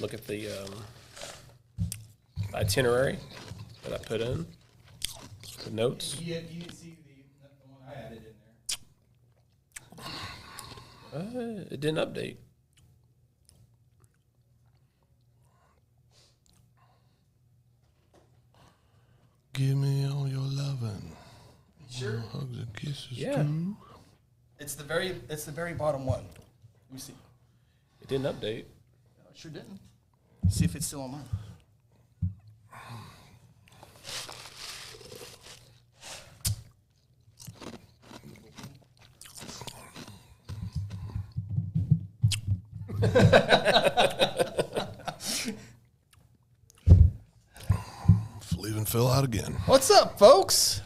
Look at the itinerary that I put in, the notes. You didn't see the one I added in there. It didn't update. Give me all your loving. Sure. Hugs and kisses Yeah. too. It's the very bottom one. Let me see. It didn't update. No, it sure didn't. See if it's still on mine. Leaving Phil out again. What's up, folks?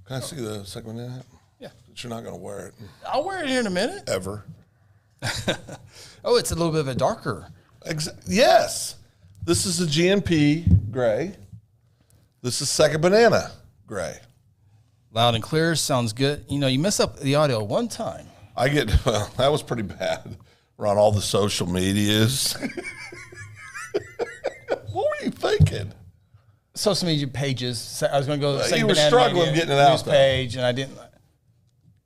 Can I see the second one? Yeah. But you're not going to wear it I'll wear it here in a minute. ever. Oh, it's a little bit of a darker. Yes. This is a GNP gray. This is second banana gray. Loud and clear, sounds good. You know, you mess up the audio one time. I get, well, that was pretty bad. We're on all the social medias. What were you thinking? Social media pages. I was going to go. To the You were Banana struggling Media getting it out news there. page, and I didn't.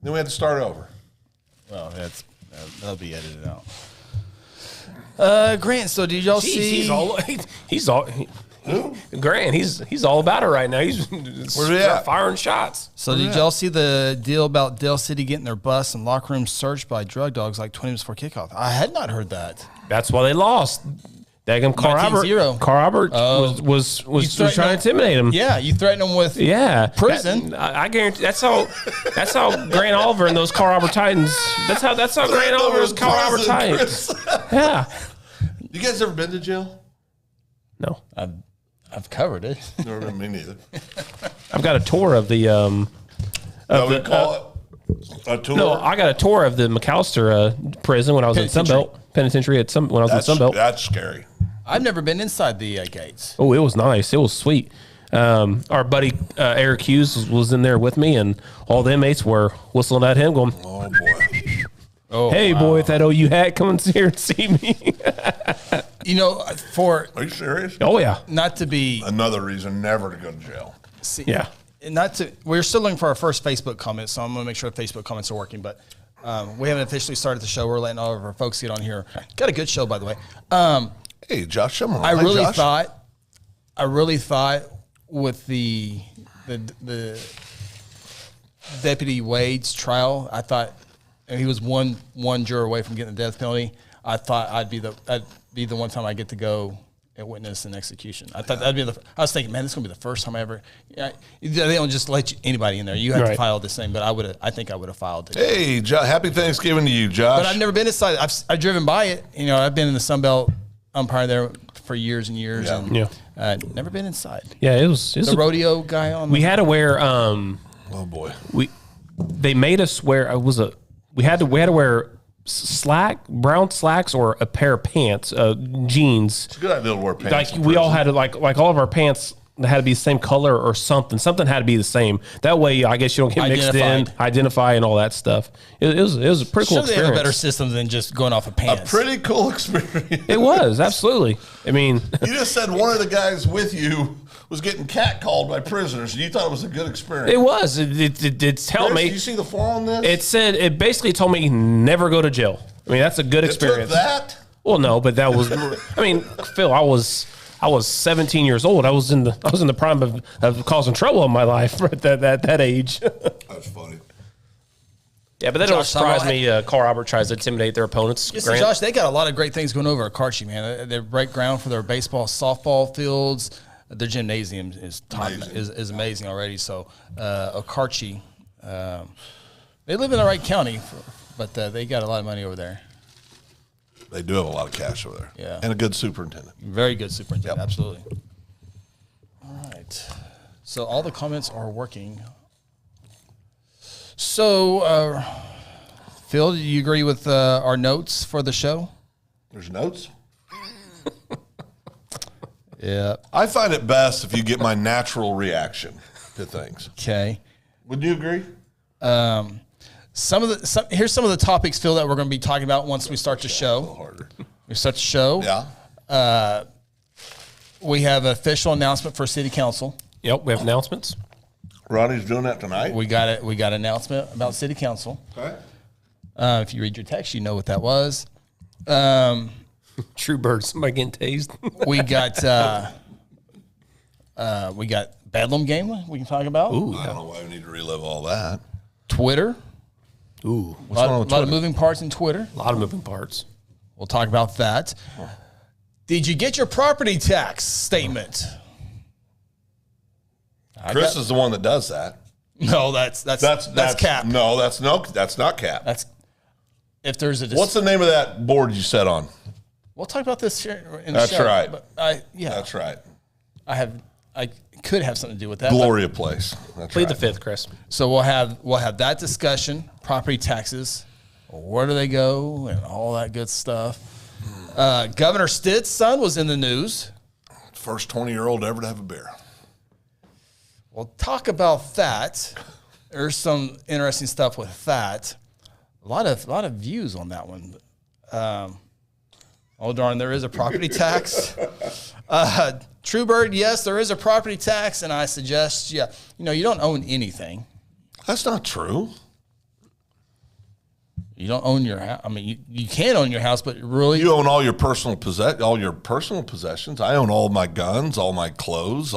Then we had to start over. Well, that'll be edited out. Grant. So did y'all see? He's all. Grant, he's all about it right now. He's Where's he at? firing shots. So did y'all see the deal about Dale City getting their bus and locker room searched by drug dogs like 20 minutes before kickoff? I had not heard that. That's why they lost. Daggum Carl 19-0. Albert was trying to intimidate him. Yeah, you threatened them with prison. I guarantee that's how Grant Oliver and those Carl Albert Titans. That's how Grant Oliver and Carl Albert Titans. Yeah. You guys ever been to jail? No. I've covered it. Never been, me neither. I've got a tour of the We call it a tour. No, I got a tour of the McAllister prison when I was in Sunbelt Penitentiary when I was in Sunbelt. That's scary. I've never been inside the gates. Oh, it was nice. It was sweet. Our buddy Eric Hughes was in there with me, and all the inmates were whistling at him, going, Oh boy. Oh, "Hey, boy, with that OU hat, come here and see me." You know, Are you serious? Oh yeah, not to be Another reason never to go to jail. yeah. not to. We're still looking for our first Facebook comment, so I'm going to make sure the Facebook comments are working. But we haven't officially started the show. We're letting all of our folks get on here. Got a good show, by the way. Hey, Josh, come on. I Hi, really Josh. thought with the Deputy Wade's trial, I thought and he was one juror away from getting the death penalty. I thought I'd be the one time I get to go and witness an execution. I thought that'd be I was thinking, man, this is gonna be the first time I ever. Yeah, they don't just let anybody in there. You have to file this thing, but I think I would have filed it. Hey, happy Thanksgiving to you, Josh. But I've never been inside. I've driven by it. You know, I've been in the Sunbelt umpire there for years and years, and never been inside. Yeah, it was the rodeo guy on. We had to wear. Oh boy. They made us wear. We had to wear brown slacks or a pair of pants, jeans. It's a good idea to wear pants. Like we all had to like all of our pants had to be the same color or something. Something had to be the same. That way, I guess you don't get mixed in, identify, and all that stuff. It was a pretty cool experience. They have a better system than just going off of pants. A pretty cool experience. It was, absolutely. I mean, you just said one of the guys with you was getting catcalled by prisoners, and you thought it was a good experience. It was. It told me. Did you see the form on this? It basically told me never go to jail. I mean, that's a good experience. Took that? Well, no, but that was. I mean, Phil, I was 17 years old. I was in the prime of causing trouble in my life at that age. That's funny. Yeah, but that don't surprise me. Carl Albert tries to intimidate their opponents. Yes, Josh, they got a lot of great things going over at Karchi, man. They break ground for their baseball, softball fields. Their gymnasium is amazing already. So, Karchi, they live in the right county, but they got a lot of money over there. They do have a lot of cash over there. Yeah. And a good superintendent. Very good superintendent, absolutely. All right. So all the comments are working. So, Phil, do you agree with our notes for the show? There's notes? Yeah. I find it best if you get my natural reaction to things. Okay. Would you agree? Here's some of the topics, Phil, that we're going to be talking about once we start the show. Harder. We start the show. Yeah. We have an official announcement for city council. Yep, we have announcements. Ronnie's doing that tonight. We got it. We got an announcement about city council. Okay. If you read your text, you know what that was. True bird, somebody getting tased. We got Bedlam game we can talk about. Ooh, I don't know why we need to relive all that. Twitter. Ooh, A lot of moving parts in Twitter. a lot of moving parts. We'll talk about that. Did you get your property tax statement? Chris is the one that does that. No, that's cap. No, that's not cap. That's if there's a. What's the name of that board you sat on? We'll talk about this here in the That's show. right. But That's right. I could have something to do with that. Gloria Place. That's Plead right. the fifth, Chris. So we'll have that discussion. Property taxes. Where do they go and all that good stuff. Governor Stitt's son was in the news. First 20-year-old ever to have a bear. We'll talk about that. There's some interesting stuff with that. A lot of views on that one. Oh darn, there is a property tax. Truebird, yes, there is a property tax, and I suggest, you don't own anything. That's not true. You don't own your house. I mean, you can own your house, but really, You own all your personal possessions. I own all my guns, all my clothes,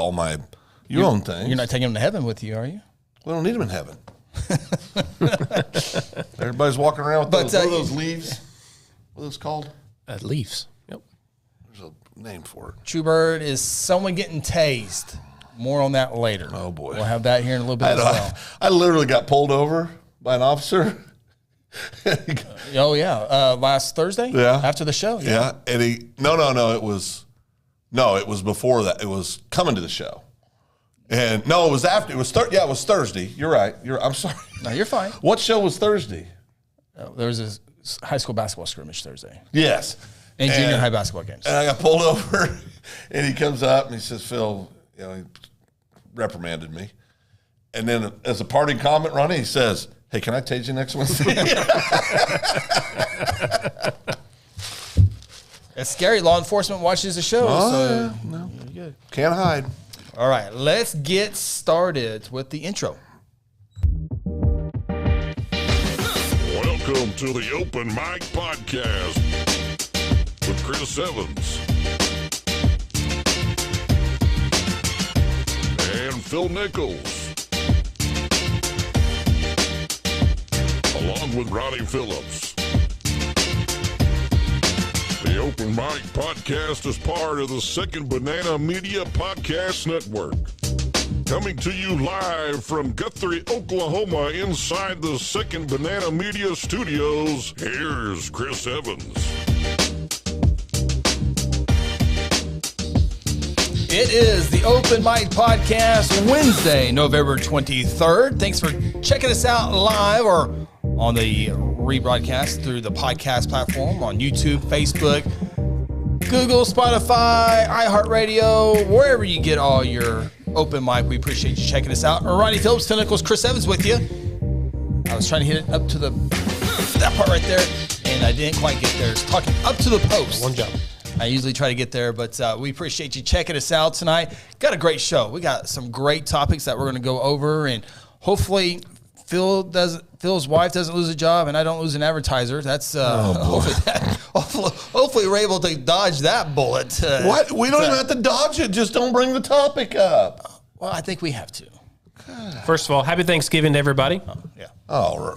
You own things. You're not taking them to heaven with you, are you? We don't need them in heaven. Everybody's walking around with what are those leaves? What are those called? Leafs. Yep. There's a name for it. Truebird, is someone getting tased? More on that later. Oh, boy. We'll have that here in a little bit as well. I literally got pulled over by an officer. Oh yeah, last Thursday. Yeah, after the show. Yeah, and it was before that. It was coming to the show, and no, it was after. It was it was Thursday. You're right. I'm sorry. No, you're fine. What show was Thursday? There was a high school basketball scrimmage Thursday. Yes, and junior high basketball games. And I got pulled over, and he comes up and he says, "Phil, he reprimanded me," and then as a parting comment, Ronnie, he says, "Hey, can I tase you next Wednesday?" It's scary. Law enforcement watches the show. So no, can't hide. All right, let's get started with the intro. Welcome to the Open Mic Podcast with Chris Evans and Phil Nichols, along with Ronnie Phillips. The Open Mic Podcast is part of the Second Banana Media Podcast Network. Coming to you live from Guthrie, Oklahoma, inside the Second Banana Media Studios, here's Chris Evans. It is the Open Mic Podcast, Wednesday, November 23rd. Thanks for checking us out live or on the rebroadcast through the podcast platform on YouTube, Facebook, Google, Spotify, iHeartRadio, wherever you get all your open mic. We appreciate you checking us out. Ronnie Phillips, Phil Nichols, Chris Evans with you. I was trying to hit it up to that part right there, and I didn't quite get there. It's talking up to the post. One jump. I usually try to get there, but we appreciate you checking us out tonight. Got a great show. We got some great topics that we're going to go over, and hopefully Phil's wife doesn't lose a job, and I don't lose an advertiser. That's hopefully we're able to dodge that bullet. What? We don't even have to dodge it. Just don't bring the topic up. Well, I think we have to. First of all, happy Thanksgiving to everybody. Yeah. Oh,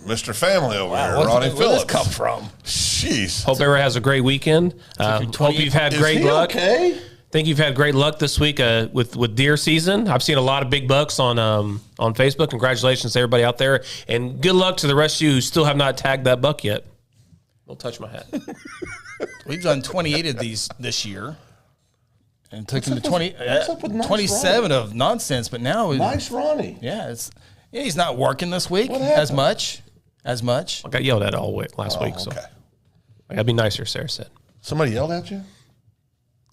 Mr. Family over here, Where Ronnie did Phillips. this come from? Jeez. Hope everyone has a great weekend. Hope you've had great luck. Okay. Think you've had great luck this week with deer season. I've seen a lot of big bucks on Facebook. Congratulations to everybody out there, and good luck to the rest of you who still have not tagged that buck yet. Don't touch my hat. We've done 28 of these this year, and took him to what's up with nice 27 of nonsense. But now, Nice Ronnie. yeah, he's not working this week What as happened? much. I got yelled at all week last week, so Okay. I gotta be nicer. Sarah said. Somebody yelled at you?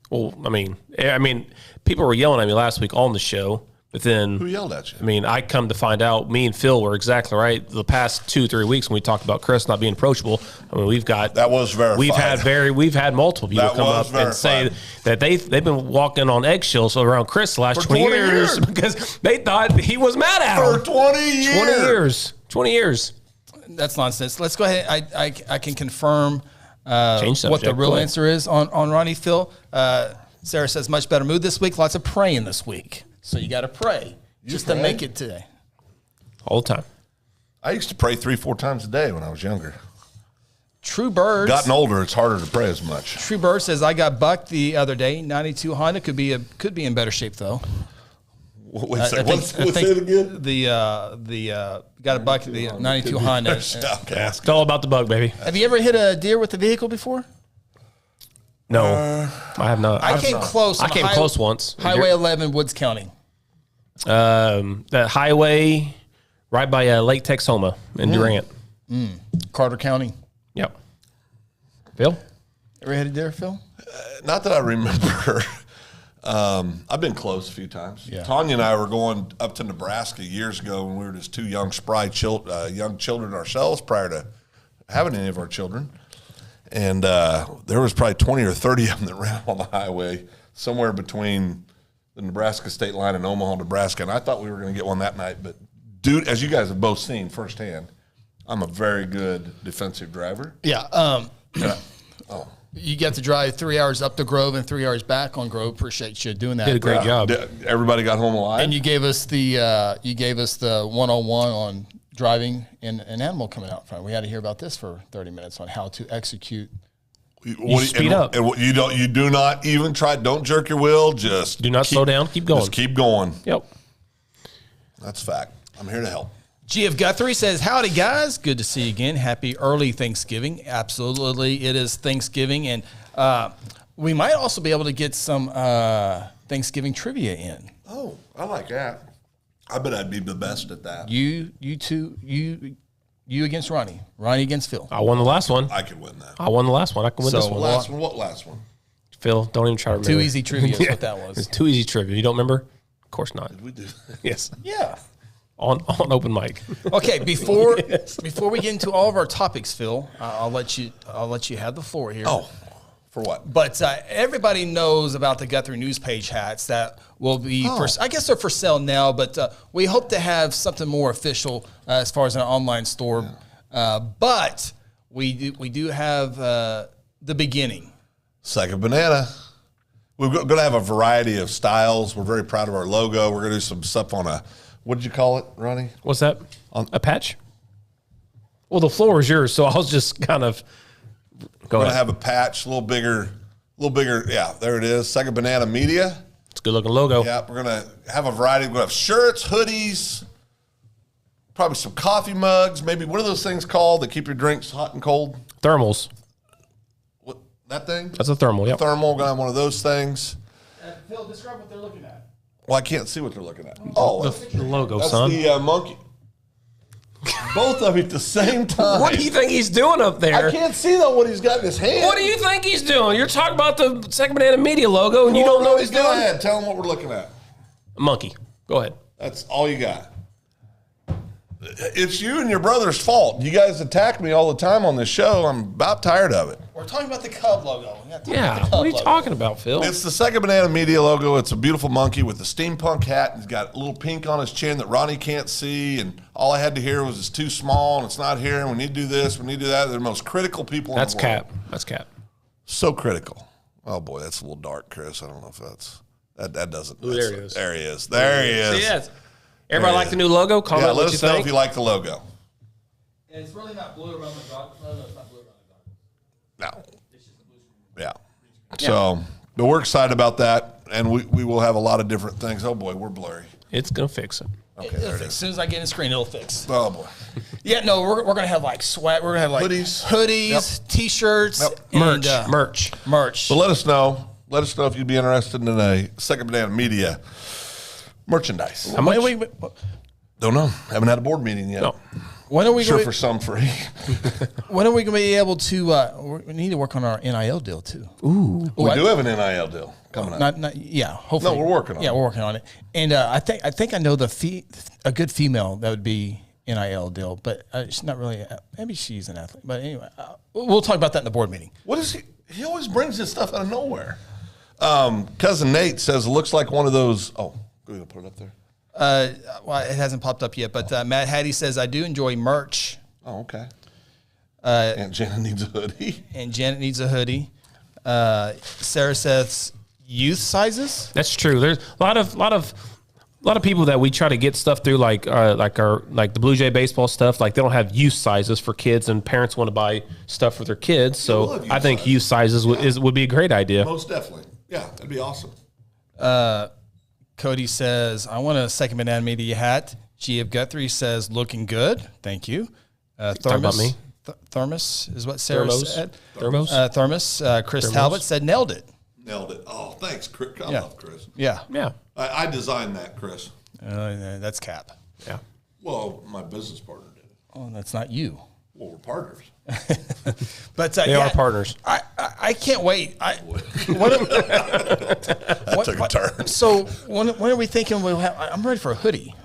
Well, I mean, people were yelling at me last week on the show, But then, Who yelled at you? I mean, I come to find out, me and Phil were exactly right. The past 2-3 weeks when we talked about Chris not being approachable, I mean, we've got That was verified. We've had multiple people That come was up and say that they've been walking on eggshells around Chris the last For 20 20 years years. because they thought he was mad at For them. 20 years. 20 years. That's nonsense. Let's go ahead. I can confirm Change subject. what the real Go ahead. answer is on Ronnie. Phil. Sarah says much better mood this week. Lots of praying this week. So you got to pray just to pray? make it today. All the time. I used to pray 3-4 times a day when I was younger. True Birds. Gotten older, it's harder to pray as much. True Bird says I got bucked the other day. 92 Honda could be in better shape though. Wait, I say, think- what's it again? The got a buck the 92 Honda. Okay. It's all about the bug, baby. Have you ever hit a deer with the vehicle before? No, I have not. I came close. I on came close once. Highway 11, Woods County. That highway right by Lake Texoma in Durant. Carter County. Yep. Phil? Ever hit a deer, Phil? Not that I remember. I've been close a few times. Yeah. Tanya and I were going up to Nebraska years ago when we were just two young, spry young children ourselves prior to having any of our children. And there was probably 20 or 30 of them that ran on the highway somewhere between the Nebraska state line and Omaha, Nebraska. And I thought we were going to get one that night. But, dude, as you guys have both seen firsthand, I'm a very good defensive driver. Yeah. You got to drive 3 hours up the Grove and 3 hours back on Grove. Appreciate you doing that. Did a great job. Everybody got home alive. And you gave us the 101 on driving and an animal coming out front. We had to hear about this for 30 minutes on how to execute. Speed up. And you do not even try. Don't jerk your wheel. Just Do not slow down. Keep going. Just keep going. Yep. That's fact. I'm here to help. GF Guthrie says, howdy, guys. Good to see you again. Happy early Thanksgiving. Absolutely. It is Thanksgiving. And we might also be able to get some Thanksgiving trivia in. Oh, I like that. I bet I'd be the best at that. You two, you against Ronnie. Ronnie against Phil. I won the last one. I could win that. I won the last one. I can win this one. Last one. What last one? Phil, don't even try to remember. Too easy trivia is what that was. It's too easy trivia. You don't remember? Of course not. We do. Yes. Yeah. On open mic. Okay, before we get into all of our topics, Phil, I'll let you have the floor here. Oh, for what? But everybody knows about the Guthrie News Page hats that will be, I guess they're for sale now, but we hope to have something more official as far as an online store. But we do have the beginning. Second Banana. We're going to have a variety of styles. We're very proud of our logo. We're going to do some stuff on a, what did you call it, Ronnie? What's that? A patch? Well, the floor is yours, so I was just kind of We're going to have a patch, a little bigger. Yeah, there it is. Second Banana Media. It's a good looking logo. Yeah, we're going to have a variety. We're going to have shirts, hoodies, probably some coffee mugs, maybe what are those things called that keep your drinks hot and cold? Thermals. What, that thing? That's a thermal, yep. Thermal, going to have one of those things. Phil, describe what they're looking at. Well, I can't see what they're looking at. Oh, The logo, that's son. the monkey. Both of them at the same time. What do you think he's doing up there? I can't see though what he's got in his hand. What do you think he's doing? You're talking about the Second Banana Media logo, and you don't know what he's Go doing? ahead, tell him what we're looking at. A monkey. Go ahead. That's all you got. It's you and your brother's fault. You guys attack me all the time on this show. I'm about tired of it. We're talking about the Cub logo. Yeah, what are you talking about, Phil? It's the Second Banana Media logo. It's a beautiful monkey with a steampunk hat. He's got a little pink on his chin that Ronnie can't see. And all I had to hear was it's too small and it's not here. And we need to do this. We need to do that. They're the most critical people That's in the world. Cap. That's Cap. So critical. Oh, boy, that's a little dark, Chris. I don't know if that doesn't. Ooh, there he is. There he is. There he is. See, yes. Everybody like the new logo? Comment Yeah, what let you us know think. if you like the logo. And it's really not blue around the dog. No, it's not blue around the dog. No. Yeah. So, but we're excited about that, and we will have a lot of different things. Oh, boy, we're blurry. It's going to fix it. Okay, It'll there it fix. As is. soon as I get in the screen, it'll fix. Oh, boy. Yeah, no, we're going to have like swag. We're going to have like hoodies, T-shirts, Yep. and, Merch. So let us know. Let us know if you'd be interested in a Second Banana Media merchandise. How much? Wait. Don't know. Haven't had a board meeting yet. No. When are we Sure, going for some free. When are we going to be able to? We need to work on our NIL deal too. We do have an NIL deal coming up. Hopefully. No, we're working on it. Yeah, we're working on it. And I think I know a good female that would be NIL deal, but she's not really. Maybe she's an athlete, but anyway, we'll talk about that in the board meeting. What is he? He always brings this stuff out of nowhere. Cousin Nate says it looks like one of those. Oh, go ahead, put it up there. Well, it hasn't popped up yet, but Matt Hattie says I do enjoy merch. Oh, okay. Aunt Janet needs a hoodie. And Janet needs a hoodie. Sarah says youth sizes. That's true. There's a lot of people that we try to get stuff through, like the Blue Jay baseball stuff. Like they don't have youth sizes for kids, and parents want to buy stuff for their kids. So I think youth sizes would be a great idea. Most definitely. Yeah, that'd be awesome. Cody says, I want a second Banana Media hat. G.F. Guthrie says, looking good. Thank you. About me? Thermos is what Sarah said. Thermos. Chris Talbot said, nailed it. Nailed it. Oh, thanks, Chris. I love Chris. Yeah. Yeah. I designed that, Chris. That's Cap. Yeah. Well, my business partner did it. Oh, that's not you. Well, we're partners. But They are partners. I can't wait. That took a turn. So when are we thinking we'll have? I'm ready for a hoodie.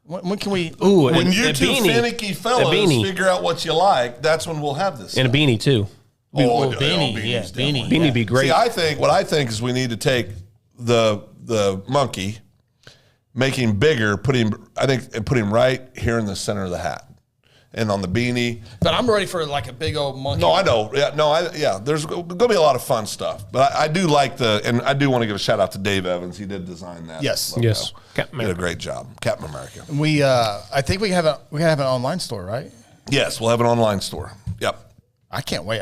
When can we? Ooh, When and you a two beanie. finicky fellas figure out what you like, that's when we'll have this. And a beanie too. Oh, beanie, beanies, yeah, definitely. beanie. Beanie be great. See, what I think is we need to take the monkey, make him bigger, put him right here in the center of the hat, and on the beanie. But I'm ready for like a big old monkey. No, I know. Yeah, there's going to be a lot of fun stuff. But I do like and I do want to give a shout out to Dave Evans. He did design that. Yes. logo. Yes. Captain Did a America. great job. Captain America. We I think we have an online store, right? Yes, we'll have an online store. Yep. I can't wait.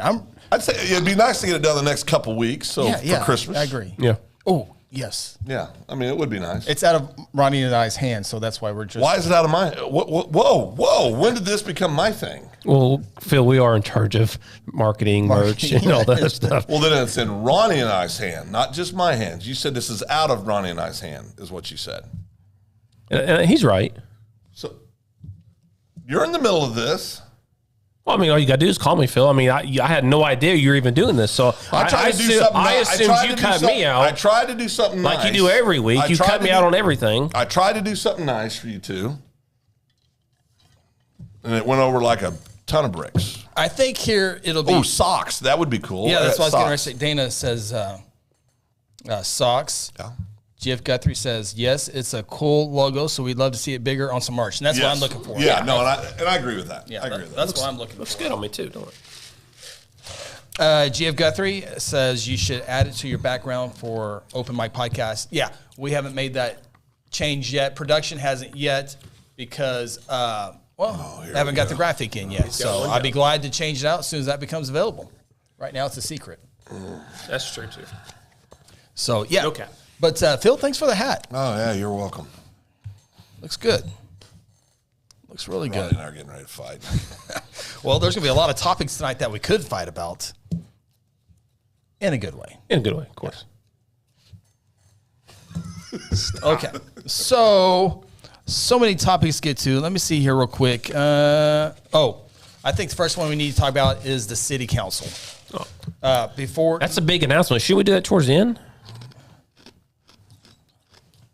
I'd say it'd be nice to get it done the next couple weeks. So for Christmas. I agree. Yeah. Oh, yes. Yeah. I mean, it would be nice. It's out of Ronnie and I's hands, so that's why we're just. Why is it out of my? Whoa! When did this become my thing? Well, Phil, we are in charge of marketing, merch, and all that stuff. Well, then it's in Ronnie and I's hand, not just my hands. You said this is out of Ronnie and I's hand, is what you said. And he's right. So you're in the middle of this. Well, I mean, all you got to do is call me, Phil. I mean, I had no idea you were even doing this. So I assumed you cut me out. I tried to do something like nice. you do every week. You cut me out on everything. I tried to do something nice for you two, and it went over like a ton of bricks. I think here it'll be. Oh, socks. That would be cool. Yeah, that's what I was going to Socks. say. Dana says socks. Yeah. Jeff Guthrie says, yes, it's a cool logo, so we'd love to see it bigger on some merch. And that's what I'm looking for. Yeah, no, and I agree with that. Yeah, I agree with that. that's what I'm looking Looks for. good on me, too, don't it? GF Guthrie says you should add it to your background for Open Mic Podcast. Yeah, we haven't made that change yet. Production hasn't yet because, I haven't got the graphic in yet. So I'd be glad to change it out as soon as that becomes available. Right now, it's a secret. That's true, too. So, yeah. Okay. But, Phil, thanks for the hat. Oh, yeah, you're welcome. Looks good. Looks really Ronnie good. and I are getting ready to fight. Well, there's going to be a lot of topics tonight that we could fight about in a good way. In a good way, of course. Okay. So many topics to get to. Let me see here real quick. I think the first one we need to talk about is the city council. Before That's a big announcement. Should we do that towards the end?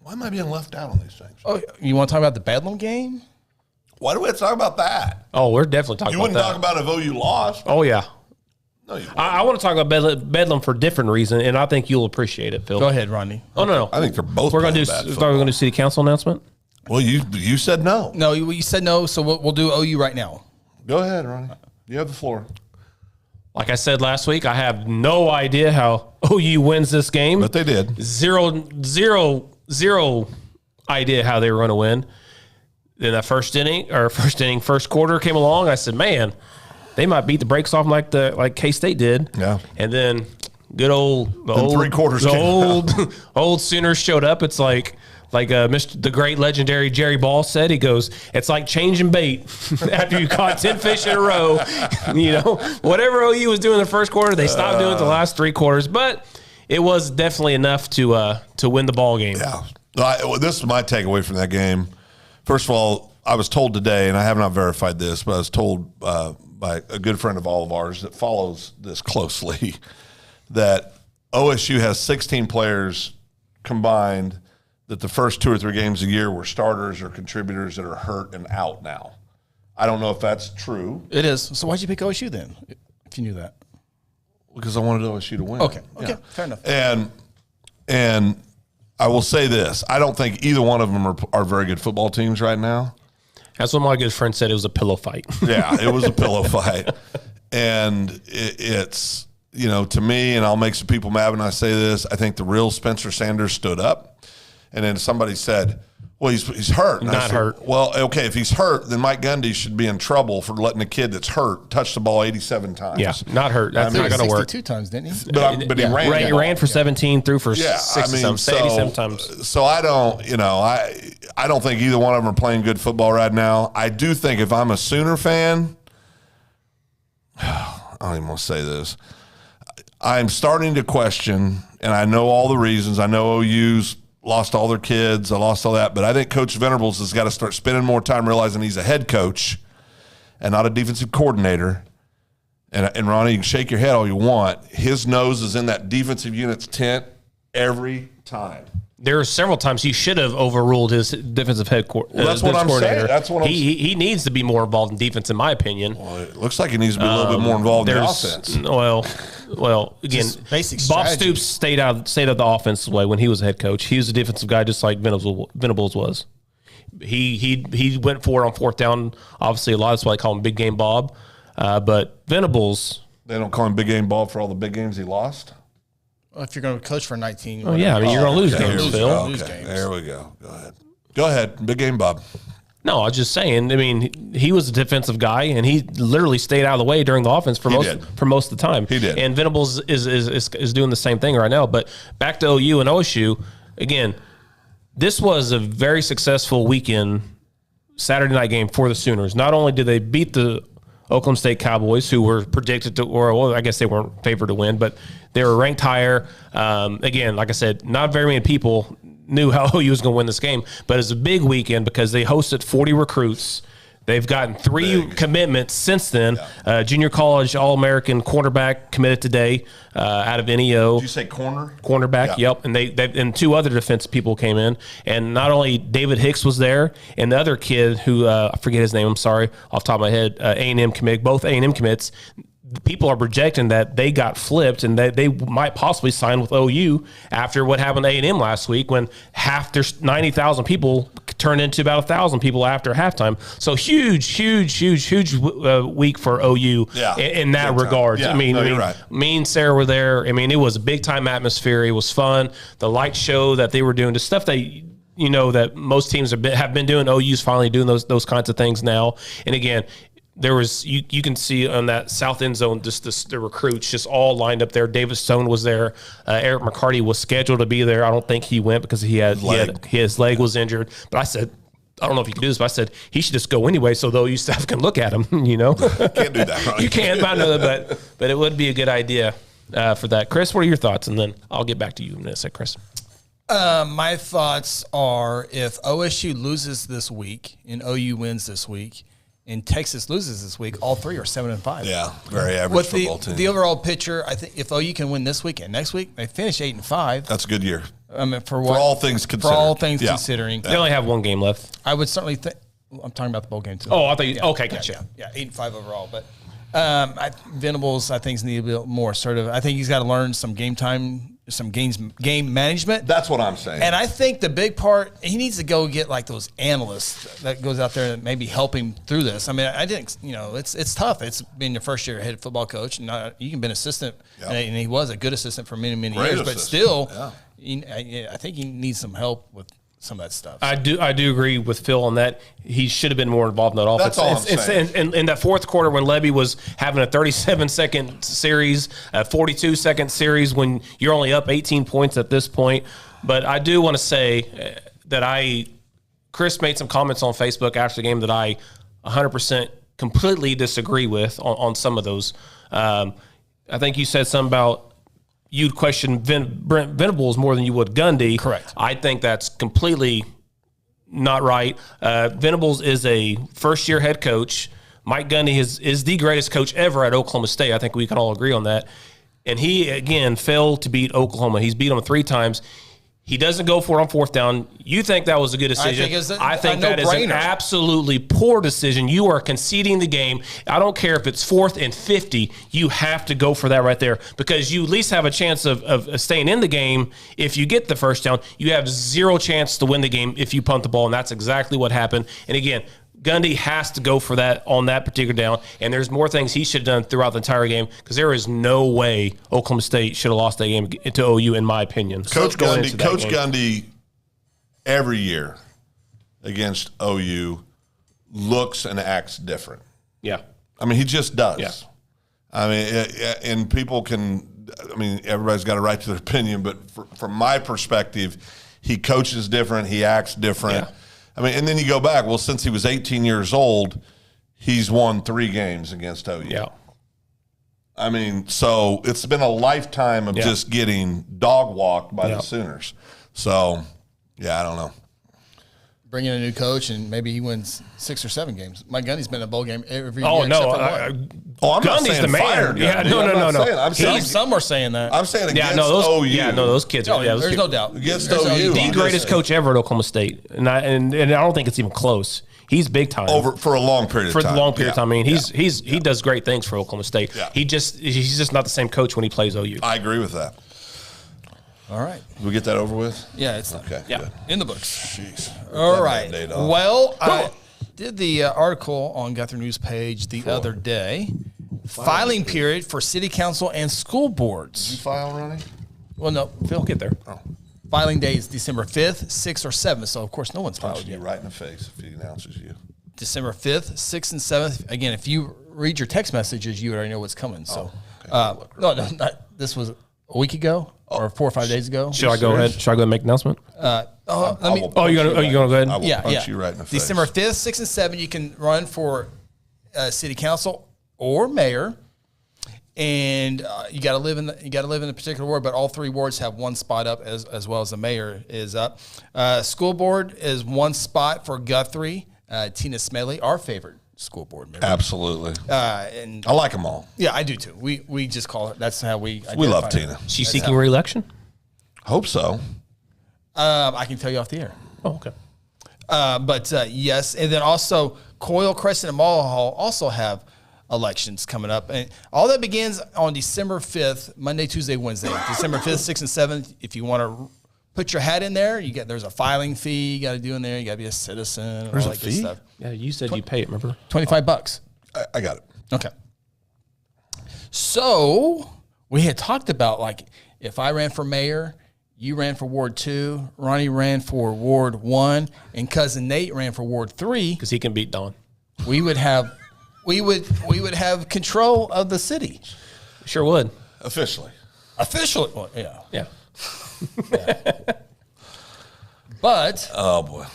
Why am I being left out on these things? Oh, you want to talk about the Bedlam game? Why do we have to talk about that? Oh, we're definitely talking You about wouldn't that. talk about if OU lost. Oh, yeah. No, you wouldn't. I want to talk about Bedlam for a different reason, and I think you'll appreciate it, Phil. Go ahead, Ronnie. Oh, no. I think they're both We're going to playing do. bad We're going to football. do city council announcement. Well, you said no. No, you said no, so we'll do OU right now. Go ahead, Ronnie. You have the floor. Like I said last week, I have no idea how OU wins this game. But they did. Zero idea how they were going to win. Then that first quarter came along. I said, man, they might beat the brakes off them like K-State did. Yeah. And then old 3 quarters came old Sooners showed up. It's like the great legendary Jerry Ball said. He goes, it's like changing bait after you caught 10 fish in a row. Whatever OU was doing in the first quarter, they stopped doing it the last 3 quarters. But it was definitely enough to win the ball game. Yeah. This is my takeaway from that game. First of all, I was told today, and I have not verified this, but I was told by a good friend of all of ours that follows this closely that OSU has 16 players combined that the first 2 or 3 games a year were starters or contributors that are hurt and out now. I don't know if that's true. It is. So why'd you pick OSU then, if you knew that? Because I wanted OSU to win. Okay, Yeah. fair enough. And I will say this. I don't think either one of them are very good football teams right now. That's what my good friend said. It was a pillow fight. Yeah, it was a pillow fight. And it's, you know, to me, and I'll make some people mad when I say this, I think the real Spencer Sanders stood up. And then somebody said, well, he's hurt. And Not hurt. Well, okay, if he's hurt, then Mike Gundy should be in trouble for letting a kid that's hurt touch the ball 87 times. Yeah, not hurt. That's not going to work. 62 times, didn't he? But he ran. He ran for 17, threw for 87 times. So I don't, you know, I don't think either one of them are playing good football right now. I do think if I'm a Sooner fan, I don't even want to say this. I'm starting to question, and I know all the reasons. I know OU's lost all their kids. I lost all that. But I think Coach Venables has got to start spending more time realizing he's a head coach and not a defensive coordinator. And Ronnie, you can shake your head all you want. His nose is in that defensive unit's tent every time. There are several times he should have overruled his defensive head coordinator. Well, that's what I'm saying. That's what he needs to be more involved in defense, in my opinion. Well, it looks like he needs to be a little bit more involved in the offense. Well, again, basic Bob strategy. Stoops stayed out of the offensive way when he was a head coach. He was a defensive guy, just like Venables was. He went for it on fourth down. Obviously, a lot of that's why they call him Big Game Bob. But Venables, They don't call him Big Game Bob for all the big games he lost. Well, if you're going to coach for 19. oh yeah, I mean you're going to lose Okay, games, here we Phil. go. Lose Okay, games. there we go. Go ahead. Big Game Bob. No, I was just saying. I mean, he was a defensive guy, and he literally stayed out of the way during the offense for most of the time. He did. And Venables is doing the same thing right now. But back to OU and OSU again. This was a very successful weekend, Saturday night game for the Sooners. Not only did they beat the Oklahoma State Cowboys, who were predicted to, or well, I guess they weren't favored to win, but they were ranked higher. Again, like I said, not very many people knew how OU was going to win this game, but it's a big weekend because they hosted 40 recruits. They've gotten 3 commitments since then. Yeah. Junior college All-American cornerback committed today out of NEO. Did you say corner? Cornerback, Yeah. yep. And they and 2 other defense people came in. And not only David Hicks was there, and the other kid who, I forget his name, I'm sorry, off the top of my head, A&M commit, both A&M commits. People are projecting that they got flipped and that they might possibly sign with OU after what happened to A&M last week when half their 90,000 people turned into about 1,000 people after halftime. So huge week for OU in that regard. Yeah. I mean, you're right. me and Sarah were there. I mean, it was a big time atmosphere. It was fun. The light show that they were doing, the stuff that you know that most teams have been doing. OU's finally doing those kinds of things now. And again, there was you can see on that south end zone just the recruits just all lined up there. David Stone was there. Eric McCarty was scheduled to be there. I don't think he went because his leg was injured. But I said, I don't know if you can do this, but I said he should just go anyway so the OU staff can look at him. You know, Can't do that. Right? You can't. I know that, but it would be a good idea for that. Chris, what are your thoughts? And then I'll get back to you in a minute, Chris. My thoughts are if OSU loses this week and OU wins this week, and Texas loses this week, all 3 are 7-5. Yeah, very average With football team. the overall picture, I think if OU can win this week and next week, they finish 8-5. That's a good year. I mean, for all things considered. For all things Yeah. considering, They only have 1 game left. I would certainly think. I'm talking about the bowl game too. Oh, I thought you. Okay, gotcha. Yeah, 8-5 overall. But Venables, I think, needs to be a bit more assertive. I think he's got to learn some game management. That's what I'm saying. And I think the big part, he needs to go get like those analysts that goes out there and maybe help him through this. I mean, I didn't, it's tough. It's being your first year head football coach. And you can be an assistant, and he was a good assistant for many, many Great years. But assistant. still, Yeah. I think he needs some help with some of that stuff. I do agree with Phil on that. He should have been more involved in that offense. That's all I'm saying. In that fourth quarter when Levy was having a 37-second series, a 42-second series when you're only up 18 points at this point. But I do want to say that Chris made some comments on Facebook after the game that I 100% completely disagree with on some of those. I think you said something about you'd question Brent Venables more than you would Gundy. Correct. I think that's completely not right. Venables is a first-year head coach. Mike Gundy is the greatest coach ever at Oklahoma State. I think we can all agree on that. And he, again, failed to beat Oklahoma. He's beat them 3 times. He doesn't go for it on 4th down. You think that was a good decision? I think that is an absolutely poor decision. You are conceding the game. I don't care if it's 4th and 50. You have to go for that right there because you at least have a chance of staying in the game. If you get the 1st down, you have 0 chance to win the game if you punt the ball, and that's exactly what happened. And again, Gundy has to go for that on that particular down, and there's more things he should have done throughout the entire game because there is no way Oklahoma State should have lost that game to OU, in my opinion. Coach Gundy, every year against OU looks and acts different. Yeah. I mean, he just does. Yeah. I mean, and people can, I mean, everybody's got a right to their opinion, but from my perspective, he coaches different, he acts different. Yeah. I mean, and then you go back, well, since he was 18 years old, he's won 3 games against OU. Yeah. I mean, so it's been a lifetime of just getting dog walked by the Sooners. So, yeah, I don't know. Bring in a new coach, and maybe he wins 6 or 7 games. Mike Gundy's been in a bowl game every year. I'm not Gundy's saying the man. fired. Yeah, no. I'm saying Some are saying that. I'm saying against OU. Yeah, no, those kids. There's no doubt. Against OU. The greatest coach ever at Oklahoma State, and I don't think it's even close. He's big time for a long period of time. For a long period of time. I mean, he does great things for Oklahoma State. Yeah. He's just not the same coach when he plays OU. I agree with that. All right. Did we get that over with? Yeah, it's okay. Yeah. Good. in the books. Jeez. All right. Well, I did the article on Guthrie News page the other day. Filing period for city council and school boards. Did you file, Ronnie? Well, no, Phil. We'll get there. Oh. Filing day is December 5th, 6th, or 7th. So, of course, no one's filed Punching you yet. right in the face if he announces you. December 5th, 6th, and 7th. Again, if you read your text messages, you already know what's coming. So, no, this was a week ago or 4 or 5 days ago. Should I go ahead? Should I go ahead and make an announcement? Let me. You're gonna go ahead? I will punch you right in the face. December 5th, 6th, and 7th, you can run for city council or mayor, and you got to live in the particular ward. But all 3 wards have 1 spot up, as well as the mayor is up. School board is 1 spot for Guthrie. Tina Smedley, our favorite school board member. Absolutely. And I like them all. yeah, I do too. We just call it. That's how we. We love identify her. Tina. She's seeking re-election? Hope so. I can tell you off the air. Oh, okay. But yes, and then also Coyle, Crescent, and Mulhall also have elections coming up, and all that begins on December 5th, Monday, Tuesday, Wednesday. December 5th, 6th, and 7th. If you want to put your hat in there, there's a filing fee you got to do in there. You got to be a citizen. There's all a that good fee? stuff. Yeah, you said you pay it, remember? $25. I got it. Okay. So we had talked about, like, if I ran for mayor, you ran for Ward 2, Ronnie ran for Ward 1, and cousin Nate ran for Ward 3. Because he can beat Don. We would have control of the city. Sure would. Officially. Officially. Well, yeah. Yeah. But Oh, boy.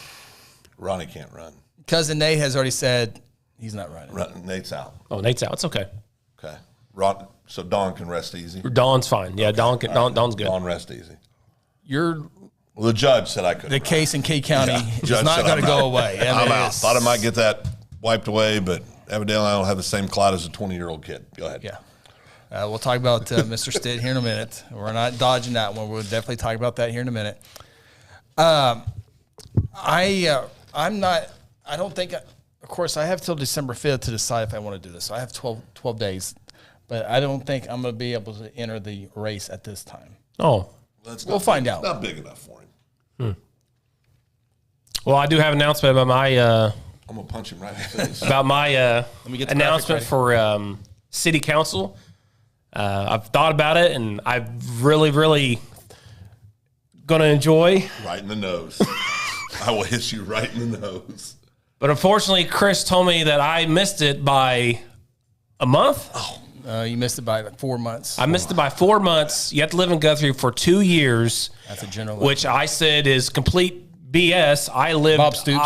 Ronnie can't run. cousin Nate has already said he's not running. Nate's out. Oh, Nate's out. It's okay. Okay. So Dawn can rest easy. Don's fine. Yeah, Don's good. Dawn rest easy. Well, The judge said I couldn't. the case in K County is Judge not said going to I'm go out. away. I mean, I'm out. it's- Thought I might get that wiped away, but evidently I don't have the same clout as a 20-year-old kid. Go ahead. Yeah. We'll talk about Mr. Stitt here in a minute. We're not dodging that one. We'll definitely talk about that here in a minute. I'm not, I don't think, of course, I have till December 5th to decide if I want to do this. So I have 12 days, but I don't think I'm going to be able to enter the race at this time. Oh. We'll find out. Not big enough for him. Well, I do have an announcement about my I'm going to punch him right in the face. about my me get the announcement for city council. I've thought about it, and I've really going to enjoy. Right in the nose. I will hit you right in the nose. But unfortunately, Chris told me that I missed it by a month. You missed it by like 4 months. I missed it by 4 months. You have to live in Guthrie for 2 years. That's a general. Which I said is complete BS. I lived. Bob Stoops.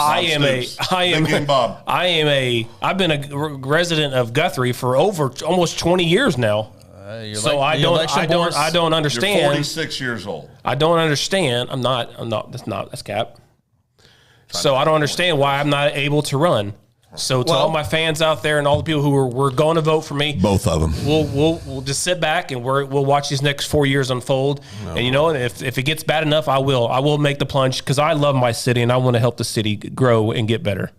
Big game Bob. I've been a resident of Guthrie for over almost 20 years now. So I don't understand. You're 46 years old. I don't understand. I'm not. That's cap. So I don't understand why I'm not able to run. So to all my fans out there and all the people who were going to vote for me, both of them, we'll just sit back and we'll watch these next 4 years unfold. No. And if it gets bad enough, I will make the plunge because I love my city and I want to help the city grow and get better.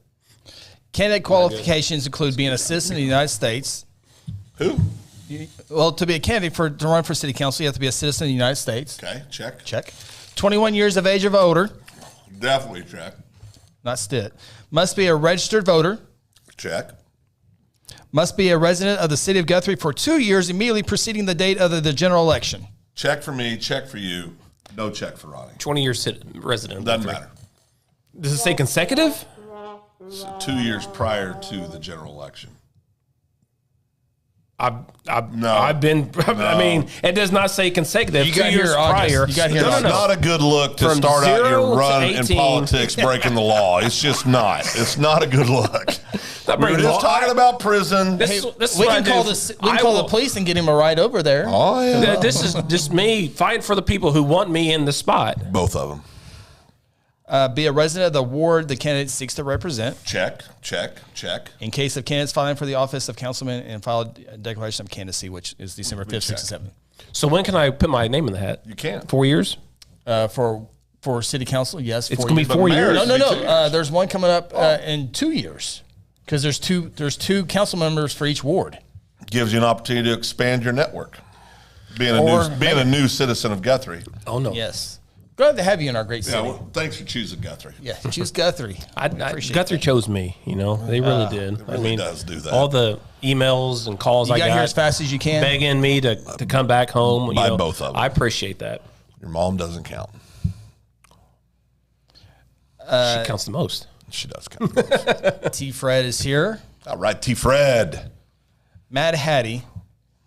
Candidate qualifications include being a citizen of the United States. Who? Well, to be a candidate to run for city council, you have to be a citizen of the United States. Okay, check. 21 years of age or older. Definitely check. Not Stitt. Must be a registered voter. Check. Must be a resident of the city of Guthrie for 2 years immediately preceding the date of the general election. Check for me, check for you. No check for Ronnie. 20 years resident. Doesn't matter. Does it say consecutive? So 2 years prior to the general election. I've been. I mean, it does not say consecutive. You 2 got years here prior. You got here. It's not a good look to From start out 0 your to run in 18. politics breaking the law. It's just not. It's not a good look. We're just talking about prison. This is We what can I call do. the police and get him a ride over there. Oh yeah. This is just me fighting for the people who want me in the spot. Both of them. Be a resident of the ward the candidate seeks to represent. Check. In case of candidates filing for the office of councilman and filed a declaration of candidacy, which is December 5th, 6th, and 7th. So when can I put my name in the hat? You can. 4 years? For city council, yes. It's going to be 4 years. No. There's one coming up in 2 years because there's two council members for each ward. Gives you an opportunity to expand your network. Being a new citizen of Guthrie. Oh no. Yes. Glad to have you in our great city. Yeah, well, thanks for choosing Guthrie. Yeah, choose Guthrie. Guthrie chose me. They really did. It really does do that. All the emails and calls I got here as fast as you can, begging me to come back home. By both of them. I appreciate that. Your mom doesn't count. She counts the most. She does count the most. T. Fred is here. All right, T. Fred. Mad Hattie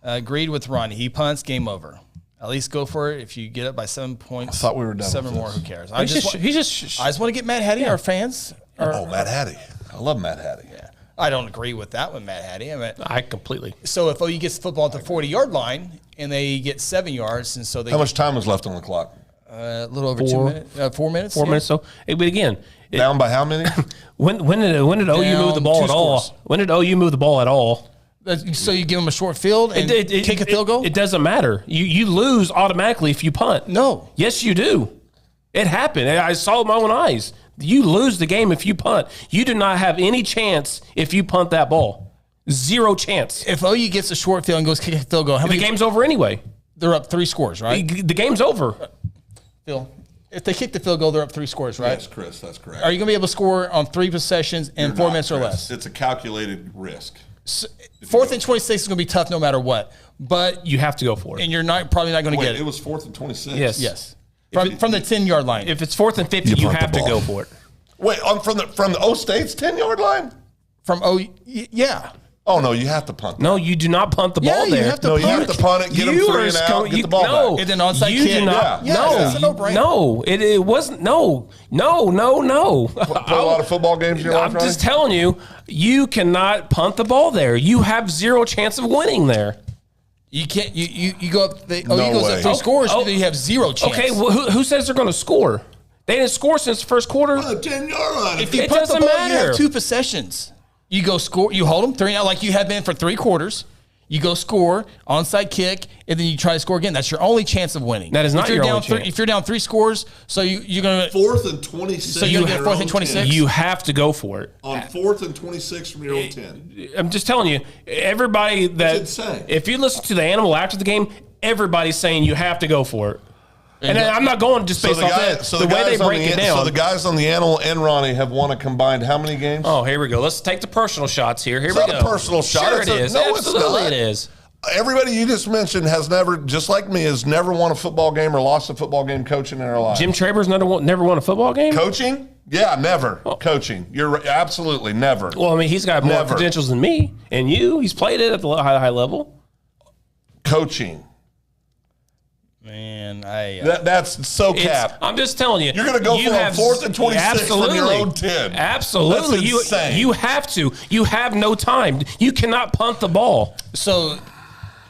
agreed with Ronnie. He punts, game over. At least go for it. If you get up by 7 points, I thought we were done 7 with more. this. Who cares? I just want to get Mad Hattie, our fans. Mad Hattie. I love Mad Hattie. Yeah. I don't agree with that one, Mad Hattie. I completely. So if OU gets the football at the 40-yard line and they get 7 yards, and so they How much time was left on the clock? a little over 2 minutes, 4 minutes. 4 minutes. So, but again, Down by how many? when did OU move the ball at all? When did OU move the ball at all? So you give them a short field and kick a field goal? It doesn't matter. You lose automatically if you punt. No. Yes, you do. It happened. I saw it with my own eyes. You lose the game if you punt. You do not have any chance if you punt that ball. Zero chance. If OU gets a short field and goes kick a field goal, The game's over anyway. They're up 3 scores, right? The game's over. Phil, if they kick the field goal, they're up 3 scores, right? Yes, Chris, that's correct. Are you going to be able to score on 3 possessions in 4 minutes or less? It's a calculated risk. So, 4th and 26 is going to be tough no matter what. But You have to go for it. and you're probably not going to get It it. was 4th and 26. Yes. From the 10-yard line. If it's 4th and 50, you punt the have to ball. go for it. Wait, from the O State's 10-yard line? From yeah. Oh no, you have to punt. No, you do not punt the ball you there. have to No, you have to punt it, get them 3 and out, get the ball no, back. And then onside you kick. do not. Yeah. No, That's a no-brainer. no, it wasn't. No. Play a lot of football games in your life, I'm just telling you, you cannot punt the ball there. You have zero chance of winning there. You can't. You go up. OU No goes way. up 3 scores. Oh. Then you have 0 chance. Okay, well, who says they're going to score? They didn't score since the first quarter. 10-yard line. If you It punt the doesn't ball, matter. you have 2 possessions. You go score. You hold them 3 out like you have been for 3 quarters. You go score, onside kick, and then you try to score again. That's your only chance of winning. That is not if you're your down only chance. If you're down 3 scores, so you're going to 4th and 26. So you get 4th and 26? You have to go for it. On 4th and 26 from your own 10. I'm just telling you, everybody that insane. if you listen to the animal after the game, everybody's saying you have to go for it. And I'm not going just based off that. The way they break it down. So the guys on the Animal and Ronnie have won a combined how many games? Oh, here we go. Let's take the personal shots here. Here It's we not go. a personal shot. Sure, It's it a- is. no, it's Absolutely, not. it is. Everybody you just mentioned has never, just like me, has never won a football game or lost a football game coaching in their life. Jim Traber's never won a football game. Coaching? Yeah, never. Coaching. You're right. Absolutely never. Well, I mean, he's got more Never. credentials than me and you. He's played it at the high level. Coaching. Man, That's so cap. I'm just telling you. You're going to go for a 4th and 26 from your own 10. Absolutely. That's insane. You have to. You have no time. You cannot punt the ball. So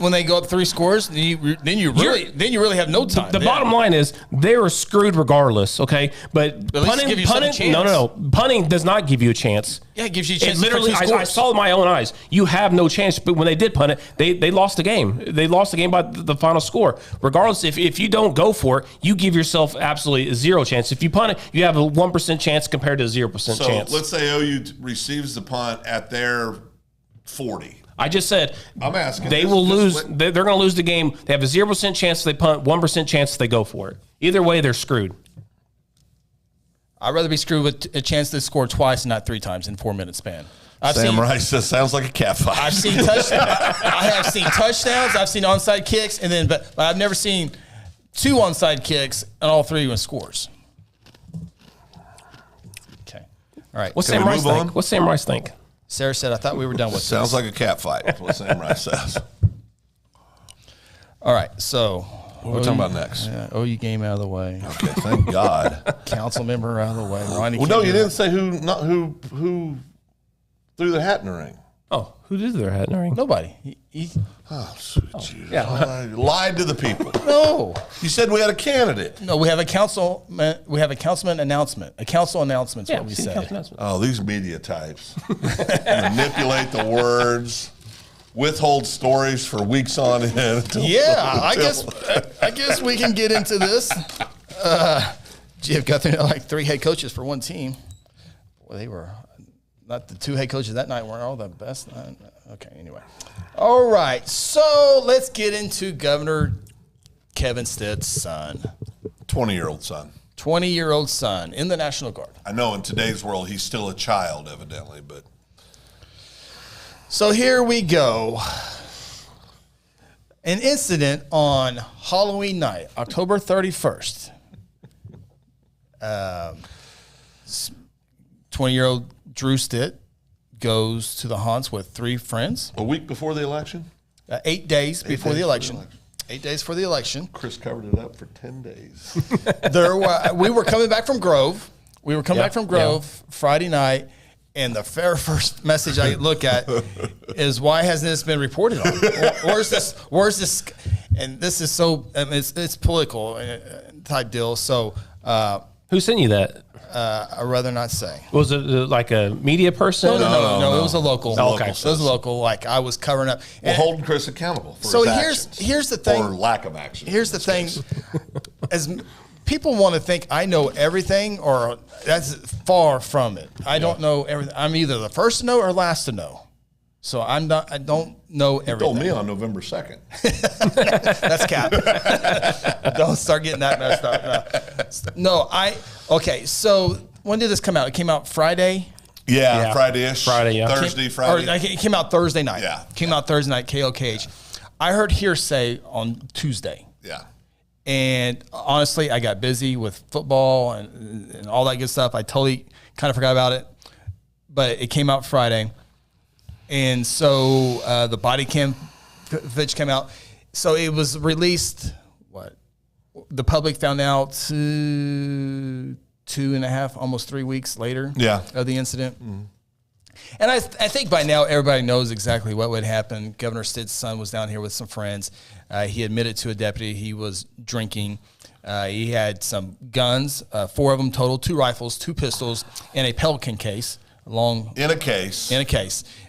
when they go up 3 scores, then you really have no time. The bottom line is they were screwed regardless. Okay, but punting does not give you a chance. Yeah, it gives you a chance. Literally, I saw with my own eyes. You have no chance. But when they did punt it, they lost the game. They lost the game by the final score. Regardless, if you don't go for it, you give yourself absolutely 0 chance. If you punt it, you have a 1% chance compared to a 0% chance. So let's say OU receives the punt at their 40. I just said I'm asking. They will lose. They're going to lose the game. They have a 0% chance if they punt, 1% chance if they go for it. Either way, they're screwed. I'd rather be screwed with a chance to score twice and not 3 times in 4-minute span. Sam Rice says sounds like a cat fight. I've seen touchdowns. I have seen touchdowns. I've seen onside kicks, but I've never seen 2 onside kicks and all 3 with scores. Okay, all right. What's Sam Rice think? Sarah said, "I thought we were done with Sounds like a cat fight. That's what Sam Rice says. All right, so What are we talking about next? OU game out of the way. Okay, thank God. Council member out of the way. Ronnie. Well, no, you didn't say who threw the hat in the ring. Oh, who did their hat in the ring? Nobody. Lied to the people. No. You said we had a candidate. No, we have a councilman. We have a councilman announcement. A council announcement is what we say. Oh, these media types manipulate the words, withhold stories for weeks on end. I guess we can get into this. Jeff Guthrie, like 3 head coaches for one team. Well, they were not the 2 head coaches that night weren't all the best. Okay, anyway. All right, so let's get into Governor Kevin Stitt's son. 20-year-old son. 20-year-old son in the National Guard. I know in today's world he's still a child, evidently, but. So here we go. An incident on Halloween night, October 31st. 20-year-old Drew Stitt goes to the haunts with 3 friends. A week before the election? 8 days before the election. 8 days for the election. Chris covered it up for 10 days. We were coming back from Grove. Friday night, and the very first message I look at is, why hasn't this been reported on? Where's this? And this is so, it's political type deal. So, who sent you that? I'd rather not say. Was it like a media person? No. It was a local. Okay. It was a local. Like, I was covering up. Well, holding Chris accountable for so his actions. Here's the thing. Or lack of action. Here's the thing. As people want to think I know everything, or that's far from it. I don't know everything. I'm either the first to know or last to know. So I don't know everything. You told me on November 2nd. That's cap. Don't start getting that messed up. No, okay, so when did this come out? It came out Friday? Yeah. Friday-ish. Friday, yeah. Friday. It came out Thursday night. Yeah. Came out Thursday night, KOKH. I heard hearsay on Tuesday. Yeah. And honestly, I got busy with football and all that good stuff. I totally kind of forgot about it. But it came out Friday. And so the body cam footage came out. So it was released, the public found out 2.5, almost 3 weeks later of the incident. Mm-hmm. And I think by now everybody knows exactly what would happen. Governor Stitt's son was down here with some friends. He admitted to a deputy he was drinking. He had some guns, 4 of them total, 2 rifles, 2 pistols, and a Pelican case. In a case.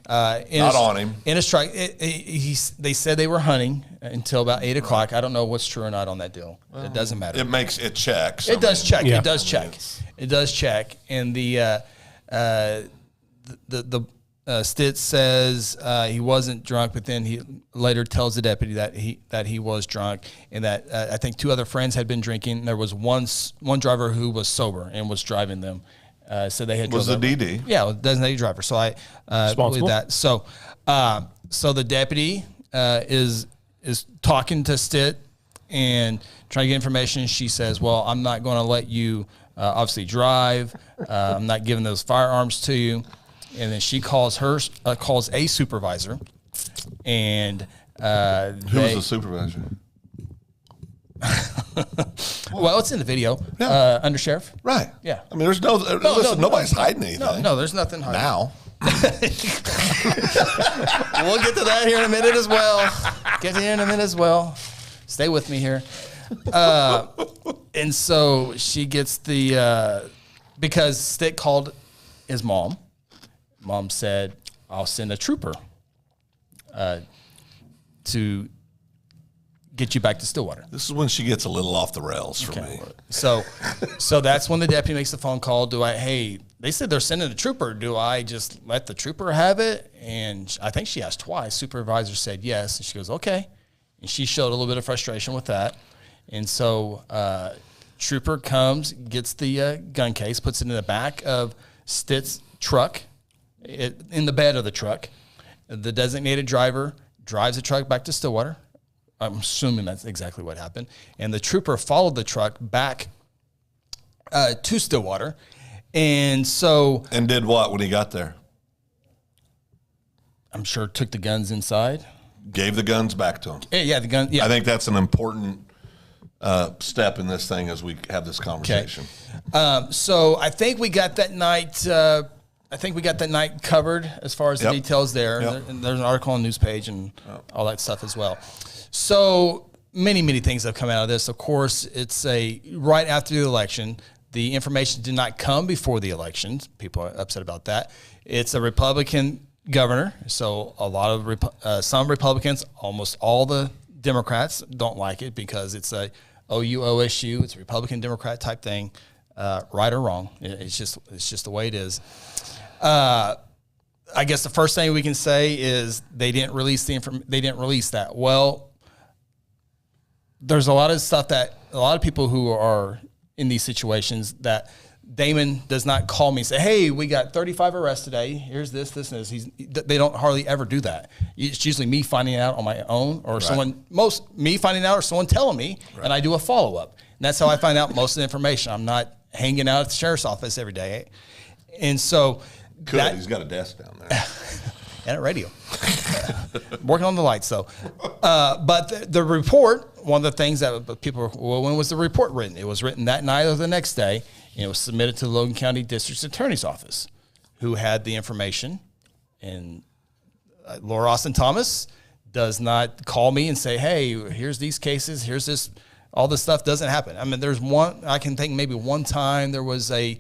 Not on him. In his truck. They said they were hunting until about 8 o'clock. I don't know what's true or not on that deal. Well, it doesn't matter. It checks. It does check. Yeah. It does check. It does check. And the Stitt says he wasn't drunk, but then he later tells the deputy that he was drunk, and that I think 2 other friends had been drinking. There was one driver who was sober and was driving them. So they had was the DD. Yeah, designated driver. So I believe that. So the deputy is talking to Stitt and trying to get information. She says, "Well, I'm not going to let you obviously drive. I'm not giving those firearms to you." And then she calls a supervisor, and who was the supervisor? Well, it's in the video. Yeah. Under sheriff. Right. Yeah. I mean, there's nobody's hiding anything. No, there's nothing hiding. Now. We'll get to that here in a minute as well. Stay with me here. And so she gets because Stitt called his mom. Mom said, I'll send a trooper to get you back to Stillwater. This is when she gets a little off the rails for me. So that's when the deputy makes the phone call. They said they're sending a trooper. Do I just let the trooper have it? And I think she asked twice. Supervisor said yes. And she goes, okay. And she showed a little bit of frustration with that. And so trooper comes, gets the gun case, puts it in the back of Stitt's truck, in the bed of the truck. The designated driver drives the truck back to Stillwater. I'm assuming that's exactly what happened. And the trooper followed the truck back to Stillwater. And did what when he got there? I'm sure took the guns inside. Gave the guns back to him. Yeah, the gun. Yeah. I think that's an important step in this thing as we have this conversation. Okay. So I think we got that night. Covered as far as the details there. Yep. And there's an article on the news page and all that stuff as well. So many things have come out of this. Of course, it's right after the election. The information did not come before the election. People are upset about that. It's a Republican governor, so a lot of some Republicans, almost all the Democrats don't like it because it's a OU-OSU. It's a Republican-Democrat type thing, right or wrong. It's just the way it is. I guess the first thing we can say is they didn't release They didn't release that. Well, there's a lot of stuff that a lot of people who are in these situations that Damon does not call me and say, hey, we got 35 arrests today. Here's this, and this. They don't hardly ever do that. It's usually me finding out on my own or me finding out or someone telling me, and I do a follow-up. And that's how I find out most of the information. I'm not hanging out at the sheriff's office every day. And so he's got a desk down there. And a radio. Working on the lights, though. But the report, one of the things that people were, well, when was the report written? It was written that night or the next day, and it was submitted to the Logan County District Attorney's Office, who had the information. And Laura Austin Thomas does not call me and say, hey, here's these cases, here's this. All this stuff doesn't happen. I mean, I can think maybe one time there was a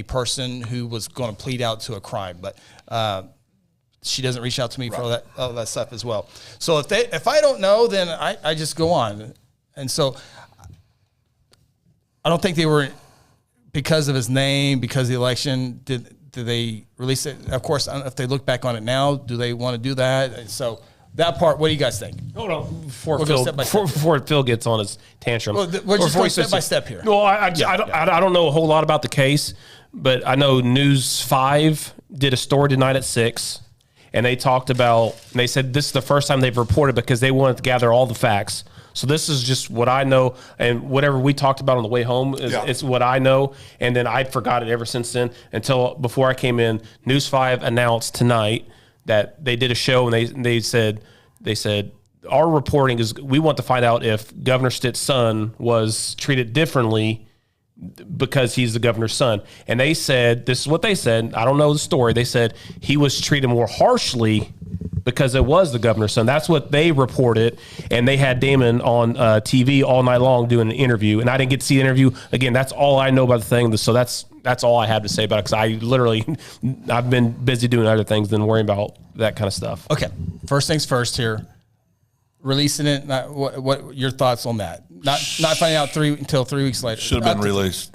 person who was going to plead out to a crime, but she doesn't reach out to me for all that stuff as well. So if I don't know, then I just go on. And so I don't think they were, because of his name, because of the election, did they release it? Of course, I don't know if they look back on it now, do they want to do that? So that part, what do you guys think? Hold on, before Phil gets on his tantrum. Well, we're just going step by step here. Well, I don't know a whole lot about the case, but I know News 5 did a story tonight at 6, and they talked about, and they said this is the first time they've reported because they wanted to gather all the facts. So this is just what I know, and whatever we talked about on the way home is what I know, and then I'd forgot it ever since then until before I came in. News 5 announced tonight that they did a show, and they said our reporting is, we want to find out if Governor Stitt's son was treated differently because he's the governor's son. And they said, this is what they said, I don't know the story, they said he was treated more harshly because it was the governor's son. That's what they reported, and they had Damon on TV all night long doing an interview, and I didn't get to see the interview. Again, that's all I know about the thing, so that's all I have to say about it, because I've been busy doing other things than worrying about that kind of stuff. Okay, first things first here. Releasing it, what your thoughts on that? Not finding out until 3 weeks later. Should have been released.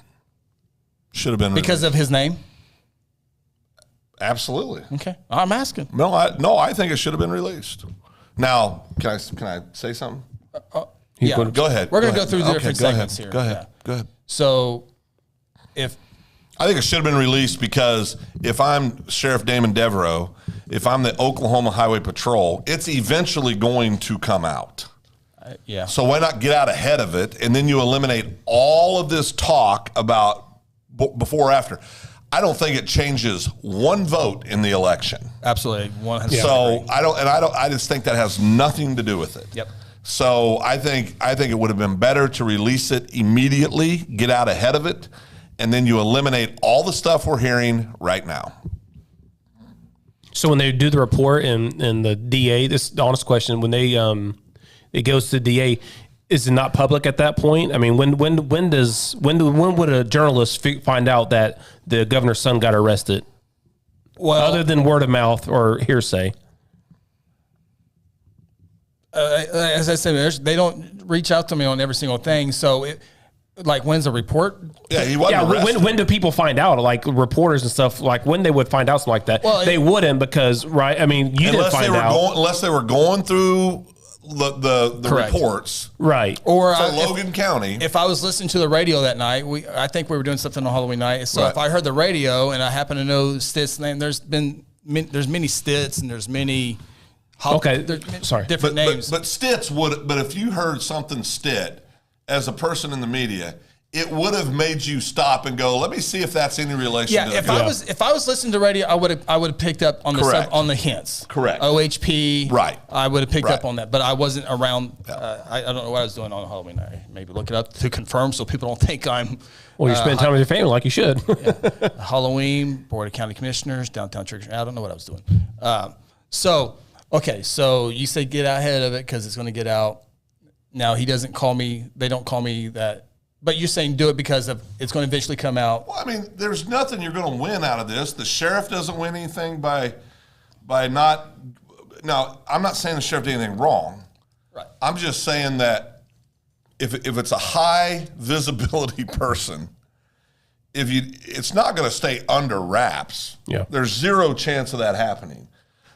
Should have been because of his name. Absolutely. Okay, I'm asking. No, I think it should have been released. Now, can I say something? Yeah, go ahead. We're going to go through the different segments here. Go ahead. Yeah. Go ahead. So, I think it should have been released, because if I'm Sheriff Damon Devereaux, if I'm the Oklahoma Highway Patrol, it's eventually going to come out. Yeah. So why not get out ahead of it, and then you eliminate all of this talk about before or after. I don't think it changes one vote in the election. Absolutely, 100%. So I just think that has nothing to do with it. Yep. So I think it would have been better to release it immediately, get out ahead of it, and then you eliminate all the stuff we're hearing right now. So when they do the report and the DA, this is the honest question, when they it goes to the DA, is it not public at that point? I mean, when would a journalist find out that the governor's son got arrested? Well, other than word of mouth or hearsay. As I said, they don't reach out to me on every single thing. So, when's the report? Yeah, he wasn't arrested. When do people find out? Like reporters and stuff. Like when they would find out something like that. Well, they wouldn't because right. I mean, you didn't find out unless they were going through the reports, right? Or Logan County. If I was listening to the radio that night, I think we were doing something on Halloween night. So if I heard the radio and I happen to know Stitt's name, there's many Stitts and there's many. Different names. But Stitt's would. But if you heard something Stitt as a person in the media, it would have made you stop and go, let me see if that's any relation. Yeah, if I was listening to radio, I would have picked up on the hints. Correct. OHP. Right. I would have picked up on that, but I wasn't around. I don't know what I was doing on Halloween night. Maybe look it up to confirm so people don't think I'm. Well, you spend time with your family like you should. Halloween, Board of County Commissioners, downtown church. I don't know what I was doing. So you say get out ahead of it because it's going to get out. Now he doesn't call me. They don't call me that. But you're saying do it because it's going to eventually come out. Well, I mean, there's nothing you're going to win out of this. The sheriff doesn't win anything by not. Now, I'm not saying the sheriff did anything wrong. Right. I'm just saying that if it's a high visibility person, it's not going to stay under wraps. Yeah. There's zero chance of that happening.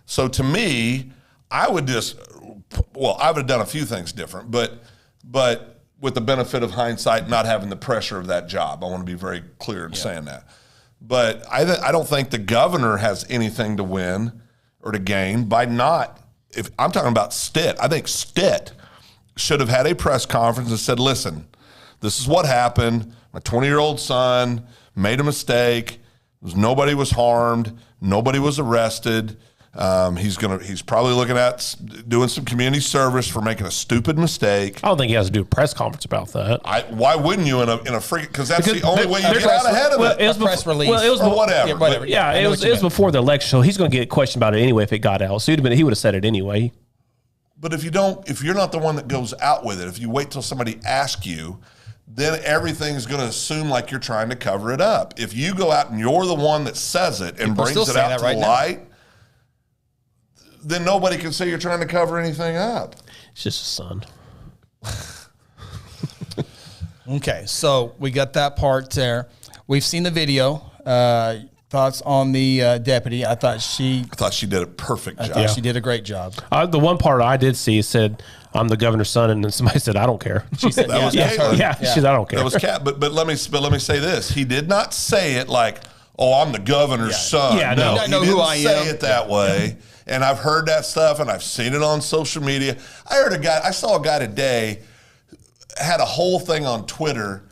So to me, I would have done a few things different, but with the benefit of hindsight, not having the pressure of that job. I want to be very clear in saying that. But I don't think the governor has anything to win or to gain by not. If I'm talking about Stitt, I think Stitt should have had a press conference and said, listen, this is what happened. My 20-year-old son made a mistake. Nobody was harmed. Nobody was arrested. He's probably looking at doing some community service for making a stupid mistake. I don't think he has to do a press conference about that. Why wouldn't you in a freak? Because that's the only way you get out ahead of it. It was press release. Well, it was or whatever. Yeah, whatever. Yeah, it was before the election, so he's going to get questioned about it anyway if it got out. So he would have said it anyway. But if you're not the one that goes out with it, if you wait till somebody asks you, then everything's going to assume like you're trying to cover it up. If you go out and you're the one that says it and brings it out to the light, then nobody can say you're trying to cover anything up. It's just a son. Okay, so we got that part there. We've seen the video. Thoughts on the deputy? I thought she did a perfect job. I thought she did a great job. The one part I did see said, "I'm the governor's son," and then somebody said, "I don't care." She said, that was Caitlin. Yeah, she said, "I don't care." That was Cat. But let me say this: he did not say it like, "Oh, I'm the governor's son." Yeah, no, I know he didn't who I am. say it that way. And I've heard that stuff, and I've seen it on social media. I saw a guy today had a whole thing on Twitter.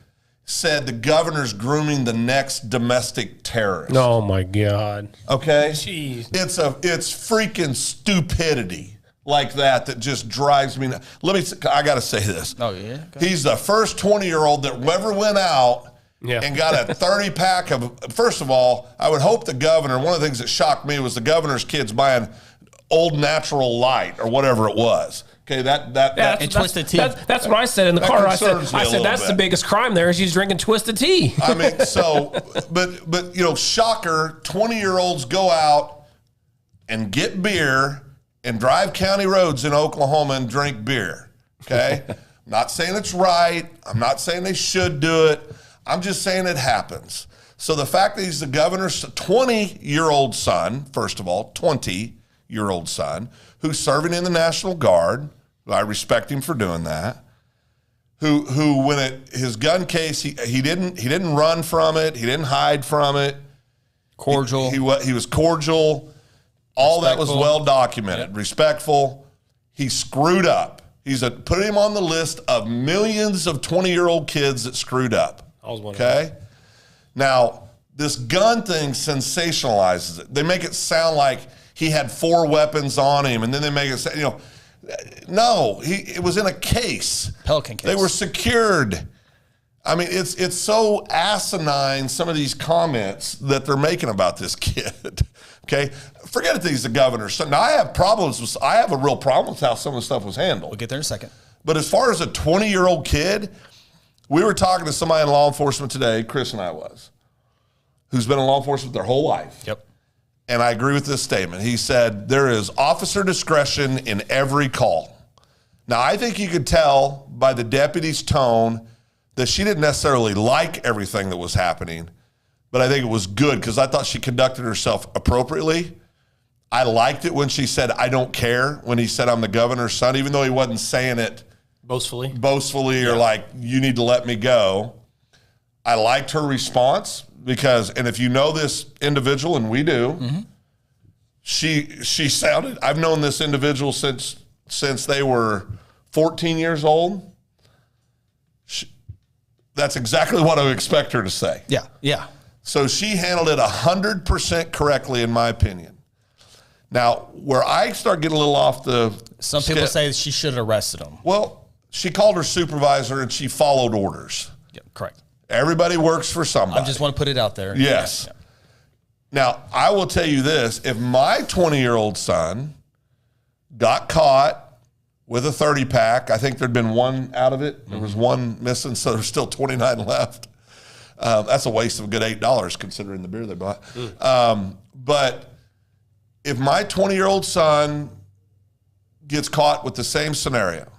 Said the governor's grooming the next domestic terrorist. Oh my God. Okay? Jeez. It's freaking stupidity like that just drives me nuts. I got to say this. Oh, yeah? He's the first 20-year-old that ever went out and got a 30-pack of, first of all, I would hope the governor, one of the things that shocked me was the governor's kids buying Old Natural Light or whatever it was. Okay, Twisted Tea. That's what I said in the car. I said that's the biggest crime there is he's drinking Twisted Tea. I mean, but shocker, 20-year-olds go out and get beer and drive county roads in Oklahoma and drink beer. Okay? I'm not saying it's right. I'm not saying they should do it. I'm just saying it happens. So the fact that he's the governor's 20-year-old son, first of all, 20-year-old son, who's serving in the National Guard, I respect him for doing that, who when his gun case, he didn't run from it, he didn't hide from it. Cordial. He was cordial. All that was well documented. Yep. Respectful. He screwed up. Put him on the list of millions of 20-year-old kids that screwed up. I was one okay? Now, this gun thing sensationalizes it. They make it sound like he had 4 weapons on him, and then they make it sound, no, it was in a case. Pelican case. They were secured. I mean, it's so asinine, some of these comments that they're making about this kid. Okay? Forget it that he's the governor's son. Now, I have a real problem with how some of the stuff was handled. We'll get there in a second. But as far as a 20-year-old kid, we were talking to somebody in law enforcement today, Chris and I was, who's been in law enforcement their whole life. Yep. And I agree with this statement. He said, there is officer discretion in every call. Now, I think you could tell by the deputy's tone that she didn't necessarily like everything that was happening, but I think it was good because I thought she conducted herself appropriately. I liked it when she said, I don't care, when he said, I'm the governor's son, even though he wasn't saying it boastfully or like, you need to let me go. I liked her response because, and if you know this individual, and we do, she sounded, I've known this individual since they were 14 years old. That's exactly what I would expect her to say. Yeah, yeah. So she handled it 100% correctly, in my opinion. Now, where I start getting a little off the Some people say she should have arrested him. Well, she called her supervisor and she followed orders. Yeah, correct. Everybody works for somebody. I just want to put it out there. Yes. Yeah. Now, I will tell you this. If my 20-year-old son got caught with a 30-pack, I think there'd been one out of it. There was one missing, so there's still 29 left. That's a waste of a good $8 considering the beer they bought. But if my 20-year-old son gets caught with the same scenario,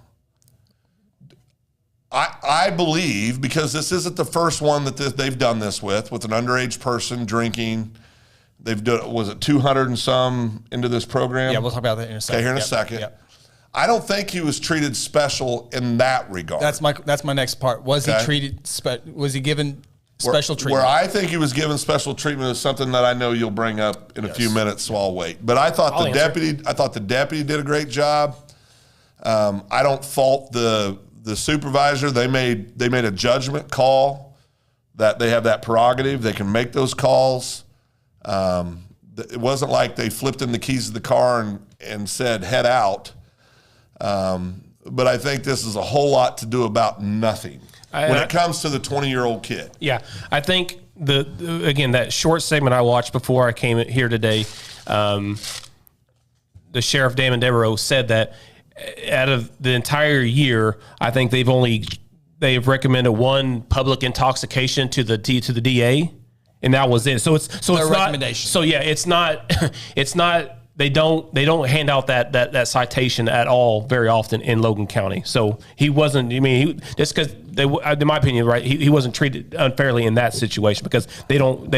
I believe, because this isn't the first one that they've done this with an underage person drinking. They've done, was it 200 and some into this program? Yeah, we'll talk about that in a second. Okay, here in a second. Yep. I don't think he was treated special in that regard. That's my next part. Was he treated? Was he given special treatment? Where I think he was given special treatment is something that I know you'll bring up in a few minutes, so I'll wait. But I thought the deputy did a great job. I don't fault the supervisor. They made a judgment call that they have that prerogative. They can make those calls. It wasn't like they flipped him the keys of the car and said, head out. But I think this is a whole lot to do about nothing when it comes to the 20-year-old kid. Yeah, I think again, that short segment I watched before I came here today, the Sheriff Damon Devereaux said that out of the entire year, I think they've recommended one public intoxication to the DA, and that was it. So it's not recommendation. So yeah, it's not. They don't hand out that citation at all very often in Logan County. So he wasn't. I mean, just because in my opinion, right, he wasn't treated unfairly in that situation because they don't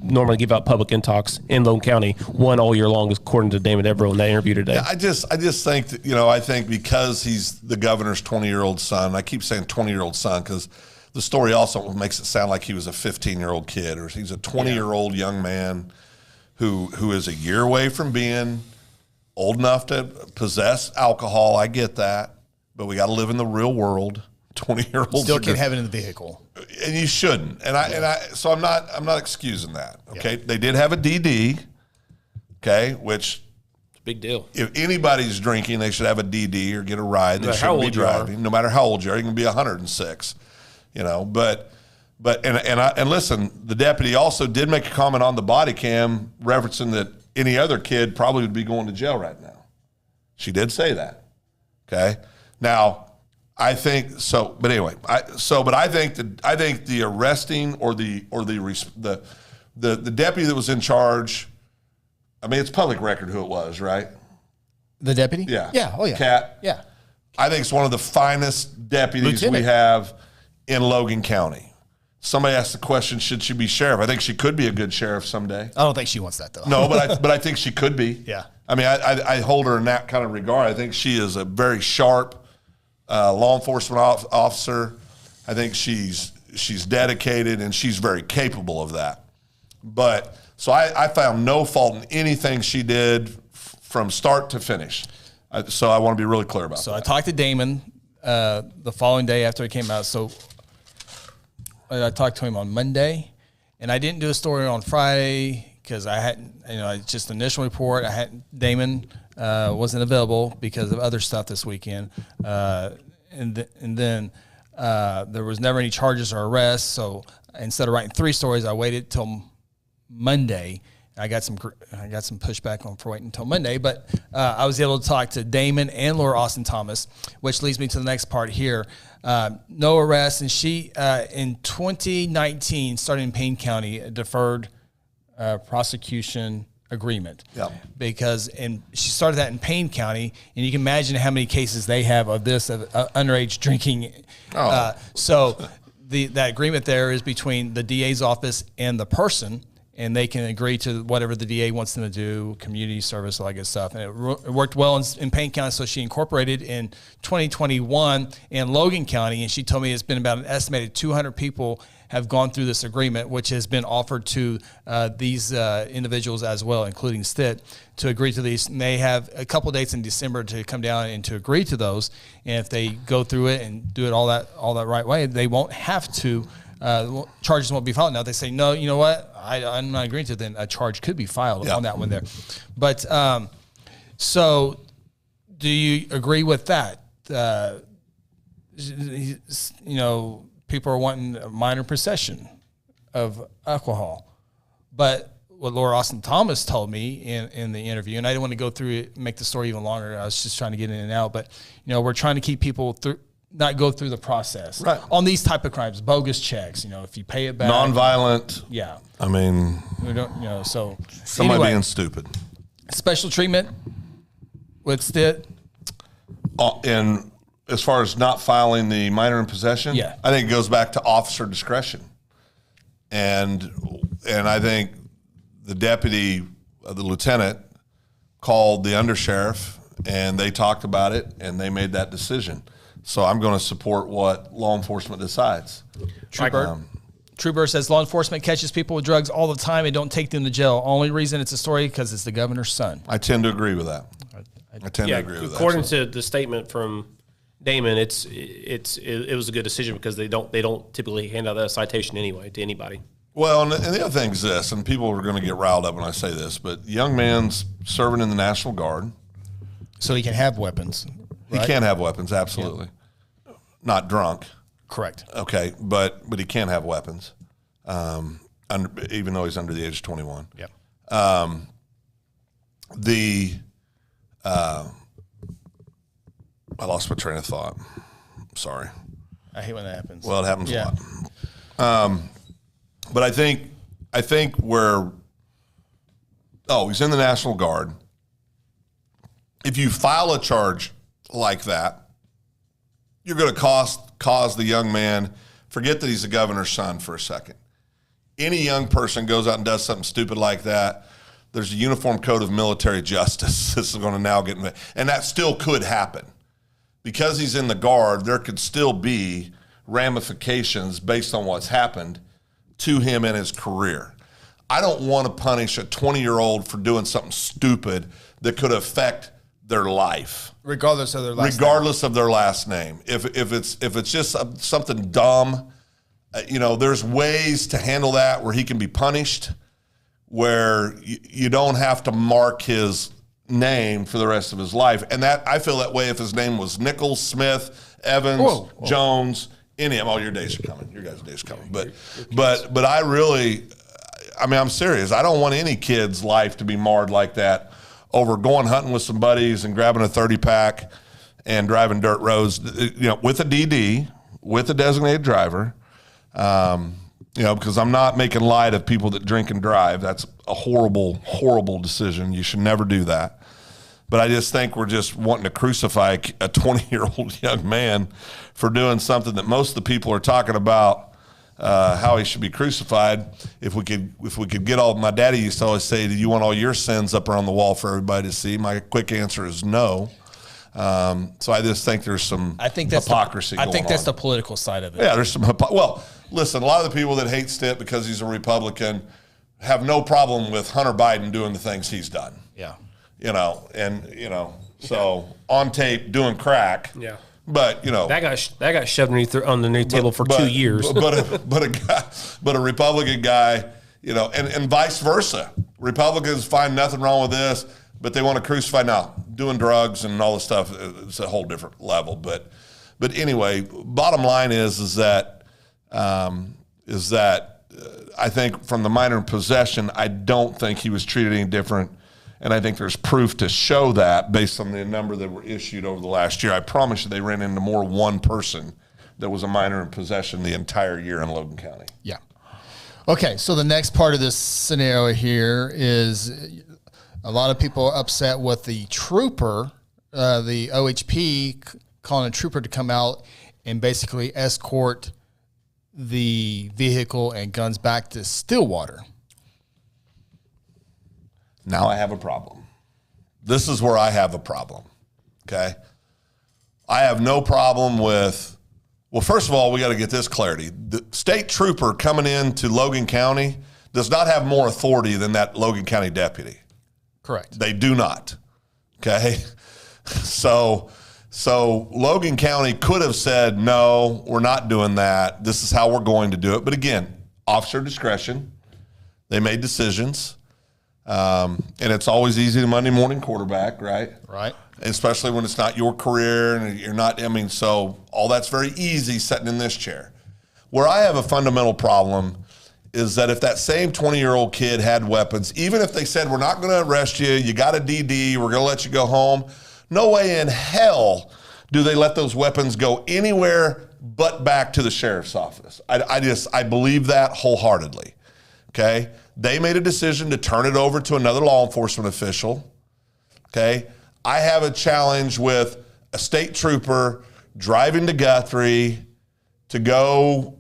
normally give out public intox in Logan County one all year long, according to Damon Devereaux in that interview today. Yeah, I just think that, I think because he's the governor's 20-year-old son. I keep saying 20-year-old son because the story also makes it sound like he was a 15-year-old kid or he's a 20-year-old young man who is a year away from being old enough to possess alcohol. I get that, but we got to live in the real world. 20-year-olds still can't have it in the vehicle, and you shouldn't. So I'm not excusing that. Okay, They did have a DD. Okay, which big deal. If anybody's drinking, they should have a DD or get a ride. They shouldn't be driving, no matter how old you are. You can be 106. And listen, the deputy also did make a comment on the body cam referencing that any other kid probably would be going to jail right now. She did say that. Okay. Now, I think so, but anyway, I think the arresting or the deputy that was in charge, I mean, it's public record who it was, right? The deputy? Yeah. Yeah. Oh yeah. Cat. Yeah. I think it's one of the finest deputies we have in Logan County. Somebody asked the question, should she be sheriff? I think she could be a good sheriff someday. I don't think she wants that, though. No, but I think she could be. Yeah. I mean, I hold her in that kind of regard. I think she is a very sharp law enforcement officer. I think she's dedicated, and she's very capable of that. But so I found no fault in anything she did from start to finish. So I want to be really clear about that. So I talked to Damon the following day after it came out. So I talked to him on Monday, and I didn't do a story on Friday because I hadn't, just the initial report. Damon wasn't available because of other stuff this weekend, and then There was never any charges or arrests. So instead of writing 3 stories, I waited till Monday. I got some pushback on for waiting until Monday, but I was able to talk to Damon and Laura Austin Thomas, which leads me to the next part here. No arrests, and she in 2019 started in Payne County a deferred prosecution agreement. Yeah. And she started that in Payne County, and you can imagine how many cases they have of this underage drinking. So that agreement there is between the DA's office and the person, and they can agree to whatever the DA wants them to do, community service, all that good stuff. And it worked well in Payne County, so she incorporated in 2021 in Logan County, and she told me it's been about an estimated 200 people have gone through this agreement, which has been offered to these individuals as well, including Stitt, to agree to these. And they have a couple of dates in December to come down and to agree to those. And if they go through it and do it all that right way, they won't have to. Charges won't be filed. Now, if they say, no, you know what, I'm not agreeing to it, then a charge could be filed on that one there. But so do you agree with that? People are wanting a minor possession of alcohol. But what Laura Austin Thomas told me in the interview, and I didn't want to go through it, make the story even longer. I was just trying to get in and out. But, we're trying to keep people not go through the process on these type of crimes, bogus checks. If you pay it back, nonviolent. Yeah, I mean, we don't. So somebody anyway, being stupid. Special treatment with Stitt. And as far as not filing the minor in possession, I think it goes back to officer discretion. And I think the deputy, the lieutenant, called the undersheriff, and they talked about it, and they made that decision. So I'm going to support what law enforcement decides. Truebird says law enforcement catches people with drugs all the time and don't take them to jail. Only reason it's a story because it's the governor's son. I tend to agree with that. I tend to agree with that. According to the statement from Damon, it was a good decision because they don't typically hand out that citation anyway to anybody. Well, and the other thing is this, and people are going to get riled up when I say this, but young man's serving in the National Guard. So he can have weapons. He can have weapons, absolutely. Yeah. Not drunk. Correct. Okay, but he can have weapons, even though he's under the age of 21. Yeah. I lost my train of thought. I'm sorry. I hate when that happens. Well, it happens a lot. But I think he's in the National Guard. If you file a charge like that, you're going to cause the young man, forget that he's the governor's son for a second. Any young person goes out and does something stupid like that, there's a uniform code of military justice. This is going to now get, and that still could happen. Because he's in the Guard, there could still be ramifications based on what's happened to him in his career. I don't want to punish a 20-year-old for doing something stupid that could affect their life, regardless of their last name. If it's just something dumb, there's ways to handle that where he can be punished, where you don't have to mark his name for the rest of his life. And that I feel that way if his name was Nichols, Smith, Evans, Jones, any of them. Oh, your days are coming. Your guys' days are coming. But I really, I'm serious. I don't want any kid's life to be marred like that over going hunting with some buddies and grabbing a 30-pack and driving dirt roads, with a DD, with a designated driver, because I'm not making light of people that drink and drive. That's a horrible, horrible decision. You should never do that. But I just think we're just wanting to crucify a 20-year-old young man for doing something that most of the people are talking about, how he should be crucified. If we could get all, my daddy used to always say, do you want all your sins up on the wall for everybody to see? My quick answer is no. So I just think there's some hypocrisy going on. I think that's the political side of it. Yeah, there's some well, listen, a lot of the people that hate Stitt because he's a Republican have no problem with Hunter Biden doing the things he's done. Yeah. So on tape doing crack. Yeah. But that got shoved underneath the table for 2 years. But a Republican guy, and vice versa. Republicans find nothing wrong with this, but they want to crucify now. Doing drugs and all this stuff is a whole different level. But But anyway, bottom line is that I think from the minor in possession, I don't think he was treated any different. And I think there's proof to show that based on the number that were issued over the last year. I promise you they ran into more one person that was a minor in possession the entire year in Logan County. Yeah. Okay, so the next part of this scenario here is a lot of people are upset with the trooper, the OHP, calling a trooper to come out and basically escort the vehicle and guns back to Stillwater. Now I have a problem. This is where I have a problem, okay? I have no problem with, well, first of all, we got to get this clarity. The state trooper coming into Logan County does not have more authority than that Logan County deputy. Correct. They do not, okay? So Logan County could have said, no, we're not doing that. This is how we're going to do it. But again, officer discretion. They made decisions. And it's always easy to Monday morning quarterback, right? Right. Especially when it's not your career and you're not, so all that's very easy sitting in this chair. Where I have a fundamental problem is that if that same 20-year-old kid had weapons, even if they said, we're not going to arrest you, you got a DD, we're going to let you go home, no way in hell do they let those weapons go anywhere but back to the sheriff's office. I believe that wholeheartedly, okay? They made a decision to turn it over to another law enforcement official, okay? I have a challenge with a state trooper driving to Guthrie to go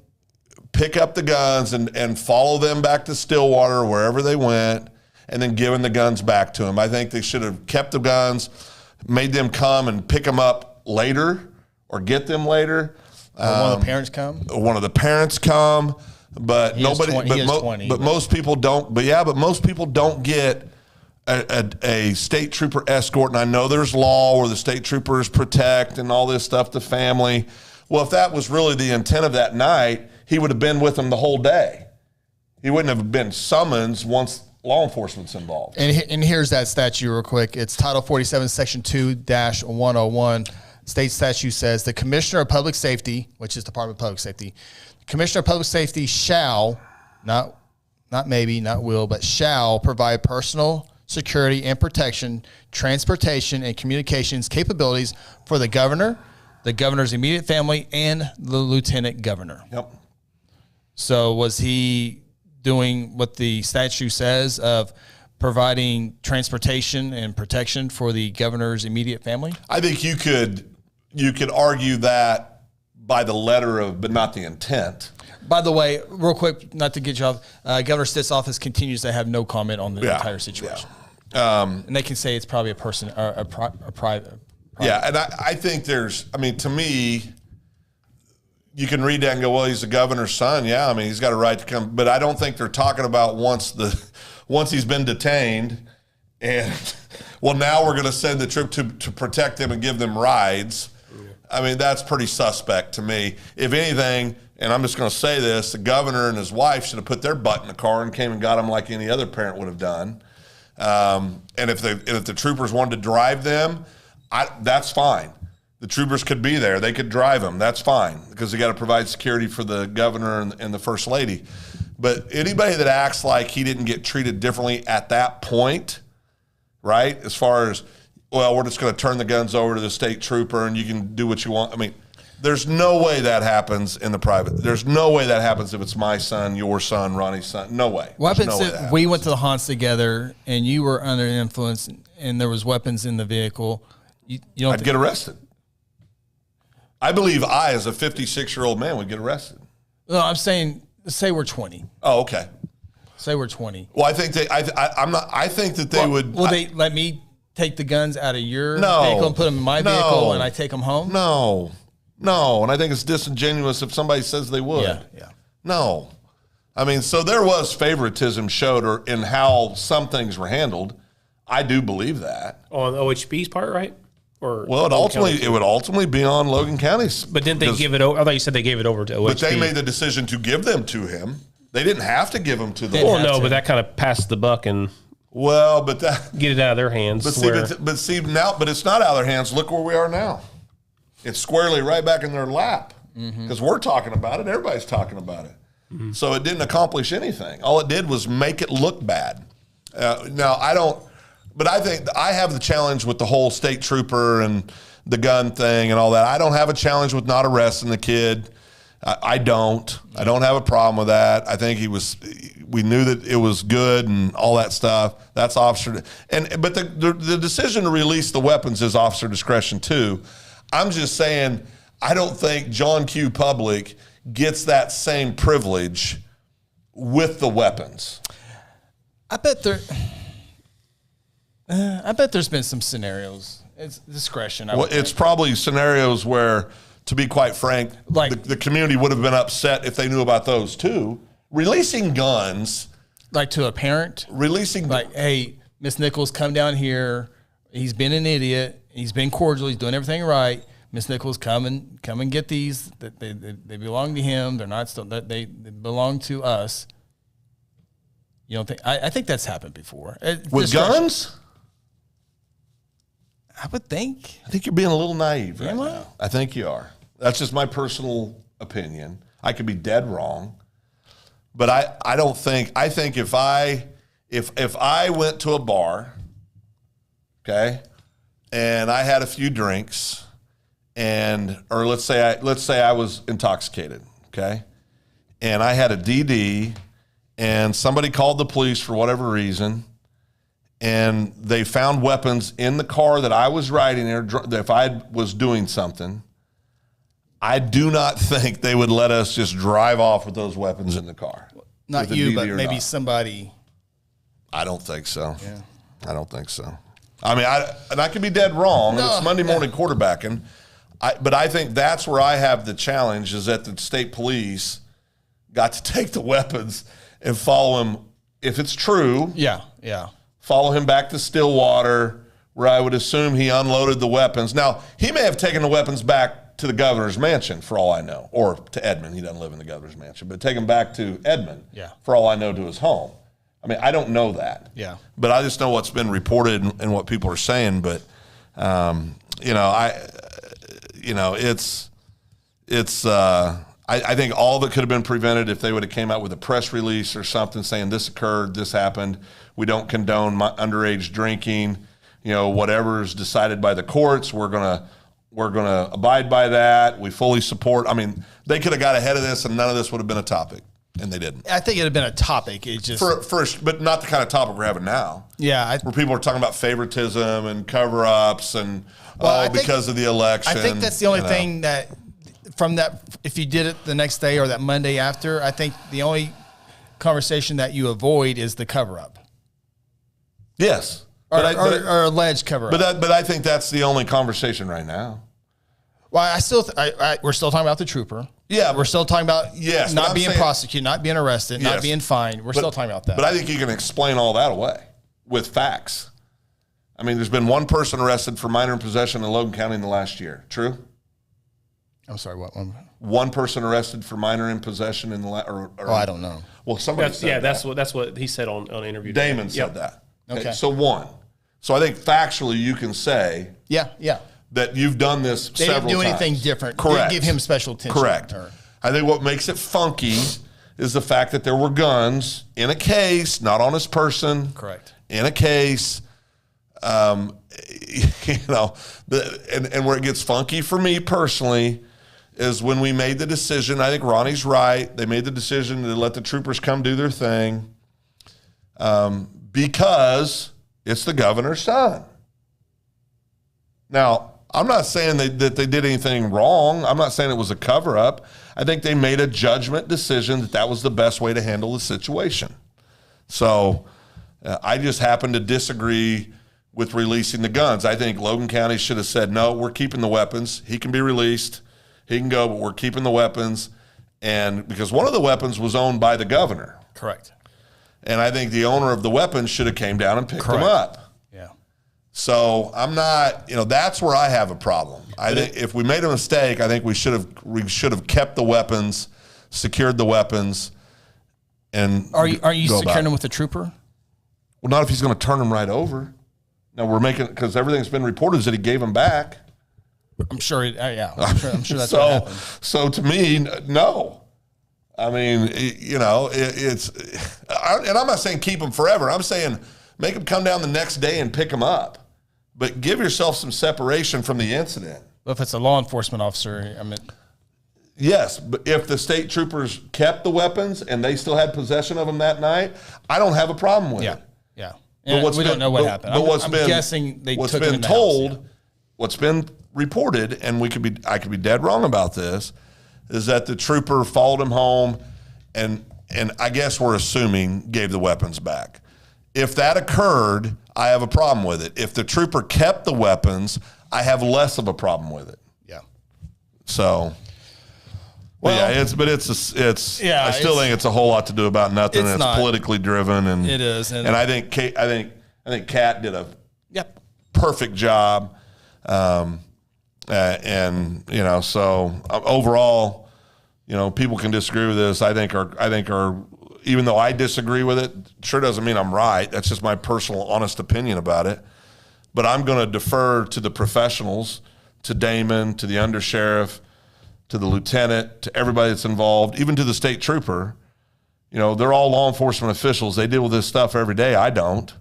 pick up the guns and follow them back to Stillwater or wherever they went and then giving the guns back to them. I think they should have kept the guns, made them come and pick them up later or get them later. Or one of the parents come? One of the parents come. But most people don't. But most people don't get a state trooper escort. And I know there's law where the state troopers protect and all this stuff, the family. Well, if that was really the intent of that night, he would have been with them the whole day. He wouldn't have been summoned once law enforcement's involved. And here's that statute real quick. It's Title 47, Section 2-101. State statute says the Commissioner of Public Safety, which is Department of Public Safety, Commissioner of Public Safety shall, not maybe, not will, but shall provide personal security and protection, transportation, and communications capabilities for the governor, the governor's immediate family, and the lieutenant governor. Yep. So was he doing what the statute says of providing transportation and protection for the governor's immediate family? I think you could argue that by the letter of, but not the intent. By the way, real quick, not to get you off, Governor Stitt's office continues to have no comment on the entire situation. Yeah. And they can say it's probably a person or a private. Yeah, and I think to me, you can read that and go, well, he's the governor's son. Yeah, he's got a right to come. But I don't think they're talking about once he's been detained and, well, now we're going to send the troop to protect them and give them rides. That's pretty suspect to me. If anything, and I'm just going to say this, the governor and his wife should have put their butt in the car and came and got him like any other parent would have done. And if the troopers wanted to drive them, that's fine. The troopers could be there. They could drive them. That's fine because they got to provide security for the governor and the first lady. But anybody that acts like he didn't get treated differently at that point, right, as far as, well, we're just going to turn the guns over to the state trooper and you can do what you want. There's no way that happens in the private. There's no way that happens if it's my son, your son, Ronnie's son. No way. What happens if we went to the haunts together and you were under influence and there was weapons in the vehicle? I'd get arrested. I believe I, as a 56-year-old man, would get arrested. No, I'm saying, say we're 20. Oh, okay. Say we're 20. Well, I think I think that they would. Will they let me take the guns out of your vehicle and put them in my vehicle and I take them home? No. And I think it's disingenuous if somebody says they would. Yeah. No. So there was favoritism showed in how some things were handled. I do believe that. On OHB's part, right? Or well, it would ultimately be on Logan County's. But didn't they give it over? I thought you said they gave it over to OHB. But they made the decision to give them to him. They didn't have to give them to the. Well, no, but that kind of passed the buck and. Well, but that get it out of their hands. But it's not out of their hands. Look where we are now. it's squarely right back in their lap because we're talking about it. Everybody's talking about it. So it didn't accomplish anything. All it did was make it look bad. Now, but I think I have the challenge with the whole state trooper and the gun thing and all that. I don't have a challenge with not arresting the kid. I don't have a problem with that. I think we knew that it was good and all that stuff. That's officer, but the decision to release the weapons is officer discretion too. I'm just saying, I don't think John Q. Public gets that same privilege with the weapons. I bet there's been some scenarios. It's discretion. It's probably scenarios where, to be quite frank, like the community would have been upset if they knew about those too. Releasing guns, like to a parent, hey, Miss Nichols, come down here. He's been an idiot. He's been cordial. He's doing everything right. Miss Nichols, come and get these. They belong to him. They're not still. They belong to us. You don't think? I think that's happened before with guns. I would think. I think you're being a little naive right Am I? now. I think you are. That's just my personal opinion. I could be dead wrong, but I don't think. I think if I went to a bar, okay, and I had a few drinks, or let's say I was intoxicated, okay, and I had a DD, and somebody called the police for whatever reason, and they found weapons in the car that I was riding there, if I was doing something, I do not think they would let us just drive off with those weapons in the car. Not you, but maybe somebody. I don't think so. Yeah. I don't think so. I mean, I could be dead wrong. No, it's Monday morning quarterbacking. But I think that's where I have the challenge, is that the state police got to take the weapons and follow him. If it's true. Yeah. Follow him back to Stillwater, where I would assume he unloaded the weapons. Now, he may have taken the weapons back to the governor's mansion, for all I know, or to Edmond. He doesn't live in the governor's mansion, but take him back to Edmond, for all I know, to his home. I mean, I don't know that. Yeah. But I just know what's been reported and what people are saying. But, I think all of it could have been prevented if they would have came out with a press release or something saying this occurred, this happened. We don't condone underage drinking. Whatever is decided by the courts, we're gonna abide by that. We fully support. I mean, they could have got ahead of this, and none of this would have been a topic, and they didn't. I think it had been a topic. It just first, but not the kind of topic we're having now. Yeah, where people are talking about favoritism and cover-ups and because of the election. I think that's the only thing that from that. If you did it the next day or that Monday after, I think the only conversation that you avoid is the cover-up. Yes. Or alleged cover-up. But I think that's the only conversation right now. Well, we're still talking about the trooper. Yeah. We're still talking about not being prosecuted, not being arrested, not being fined. We're still talking about that. But I think you can explain all that away with facts. I mean, there's been one person arrested for minor in possession in Logan County in the last year. True? I'm sorry, what one? One person arrested for minor in possession in the I don't know. Well, somebody said that. That's what he said on an interview. Damon said that. Okay. So one. So I think factually you can say that you've done this several times. They didn't do anything different. Correct. They didn't give him special attention. Correct. I think what makes it funky is the fact that there were guns in a case, not on his person. Correct. In a case. And where it gets funky for me personally is when we made the decision. I think Ronnie's right. They made the decision to let the troopers come do their thing because it's the governor's son. Now, I'm not saying that they did anything wrong. I'm not saying it was a cover-up. I think they made a judgment decision that was the best way to handle the situation. So I just happen to disagree with releasing the guns. I think Logan County should have said, no, we're keeping the weapons. He can be released. He can go, but we're keeping the weapons. And because one of the weapons was owned by the governor. Correct. And I think the owner of the weapons should have came down and picked them up. Yeah. So I'm not, that's where I have a problem. I think if we made a mistake, I think we should have kept the weapons, secured the weapons, and are you securing them with the trooper? Well, not if he's going to turn them right over. Now we're making, because everything's been reported is that he gave them back. I'm sure. Yeah, I'm sure that's what happened. So to me, no. I mean, it's, and I'm not saying keep them forever. I'm saying make them come down the next day and pick them up, but give yourself some separation from the incident. Well, if it's a law enforcement officer, I mean, yes, but if the state troopers kept the weapons and they still had possession of them that night, I don't have a problem with it. Yeah. But we don't know what happened. But I'm guessing they what's took been him in the told, house, what's been reported, and I could be dead wrong about this, is that the trooper followed him home, and I guess we're assuming gave the weapons back. If that occurred, I have a problem with it. If the trooper kept the weapons, I have less of a problem with it. Yeah. So. Well, yeah, I still think it's a whole lot to do about nothing. It's politically driven, and it is. And I think Kat did a perfect job, and so overall, people can disagree with this. I think even though I disagree with it, sure doesn't mean I'm right. That's just my personal, honest opinion about it. But I'm going to defer to the professionals, to Damon, to the undersheriff, to the lieutenant, to everybody that's involved, even to the state trooper. They're all law enforcement officials. They deal with this stuff every day. I don't.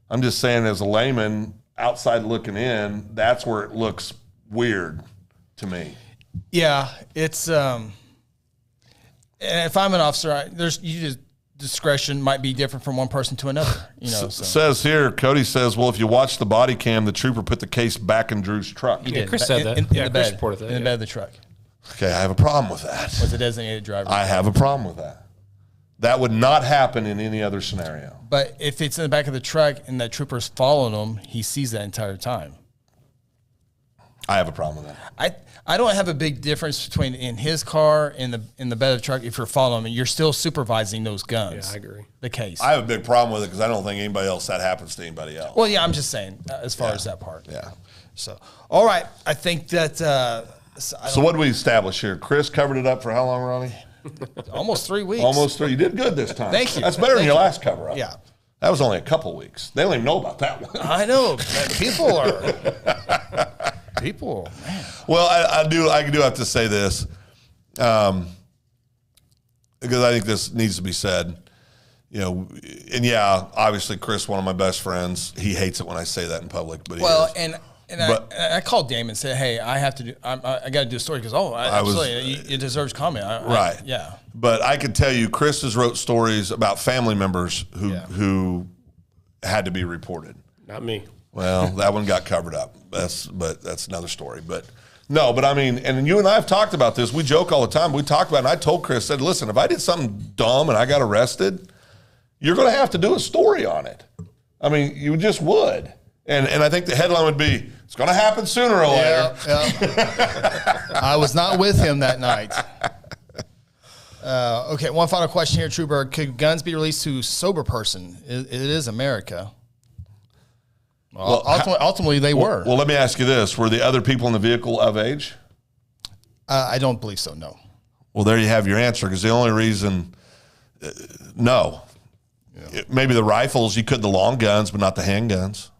I'm just saying, as a layman, outside looking in, that's where it looks weird to me. Yeah, it's and if I'm an officer, discretion might be different from one person to another. Says here, Cody says, well, if you watch the body cam, the trooper put the case back in Drew's truck. He did. Chris said that. In the bed, reported that, in the bed of the truck. Okay, I have a problem with that. Was a designated driver. I have a problem with that. That would not happen in any other scenario. But if it's in the back of the truck and that trooper's following him, he sees that entire time. I have a problem with that. I don't have a big difference between in his car and in the bed of the truck. If you're following him, you're still supervising those guns. Yeah, I agree. The case. I have a big problem with it because I don't think anybody else that happens to anybody else. Well, yeah, I'm just saying as far as that part. Yeah. So, all right, I think that. So what do we establish here? Chris covered it up for how long, Ronnie? Almost 3 weeks. Almost 3. You did good this time. Thank you. That's better than your last cover up. Yeah. That was only a couple weeks. They don't even know about that one. I know. People, man. Well, I do have to say this, because I think this needs to be said. And yeah, obviously Chris, one of my best friends, he hates it when I say that in public. But I called Damon and said, "Hey, I have to do. I got to do a story because it deserves comment." Right. Yeah. But I can tell you, Chris has wrote stories about family members who had to be reported. Not me. Well, that one got covered up. That's another story. But no, but I mean, and you and I have talked about this. We joke all the time. We talked about it, and I told Chris, said, listen, if I did something dumb and I got arrested, you're going to have to do a story on it. I mean, you just would. And I think the headline would be, it's going to happen sooner or later. Yeah. I was not with him that night. Okay, one final question here, Truberg. Could guns be released to a sober person? It is America. Well, ultimately, they were. Well, let me ask you this. Were the other people in the vehicle of age? I don't believe so, no. Well, there you have your answer, because the only reason, no. Yeah. Maybe the rifles, you could the long guns, but not the handguns.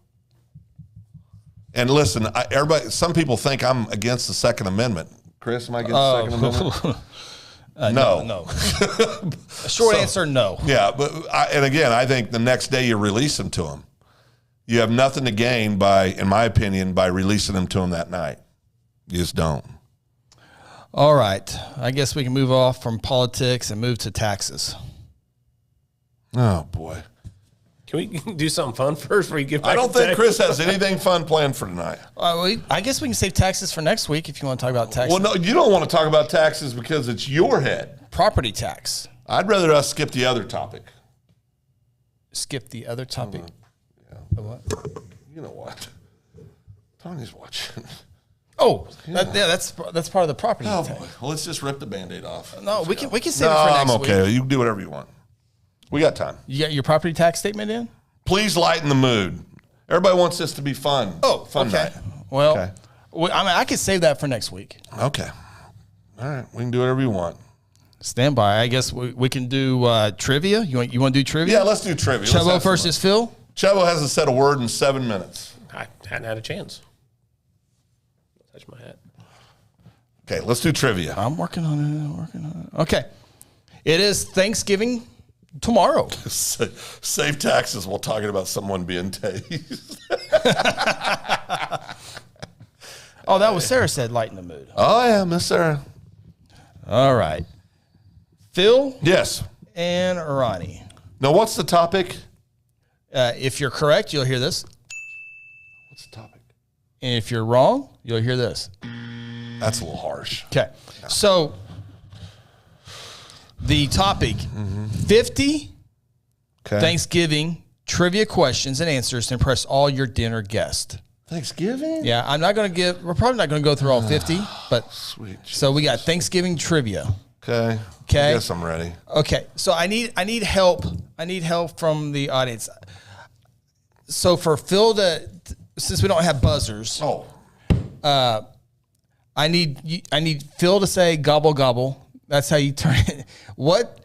And listen, some people think I'm against the Second Amendment. Chris, am I against the Second Amendment? No. A short answer, no. Yeah, and again, I think the next day you release them to them. You have nothing to gain in my opinion, by releasing them to them that night. You just don't. All right. I guess we can move off from politics and move to taxes. Oh, boy. Can we do something fun first before you get back? I don't think Chris has anything fun planned for tonight. I guess we can save taxes for next week if you want to talk about taxes. Well, no, you don't want to talk about taxes because it's your head. Property tax. I'd rather us skip the other topic. Skip the other topic? Yeah. What? You know what? Tony's watching. Oh, that's part of the property tax. Boy. Well, let's just rip the Band-Aid off. No, we can save it for next week. I'm okay. You can do whatever you want. We got time. You got your property tax statement in? Please lighten the mood. Everybody wants this to be fun. Oh, fun okay. night. Well, I could save that for next week. Okay. All right. We can do whatever you want. Stand by. I guess we can do trivia. You want to do trivia? Yeah, let's do trivia. Chubbo versus Phil? Chubbo hasn't said a word in 7 minutes. I hadn't had a chance. Touch my hat. Okay, let's do trivia. I'm working on it. Okay. It is Thanksgiving tomorrow. Save taxes while talking about someone being tased. Oh, that was Sarah said lighten the mood. Oh, yeah, Miss Sarah. All right. Phil Yes. and Ronnie. Now, what's the topic? If you're correct, you'll hear this. What's the topic? And if you're wrong, you'll hear this. That's a little harsh. Okay. So the topic, 50 Okay. Thanksgiving trivia questions and answers to impress all your dinner guests. Thanksgiving? Yeah, we're probably not going to go through all 50, but Sweet. so we got Thanksgiving trivia. Okay. Okay. I guess I'm ready. Okay, so I need help. I need help from the audience. So for Phil since we don't have buzzers, Oh. I need Phil to say gobble gobble. That's how you turn it. What?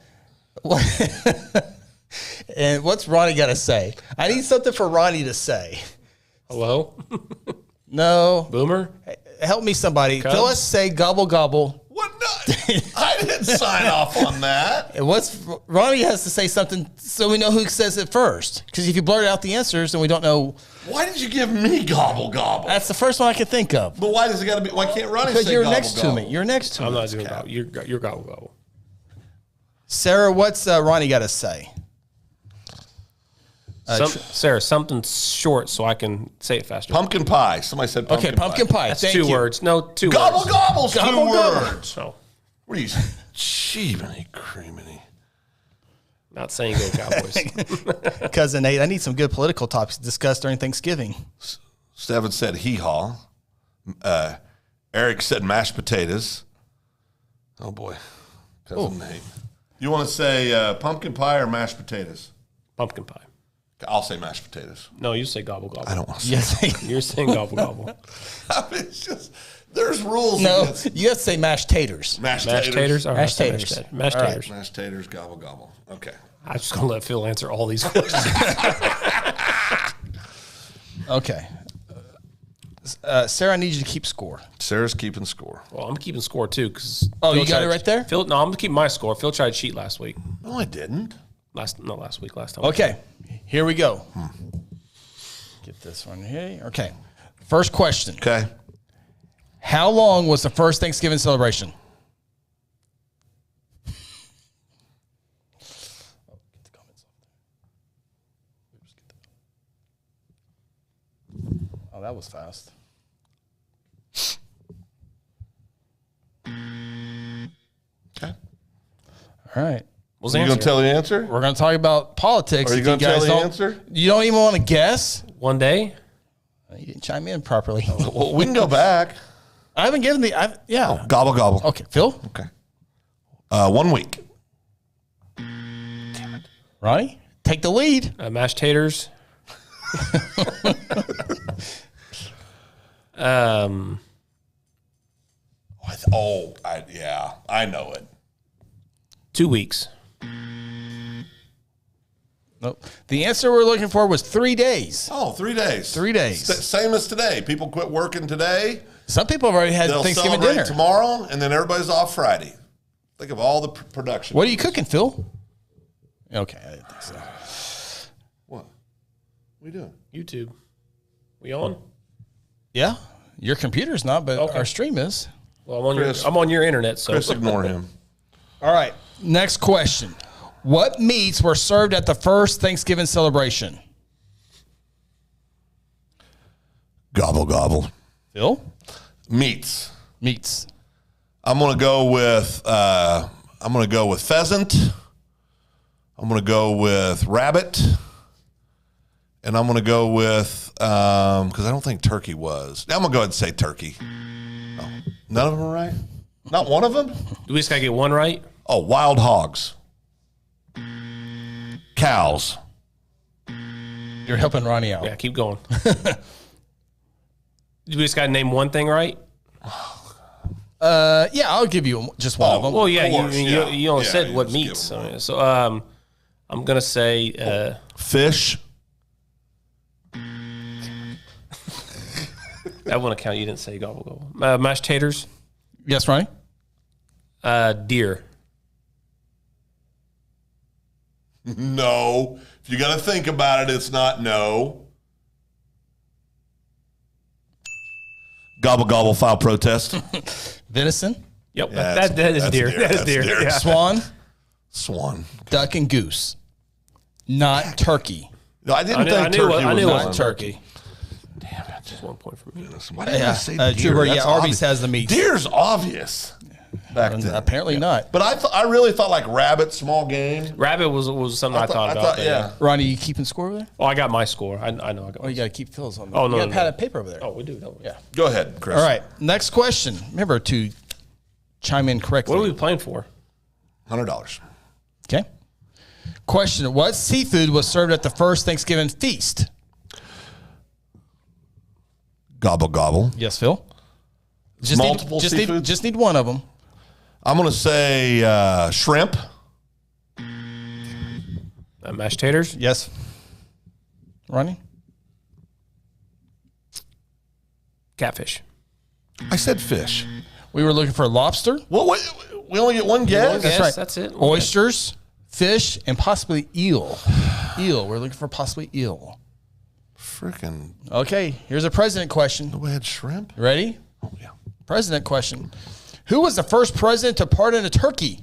And what's Ronnie got to say? I need something for Ronnie to say. Hello? No. Boomer? Help me, somebody. Cubs? Phil, let's say gobble gobble. What? I didn't sign off on that. And Ronnie has to say something so we know who says it first. Because if you blurt out the answers and we don't know, Why did you give me gobble gobble? that's the first one I could think of. But why does it got to be? Why can't Ronnie say Because you're gobble next gobble? to me. You're next to me. I'm not doing gobble. You're gobble gobble. Sarah, what's Ronnie got to say? Sarah, something short so I can say it faster. Pumpkin pie. Somebody said pumpkin Okay, pumpkin pie. That's Thank 2 you. words. No, 2 Gobble words. gobble's Gobble two gobble. words. No, What are you? Cheapity creamity. not saying go Cowboys. Cousin Nate, I need some good political topics discussed during Thanksgiving. Steven said hee-haw. Eric said mashed potatoes. Oh, boy. Cousin Nate. You want to say pumpkin pie or mashed potatoes? Pumpkin pie. I'll say mashed potatoes. No, you say gobble gobble. I don't want to say Yes. You're saying gobble gobble. I mean, it's just, there's rules No, against you have to say mashed taters. mashed Mashed taters? All right, Mashed I'll say taters. Mashed All right. taters. Mashed taters, gobble gobble. Okay. I'm just going to let Phil answer all these questions. Okay. Sarah, I need you to keep score. Sarah's keeping score. Well, I'm keeping score too. Cause Oh, Phil you got tried- it right there? Phil, no, I'm going to keep my score. Phil tried to cheat last week. No, I didn't. Last time. Okay, here we go. Get this one here. Okay. First question. Okay. How long was the first Thanksgiving celebration? Oh, that was fast. Okay. All right. What's You the going answer? to tell the answer? We're going to talk about politics. Are you if gonna guys tell the don't- answer? You don't even want to guess? One day? You didn't chime in properly. Well, we can go back. I haven't given yeah. Gobble gobble. Okay, Phil? Okay. 1 week. Ronnie? Take the lead. Mashed taters. Yeah, I know it. 2 weeks. Nope. The answer we're looking for was 3 days. Oh, 3 days. 3 days. Same as today. People quit working today. Some people have already had They'll Thanksgiving celebrate dinner. tomorrow, and then everybody's off Friday. Think of all the production. What are you cooking, Phil? Okay, I didn't think so. What? What are you doing? YouTube. We on? Yeah, your computer's not, but Okay. our stream is. Well, I'm on Chris. I'm on your internet, so Chris, ignore him. All right, next question. What meats were served at the first Thanksgiving celebration? Gobble gobble. Phil? Meats. Meats. I'm gonna go with pheasant. I'm gonna go with rabbit, and I'm gonna go with because I don't think turkey was. I'm gonna go ahead and say turkey. Oh, none of them are right. Not one of them. do we just gotta get one right? Oh, wild hogs. Cows. You're helping Ronnie out. Yeah, keep going. We just gotta name one thing right? Yeah, I'll give you just one of them. Well, yeah, course, yeah. you only Yeah, said you what just give meats. them one. So I'm gonna say Fish. That won't count. You didn't say gobble gobble. Mashed taters. Yes, Ronnie? Deer. No. If you got to think about it, it's not no. Gobble, gobble, file protest. Venison? Yep, Yeah, that is that's deer. deer. That is That's deer. deer. Yeah. Swan? Swan. Duck and goose. Not turkey. No, I didn't I think knew turkey I was knew it one. was turkey. Damn it. Just 1 point for me. Why did I say deer? Trooper, That's yeah, Arby's obvious. has the meat. Deer's obvious. Back then. Apparently not. But I really thought like rabbit, small game. Rabbit was something I thought about. But yeah. Ronnie, you keeping score over there? Oh, I got my score. I know I got. Oh, you got to keep Phil's on. Oh, no, You got a no, pad no. of paper over there. Oh, we do, don't we? Yeah. Go ahead, Chris. All right. Next question. Remember to chime in correctly. What are we playing for? $100. Okay. Question: what seafood was served at the first Thanksgiving feast? Gobble, gobble. Yes, Phil. Just Multiple seafoods? Just need one of them. I'm going to say shrimp. Mashed taters. Yes. Ronnie? Catfish. I said fish. We were looking for lobster. Well, we only get one guess? Yes, right. That's it. Oysters, fish, and possibly eel. Eel. We're looking for possibly eel. Freaking. Okay, here's a president question. We had shrimp? Ready? Oh, yeah. President question. Who was the first president to pardon a turkey?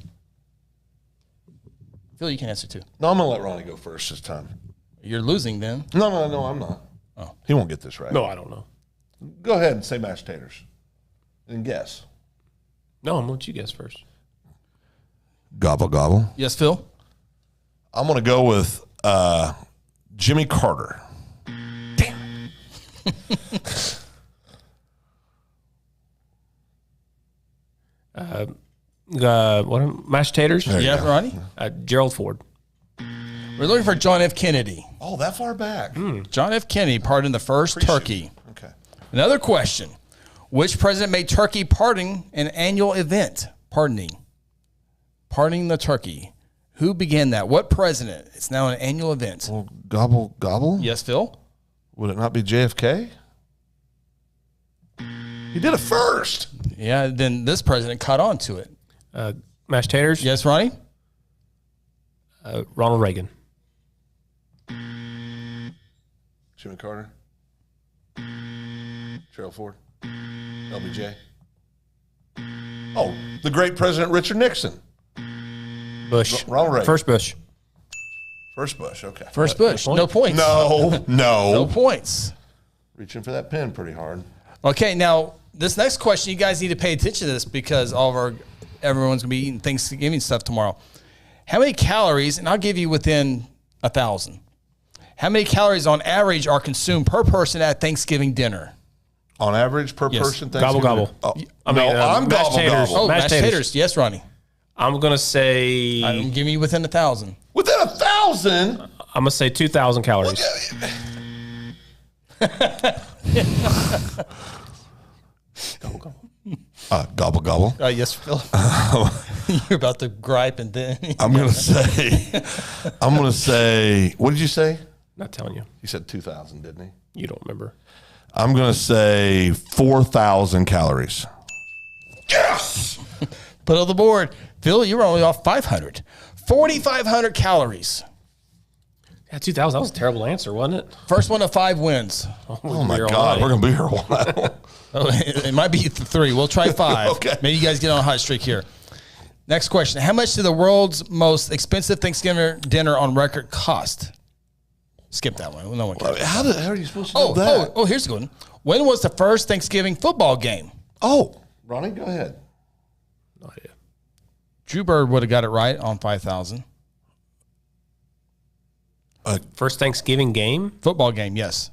Phil, you can answer too. No, I'm going to let Ronnie go first this time. You're losing then. No, I'm not. Oh. He won't get this right. No, I don't know. Go ahead and say mashed taters. And guess. No, I'm going to let you guess first. Gobble, gobble. Yes, Phil? I'm going to go with Jimmy Carter. What? Mashed taters. There you Yeah, go. Ronnie? Gerald Ford. We're looking for John F. Kennedy. Oh, that far back. John F. Kennedy pardoned the first turkey. Okay. Another question. Which president made turkey pardoning an annual event? Pardoning the turkey. Who began that? What president? It's now an annual event. Well, gobble, gobble? Yes, Phil? Would it not be JFK? He did it first. Yeah, then this president caught on to it. Mashed taters. Yes, Ronnie? Ronald Reagan. Jimmy Carter. Gerald Ford. LBJ. Oh, the great President Richard Nixon. Bush. Ronald Reagan. First Bush. First Bush, okay. First Bush. No points. No, No no. points. Reaching for that pen pretty hard. Okay, now this next question, you guys need to pay attention to this because everyone's gonna be eating Thanksgiving stuff tomorrow. How many calories? And I'll give you within 1,000. How many calories on average are consumed per person at Thanksgiving dinner? On average per Yes. person, Gobble, Thanksgiving? gobble. Oh, I mean, I'm mashed gobble, taters. gobble. Oh, Mashed mashed taters. taters. Yes, Ronnie. I'm going to say. I'm giving you within 1,000. Within 1,000? I'm going to say 2,000 calories. Gobble, gobble. Yes, Phil. You're about to gripe and then. I'm gonna say. What did you say? Not telling you. He said 2,000, didn't he? You don't remember. I'm gonna say 4,000 calories. Yes. Put on the board. Phil, you were only off 500. 4,500 calories. Yeah, 2,000. That was a terrible answer, wasn't it? First one of 5 wins. Oh my God, we're gonna be here a while. Oh, it might be 3. We'll try 5. Okay. Maybe you guys get on a hot streak here. Next question. How much did the world's most expensive Thanksgiving dinner on record cost? Skip that one. No one cares. How are you supposed to know that? Oh, here's a good one. When was the first Thanksgiving football game? Oh, Ronnie, go ahead. No idea. Drew Bird would have got it right on 5,000. First Thanksgiving game? Football game, yes.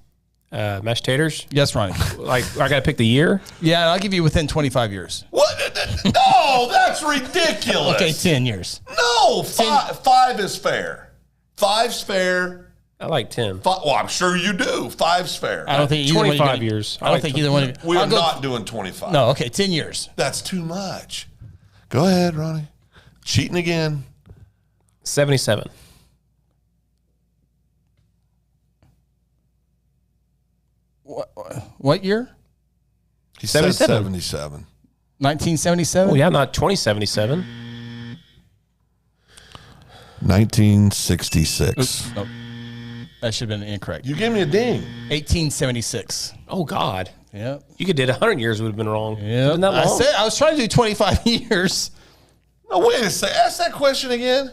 Mashed taters? Yes, Ronnie. Like, I got to pick the year? Yeah, I'll give you within 25 years. What? No, that's ridiculous. Okay, 10 years. No, five is fair. 5's fair. I like 10. Well, I'm sure you do. 5's fair. I don't think either one of you 25 gonna- years. I don't think either one of you. We I'll are go- not doing 25. No, okay, 10 years. That's too much. Go ahead, Ronnie. Cheating again. 77. What year? He said 77. 77. 1977? Oh, yeah, not 2077. 1966. Nope. That should have been incorrect. You gave me a ding. 1876. Oh, God. Yep. You could did 100 years would have been wrong. Yeah. Isn't that long? I was trying to do 25 years. No, wait a second. Ask that question again.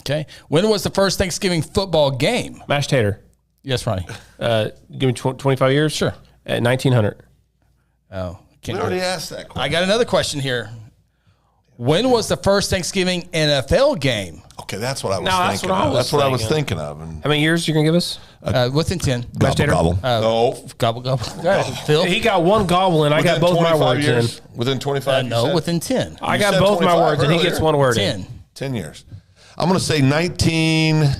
Okay. When was the first Thanksgiving football game? Mashed tater. Yes, Ronnie. Give me 25 years? Sure. At 1900. Oh, We can't already do it. asked that question. I got another question here. When was the first Thanksgiving NFL game? Okay, that's what I was No, that's thinking what I of. was That's what I was thinking. thinking of. And How many years you going to give us? Within 10. gobble, tater? gobble. No. Gobble, gobble. All right, Phil. He got one gobble in. I got both my 25 words years? in. Within 25 you No, said? within 10. I You got said both my 25 words and he earlier. gets one word in. 10. 10 years. I'm going to say 19. I'm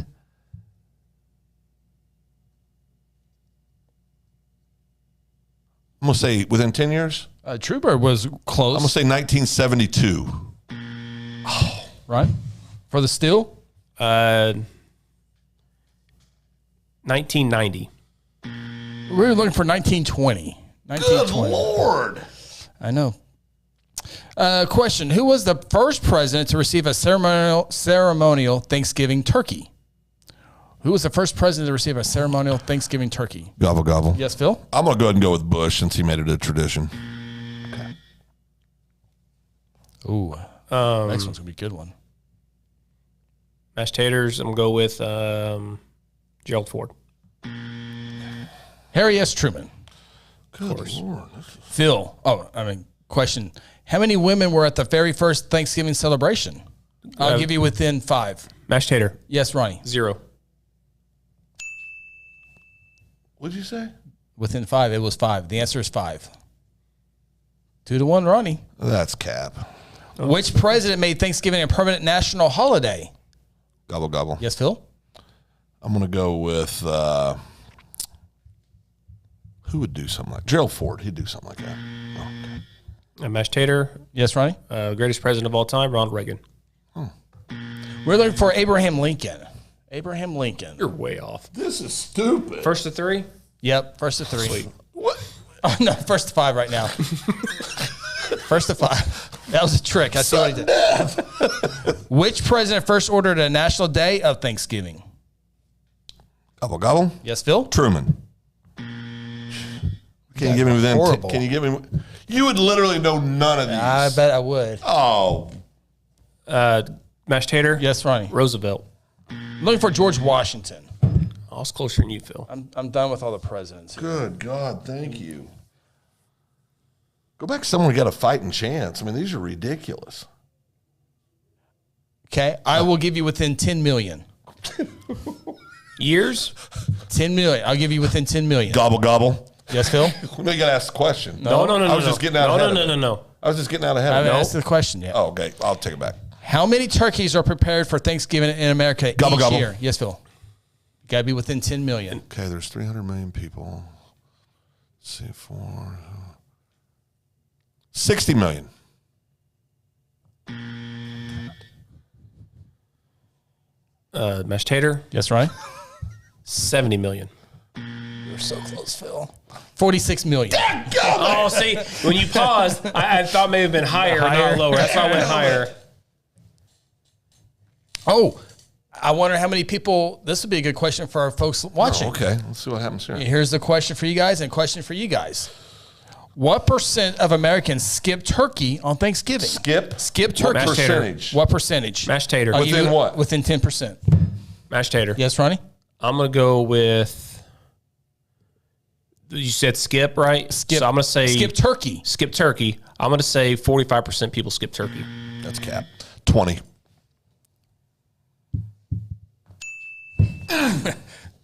going to say within 10 years. Truebird was close. I'm going to say 1972. Right? For the steal? 1990. We were looking for 1920. Good 1920. Lord. I know. Question: who was the first president to receive a ceremonial Thanksgiving turkey? Who was the first president to receive a ceremonial Thanksgiving turkey? Gobble, gobble. Yes, Phil? I'm going to go ahead and go with Bush since he made it a tradition. Ooh. Next one's going to be a good one. Mashed taters. I'm going to go with Gerald Ford. Harry S. Truman. Good Lord. Phil. Question. How many women were at the very first Thanksgiving celebration? I'll give you within 5. Mashed tater. Yes, Ronnie. 0. What did you say? Within 5. It was 5. The answer is 5. 2-1, Ronnie. That's cap. Which president made Thanksgiving a permanent national holiday? Gobble, gobble. Yes, Phil? I'm going to go with, who would do something like Gerald Ford? He'd do something like that. Oh, okay. A mashed tater. Yes, Ronnie? Greatest president of all time, Ronald Reagan. We're looking for Abraham Lincoln. Abraham Lincoln. You're way off. This is stupid. First to 3? Yep, first to 3. What? Oh, no, first to 5 right now. First to 5. That was a trick. I see what he did. Which president first ordered a national day of Thanksgiving? Gobble, gobble. Yes, Phil? Truman. Can you give me within? horrible. Can you give me? You would literally know none of these. I bet I would. Oh, Mashed tater. Yes, Ronnie. Roosevelt. I'm looking for George Washington. I was closer than you, Phil. I'm done with all the presidents. good God! Thank you. Go back to someone who got a fighting chance. I mean, these are ridiculous. Okay, I will give you within 10 million. Years? 10 million. I'll give you within 10 million. Gobble, gobble. Yes, Phil? No, you got to ask the question. No. I was just getting out ahead of it. No. I was just getting out ahead I of haven't it. asked the question yet. Oh, okay. I'll take it back. How many turkeys are prepared for Thanksgiving in America Gobble, each gobble. year? Yes, Phil. You got to be within 10 million. Okay, there's 300 million people. Let's see, 60 million. Mashed tater. Yes, right? 70 million. You're so close, Phil. 46 million. Oh, see, when you paused, I thought maybe have been higher, not lower. That's why I went higher. Oh, I wonder how many people. This would be a good question for our folks watching. Oh, okay, let's see what happens here. Here's the question for you guys and a question for you guys. What % of Americans skip turkey on Thanksgiving? Skip turkey. What Mashed tater. percentage? What percentage? Mashed tater. I'll give Within you what? Within 10%. Mashed tater. Yes, Ronnie? I'm going to go with, you said skip, right? Skip. So I'm going to say Skip turkey. skip turkey. I'm going to say 45% people skip turkey. That's cap. 20.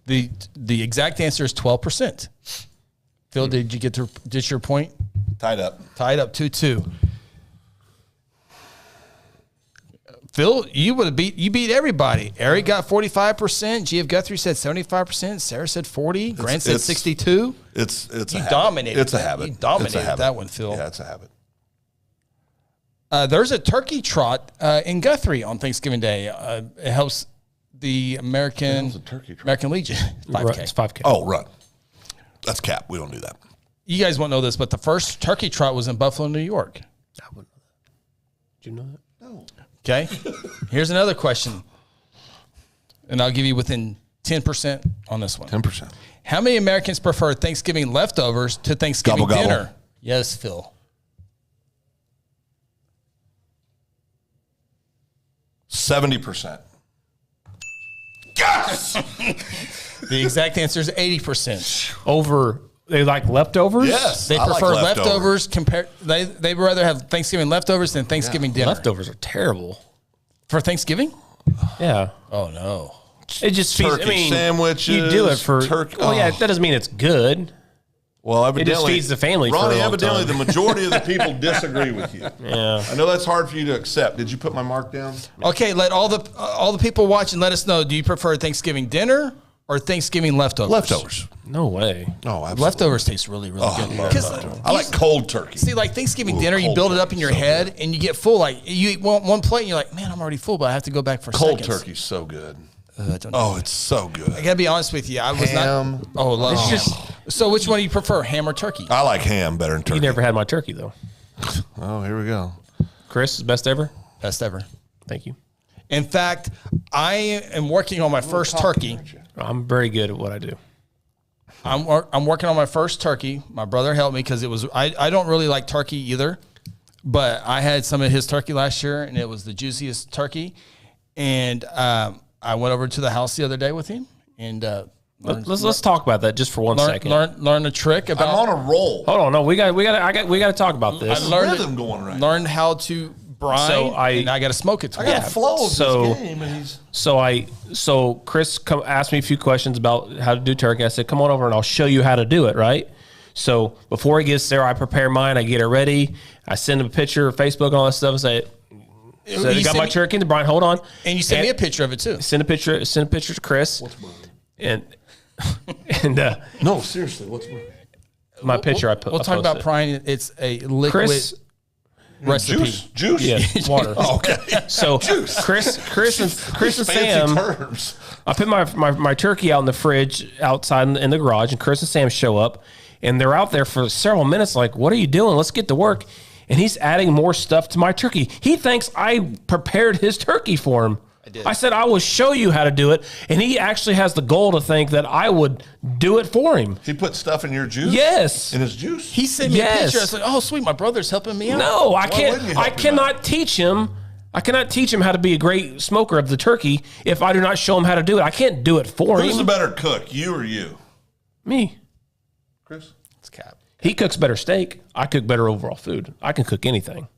The exact answer is 12%. Phil, did you get to ditch your point? Tied up. Tied up 2-2. Phil, you beat everybody. Eric got 45%. GF Guthrie said 75%. Sarah said 40. Grant said 62. It's You a habit. dominated It's a that. habit. You dominated It's a habit. that one, Phil. Yeah, it's a habit. There's a turkey trot in Guthrie on Thanksgiving Day. It helps the American a turkey trot? American Legion. 5K. It's 5K. Oh, run. That's cap. We don't do that. you guys won't know this, but the first turkey trot was in Buffalo, New York. I wouldn't know that. Did you know that? No. Okay. Here's another question. And I'll give you within 10% on this one. 10%. How many Americans prefer Thanksgiving leftovers to Thanksgiving Gobble, dinner? gobble. Yes, Phil. 70%. The exact answer is 80%. Over, they like leftovers? Yes. They I like prefer leftovers compared. They'd rather have Thanksgiving leftovers than Thanksgiving dinner. Leftovers are terrible. For Thanksgiving? Yeah. Oh no. It just feeds, Turkey sandwiches, you do it for turkey- Well, yeah, oh. that doesn't mean it's good. Well, It evidently, just feeds the family for a Ronnie, long evidently, time. the majority of the people disagree with you. Yeah. I know that's hard for you to accept. Did you put my mark down? Okay, let all the people watching let us know. Do you prefer Thanksgiving dinner or Thanksgiving leftovers? Leftovers. No way. Oh, absolutely. Leftovers taste really, really Oh, good. I love 'Cause leftovers. I like cold turkey. See, like Thanksgiving dinner, you cold build it up in turkey, your so head and you get full. Like you eat one plate and you're like, man, I'm already full, but I have to go back for Cold seconds. turkey's so good. I don't know. Oh, it's so good. I gotta be honest with you. I was Ham. not. Oh, love It's ham. just- So, which one do you prefer, ham or turkey? I like ham better than turkey. You never had my turkey, though. Oh, here we go. Chris, best ever? Best ever. Thank you. In fact, I am working on my first turkey. I'm very good at what I do. I'm working on my first turkey. My brother helped me because it was. I don't really like turkey either, but I had some of his turkey last year, and it was the juiciest turkey. And I went over to the house the other day with him, and Let's talk about that just for one second. learn a trick I'm about. on a roll. Hold on, no, we got to talk about this. learned Rhythm going right. Learned how to brine, So and I got to smoke it. I got a flow of so- this game, and he's So Chris asked me a few questions about how to do turkey. I said, "Come on over and I'll show you how to do it." Right. So before he gets there, I prepare mine. I get it ready. I send him a picture, Facebook, and all that stuff, and say, "So You I got send my me- turkey in the brine. Hold on." And you sent me a picture of it too. Send a picture to Chris. And no, seriously. What's wrong? my picture I put. We'll I talk about posted. brine. It's a liquid Chris. recipe. Juice. Yeah, water. Oh, okay. So Chris and Fancy Sam. terms. I put my turkey out in the fridge outside in the garage, and Chris and Sam show up, and they're out there for several minutes. Like, what are you doing? Let's get to work. And he's adding more stuff to my turkey. He thinks I prepared his turkey for him. I said I will show you how to do it, and he actually has the goal to think that I would do it for him. He put stuff in your juice? Yes. In his juice? He sent me Yes. a picture. I was like, "Oh, sweet, my brother's helping me out." No, I wouldn't you can't. help I him cannot teach him. I cannot teach him how to be a great smoker of the turkey if I do not show him how to do it. I can't do it for Who's the him. better cook, you or you? Me. Chris? It's cap. He cooks better steak. I cook better overall food. I can cook anything.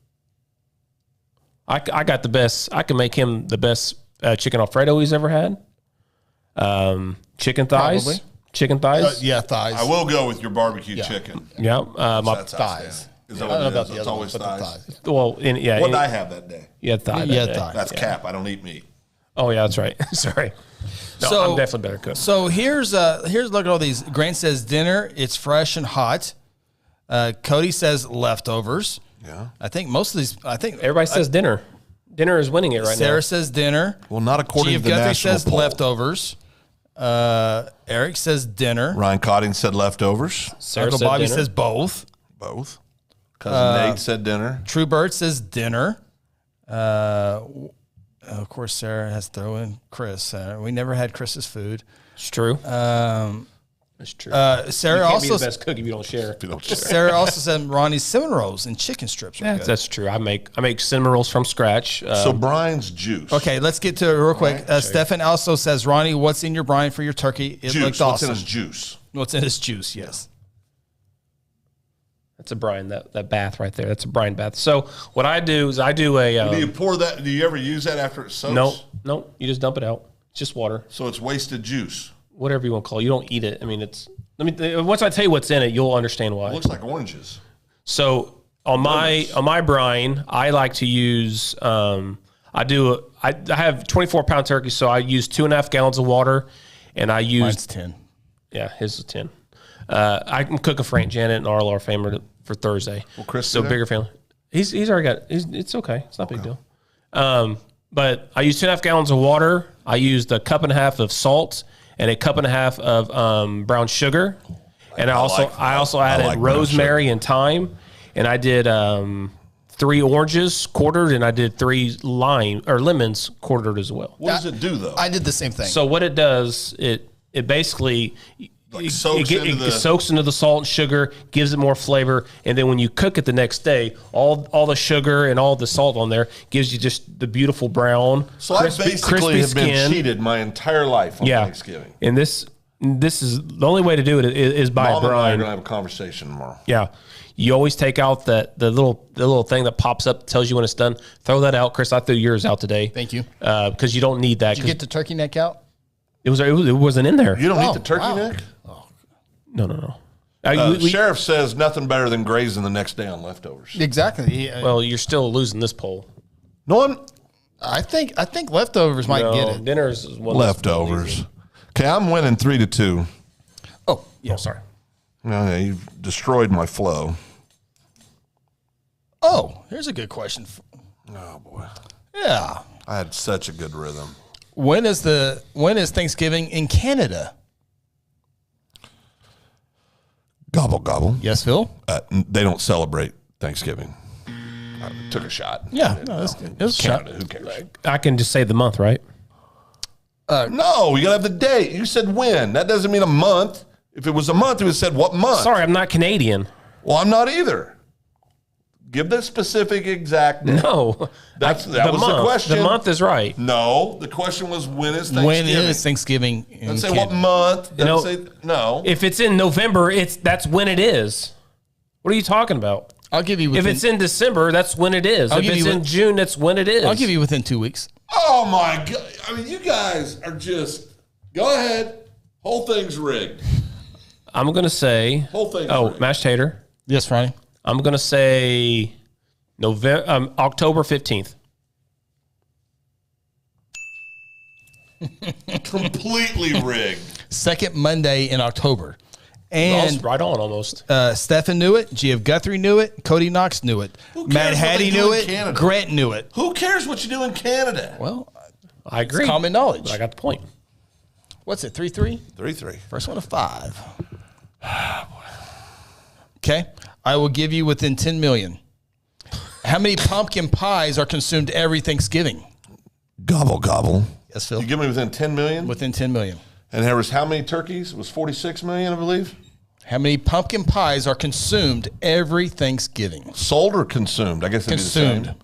I got the best. I can make him the best chicken Alfredo he's ever had. Chicken thighs. Probably. Chicken thighs. Yeah, thighs. I will go with your barbecue chicken. Yeah. My That's thighs. outstanding. Is that I don't know what it about is? the It's other always ones, but the thighs. thighs. well, yeah. What did I have that day? You had thigh. that Yeah, day. thigh. That's cap. I don't eat meat. Oh yeah, that's right. Sorry. No, So- I'm definitely better cook. So here's look at all these. Grant says dinner. It's fresh and hot. Cody says leftovers. Yeah. I think most of these. I think Everybody says dinner. Dinner is winning it right Sarah now. says dinner. Well, not according Chief to the Guthrie national says poll. leftovers. Eric says dinner. Ryan Cotting said leftovers. Sarah Uncle said Bobby dinner. says both. Both. Cousin Nate said dinner. True Bird says dinner. Of course, Sarah has to throw in Chris. We never had Chris's food. It's true. It's true. Sarah you can't be also the best cook if you don't share. If you don't share. Sarah also said Ronnie's cinnamon rolls and chicken strips are good. That's true. I make cinnamon rolls from scratch. So Brian's juice. Okay, let's get to it real quick. Stefan also says, Ronnie, what's in your brine for your turkey? It Juice. looked What's awesome. in his juice? What's in his juice? Yes. That's a brine. That bath right there. That's a brine bath. So what I do is I do a. Do you pour that? Do you ever use that after it soaks? No. You just dump it out. It's just water. So it's wasted juice. Whatever you want to call it. You don't eat it. I mean, it's. Once I tell you what's in it, you'll understand why. It looks like oranges. So on my brine, I like to use. I have 24-pound turkey, so I use 2.5 gallons of water, and I use. Mine's 10. Yeah, his is 10. I'm cooking for Aunt Janet and Arlo, our family, for Thursday. Will Chris so do that? bigger family. He's already got. It's okay. It's not a big deal. But I use 2.5 gallons of water. I used a cup and a half of salt and a cup and a half of brown sugar, And I also added like brown rosemary and thyme, and I did 3 oranges quartered, and I did 3 lemons quartered as well. What does it do though? I did the same thing. So what it does, it basically soaks into the salt and sugar, gives it more flavor, and then when you cook it the next day, all the sugar and all the salt on there gives you just the beautiful brown, So I basically have been cheated my entire life on Thanksgiving. And this is the only way to do it is by Mom a and I are brine. gonna have a conversation tomorrow. Yeah. You always take out the little thing that pops up, tells you when it's done. Throw that out, Chris. I threw yours out today. Thank you. Because you don't need that. Did you get the turkey neck out? It wasn't in there. You don't eat the turkey neck? No. Sheriff says nothing better than grazing the next day on leftovers. Exactly. Well, you're still losing this poll. I think leftovers might get it. Dinner is one Leftovers. Okay, I'm winning 3-2. Oh, yeah. Oh, sorry. Yeah, you destroyed my flow. Oh, here's a good question. Oh boy, Yeah. I had such a good rhythm. When is Thanksgiving in Canada? Gobble gobble. Yes, Phil. They don't celebrate Thanksgiving. I took a shot. Yeah, no, that's good. It was a shot. Who cares? I can just say the month, right? No, you gotta have the date. You said when. That doesn't mean a month. If it was a month, it would have said what month. Sorry, I'm not Canadian. Well, I'm not either. Give the specific exact date. No. That was the question. The month is right. No, the question was when is Thanksgiving? When is Thanksgiving in Doesn't say Canada? what month. Doesn't say no. If it's in November, that's when it is. What are you talking about? I'll give you. If it's in December, that's when it is. If it's in June, that's when it is. I'll give you within 2 weeks. Oh my God! I mean, you guys are just. Go ahead. Whole thing's rigged. I'm gonna say. Whole thing's rigged. Mashed tater. Yes, Ronnie. I'm gonna say October 15th. Completely rigged. Second Monday in October. And right on almost. Stephen knew it. G.F. Guthrie knew it. Cody Knox knew it. Matt Hattie knew it. Canada? Grant knew it. Who cares what you do in Canada? Well, I agree. it's common knowledge. But I got the point. What's it, 3-3? 3-3. First one of 5. Okay. I will give you within 10 million. How many pumpkin pies are consumed every Thanksgiving? Gobble gobble. Yes, Phil. You give me within 10 million? Within 10 million. And there was how many turkeys? It was 46 million, I believe. How many pumpkin pies are consumed every Thanksgiving? Sold or consumed? I guess it'd Consumed. be the same.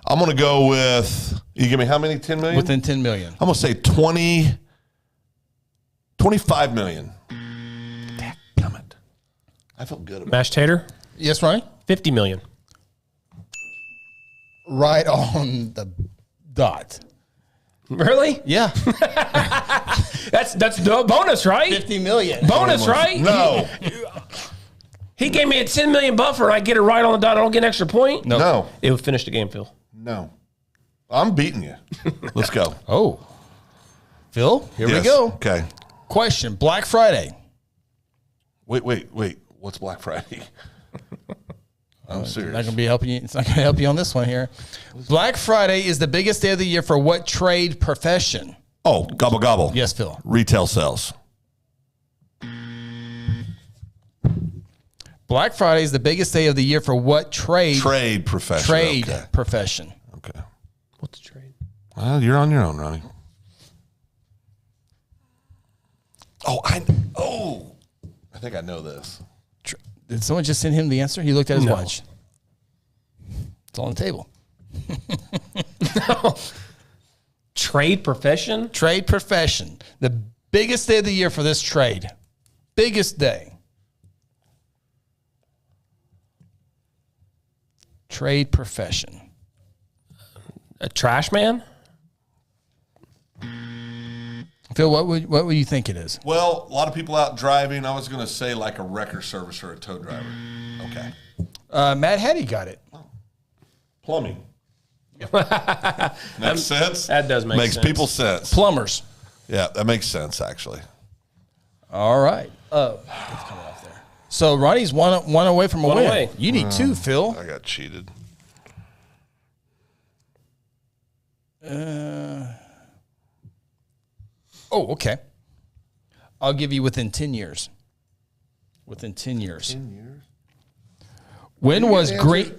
I'm going to go with, you give me how many? 10 million? Within 10 million. I'm going to say 25 million. Damn it. I felt good about Mashed tater. Yes, Ronnie? 50 million. Right on the dot. Really? Yeah. That's the bonus, right? 50 million. Bonus, right? No. He gave me a 10 million buffer, and I get it right on the dot. I don't get an extra point. No. It would finish the game, Phil. No. I'm beating you. Let's go. Oh. Phil, here we Yes. go. Okay. Question. Black Friday. Wait. What's Black Friday? I'm serious. Not gonna be helping you. It's not going to help you on this one here. Black Friday is the biggest day of the year for what trade profession? Oh, gobble gobble. Yes, Phil. Retail sales. Black Friday is the biggest day of the year for what trade? Trade profession. Trade Okay. profession. Okay. What's the trade? Well, you're on your own, Ronnie. I think I know this. Did someone just send him the answer? He looked at his watch. It's on the table. Trade profession? Trade profession. The biggest day of the year for this trade. Biggest day. Trade profession. A trash man? Phil, what would you think it is? Well, a lot of people out driving. I was going to say like a wrecker service or a tow driver. Okay. Matt Hattie got it. Plumbing. Makes sense? That does make Makes sense. people sense. Plumbers. Yeah, that makes sense, actually. All right. It's coming off there. So Ronnie's one away from a One win. away. You need 2, Phil. I got cheated. Oh, okay. I'll give you within 10 years. Within 10 years. 10 years. When was green?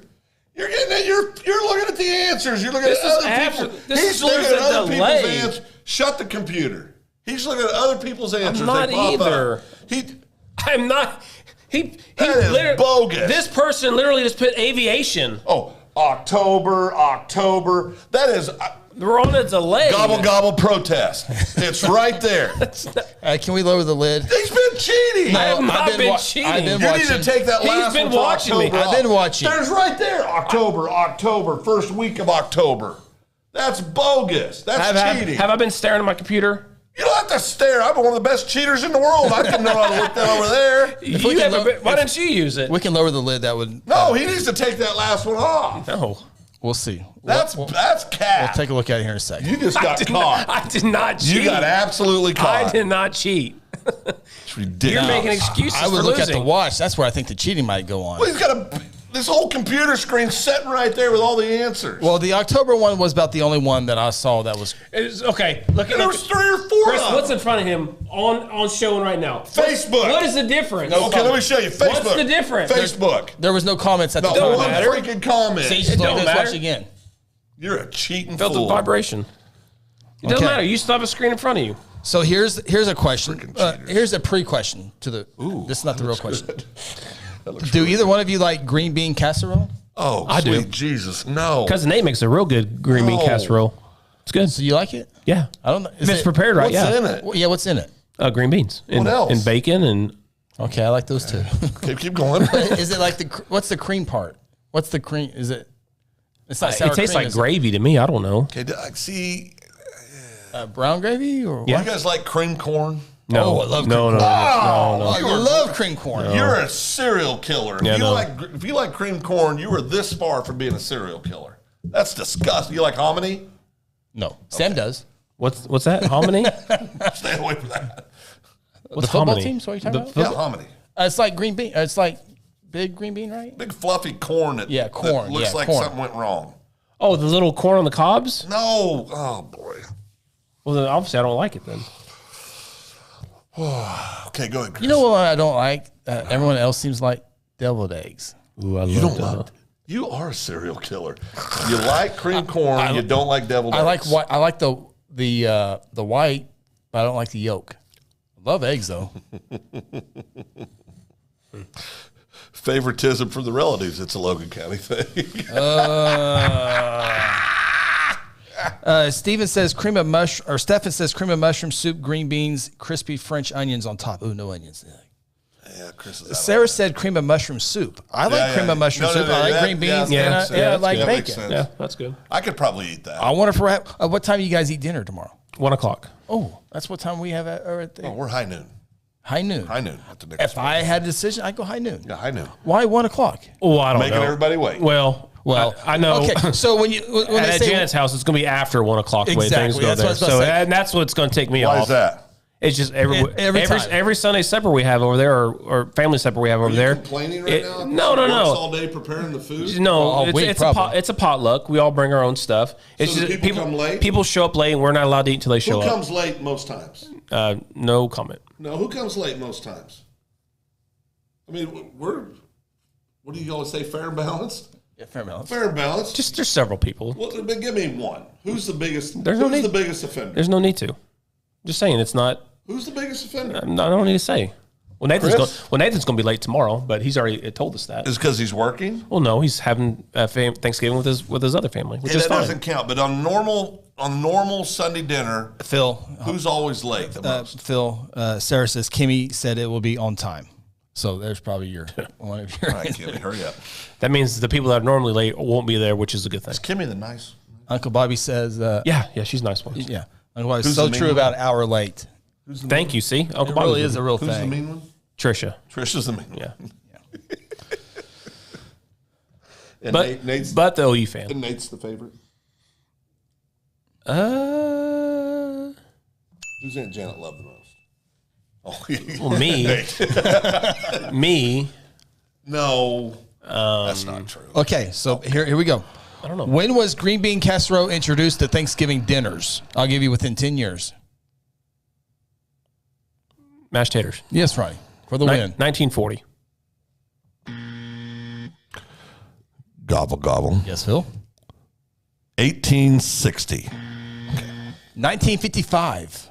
You're getting it. You're looking at the answers. You're looking at other people. He's looking at other people's answers. Shut the computer. He's looking at other people's answers. I'm not either. I'm not. That is bogus. This person literally just put aviation. Oh, October. That is We're on a delay. gobble gobble protest. It's right there. Can we lower the lid? He's been cheating. I have not been cheating. I've been You watching. need to take that last been one to watching me. October I've been off. watching. There's right there. October, first week of October. That's bogus. That's cheating. Have I been staring at my computer? You don't have to stare. I'm one of the best cheaters in the world. I didn't know how to look that over there. Why didn't you use it? We can lower the lid. That would. No, he needs to take that last one off. No. We'll see. That's We'll cat. take a look at it here in a second. You just got caught. I did not cheat. You got absolutely caught. I did not cheat. It's ridiculous. You're making excuses I would for look losing. at the watch. That's where I think the cheating might go on. Well, he's got this whole computer screen sitting right there with all the answers. Well, the October one was about the only one that I saw that was. Okay, look at there was 3 or 4 Chris, of them. what's in front of him on showing right now? Facebook. What is the difference? Okay, let me show you. Facebook. What's the difference? Facebook. There was no comments at the Not time. one matter. freaking comment. See, It don't let's matter. watch again. You're a cheating Felt the fool. vibration. It doesn't Okay. matter. You still have a screen in front of you. So here's a question. cheaters. Here's a pre-question to the. This is not the real question. That looks Do really either one of you like green bean casserole? Oh, I do. sweet Jesus, no. Cousin Nate makes a real good green bean No. casserole. It's good. So you like it? Yeah. I don't know. If it's prepared right, What's yeah. in it? Yeah, what's in it? Green beans. What else? And bacon and Okay, I like those too. Keep going. Is it like what's the cream part? What's the cream? Is it? It's not sour it tastes cream, like is it? gravy to me. I don't know. Okay, see, Brown gravy or Yeah. you guys like cream corn? No. Oh, I love no, cream no, corn. no. Oh, you love cream corn. You're a serial killer. Yeah, no. If you like cream corn, you are this far from being a serial killer. That's disgusting. You like hominy? No, Sam does. What's that? Hominy? Stay away from that. What's The football hominy? team? So what are you talking about? Yeah, hominy. It's like green bean. It's like big green bean, right? Big fluffy corn that, Yeah, corn. that looks Yeah, like corn. something went wrong. Oh, the little corn on the cobs? No. Oh, boy. Well, then obviously I don't like it then. Okay, go ahead, Chris. You know what I don't like? Everyone else seems like deviled eggs. Ooh, I You love don't like. You are a serial killer. You like cream corn. You don't like deviled eggs. I like white. I like the white, but I don't like the yolk. Love eggs though. Favoritism from the relatives. It's a Logan County thing. Steven says cream of mushroom, or Stefan says cream of mushroom soup, green beans, crispy French onions on top. Ooh, no onions. Yeah, Chris is out Sarah said cream of mushroom soup. I like cream of mushroom soup. I like green beans, and I like That makes bacon. sense. Yeah, that's good. I could probably eat that. I wonder if what time you guys eat dinner tomorrow? 1 o'clock. Oh, that's what time we have at Oh, we're high noon. high noon. High noon at the next If I had a decision, I'd go high noon. Yeah, high noon. Why 1 o'clock? Oh, I don't Making know. everybody wait. Well, I know. Okay, so when they At say Janet's house, it's going to be after 1 o'clock the way things Exactly, go that's there. what I was about So to say. and that's what's going to take me Why off. is that? It's just every Every time. Sunday supper we have over there, or family supper we have over there. Complaining right It- now? No, no, Works no. all day preparing the food. No, All week, it's probably. it's a potluck. We all bring our own stuff. It's So do just people come late? People show up late, and we're not allowed to eat until they show Who up. comes late most times? No comment. No, who comes late most times? I mean, what do you always say? Fair and balanced. Yeah, fair enough. Fair and balanced. Just there's several people. Well, but give me one. Who's the biggest? There's no who's need- the biggest offender? There's no need to. Just saying, it's not. Who's the biggest offender? I don't need to say. Well, Nathan's Chris? going to be late tomorrow, but he's already told us that. Is because he's working? Well, no, he's having Thanksgiving with his other family, which Hey, is that fine. doesn't count. But on normal Sunday dinner, Phil, who's always late the most? Phil, Sarah says Kimmy said it will be on time. So there's probably one of your All right, Kimmy, hurry up. That means the people that are normally late won't be there, which is a good thing. Is Kimmy the nice? Uncle Bobby says Yeah, she's a nice one. yeah. Uncle Bobby's Who's so the mean true one? about an hour late. Thank you. See, Uncle It Bobby really is a real Who's the thing. mean one? Trisha. Trisha's the mean one. Yeah, And but Nate's the OU fan. and Nate's the favorite. Who's Aunt Janet love the most? Oh, Well, me. Nate. Me. No, that's not true. Okay, so here we go. I don't know. When was green bean casserole introduced to Thanksgiving dinners? I'll give you within 10 years. Mashed taters. Yes, Ronnie. For the win. 1940. Gobble, gobble. Yes, Phil. 1860. 1955.